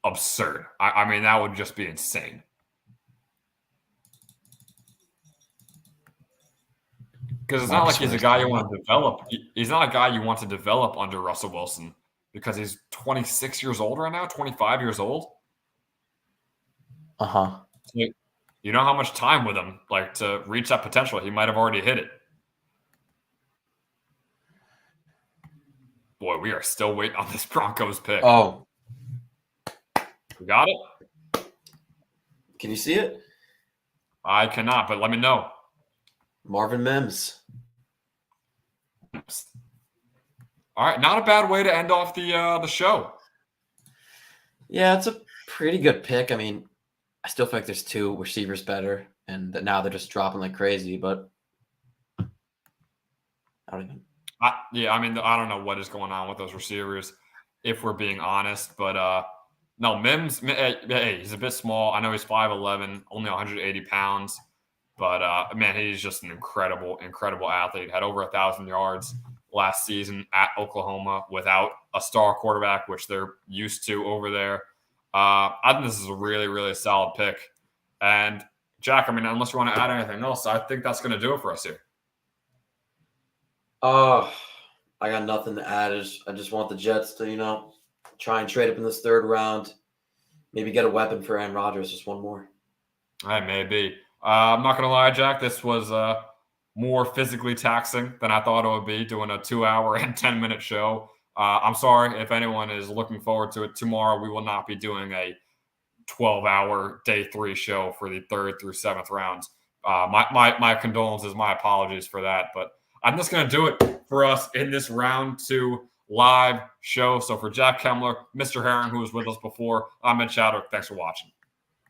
absurd. I mean, that would just be insane. Because it's not like he's a guy you want to develop. He's not a guy you want to develop under Russell Wilson because he's 26 years old right now, 25 years old. Uh-huh. You know how much time with him, like, to reach that potential. He might have already hit it. Boy, we are still waiting on this Broncos pick. Oh. We got it? Can you see it? I cannot, but let me know. Marvin Mims. All right, not a bad way to end off the show. Yeah, it's a pretty good pick. I mean, I still feel like there's two receivers better, and that now they're just dropping like crazy, but I don't even. I don't know what is going on with those receivers, if we're being honest. But no, Mims, hey, he's a bit small. I know he's 5'11", only 180 pounds. But, man, he's just an incredible, incredible athlete. Had over 1,000 yards last season at Oklahoma without a star quarterback, which they're used to over there. I think this is a really, really solid pick. And, Jack, I mean, unless you want to add anything else, I think that's going to do it for us here. I got nothing to add. I just want the Jets to, try and trade up in this third round. Maybe get a weapon for Aaron Rodgers, just one more. Maybe. I'm not going to lie, Jack. This was more physically taxing than I thought it would be, doing a 2-hour and 10-minute show. I'm sorry if anyone is looking forward to it. Tomorrow we will not be doing a 12-hour day 3 show for the 3rd through 7th rounds. My condolences, my apologies for that. But I'm just going to do it for us in this round 2 live show. So for Jack Kemmler, Mr. Herring, who was with us before, I'm Ed Chadwick. Thanks for watching.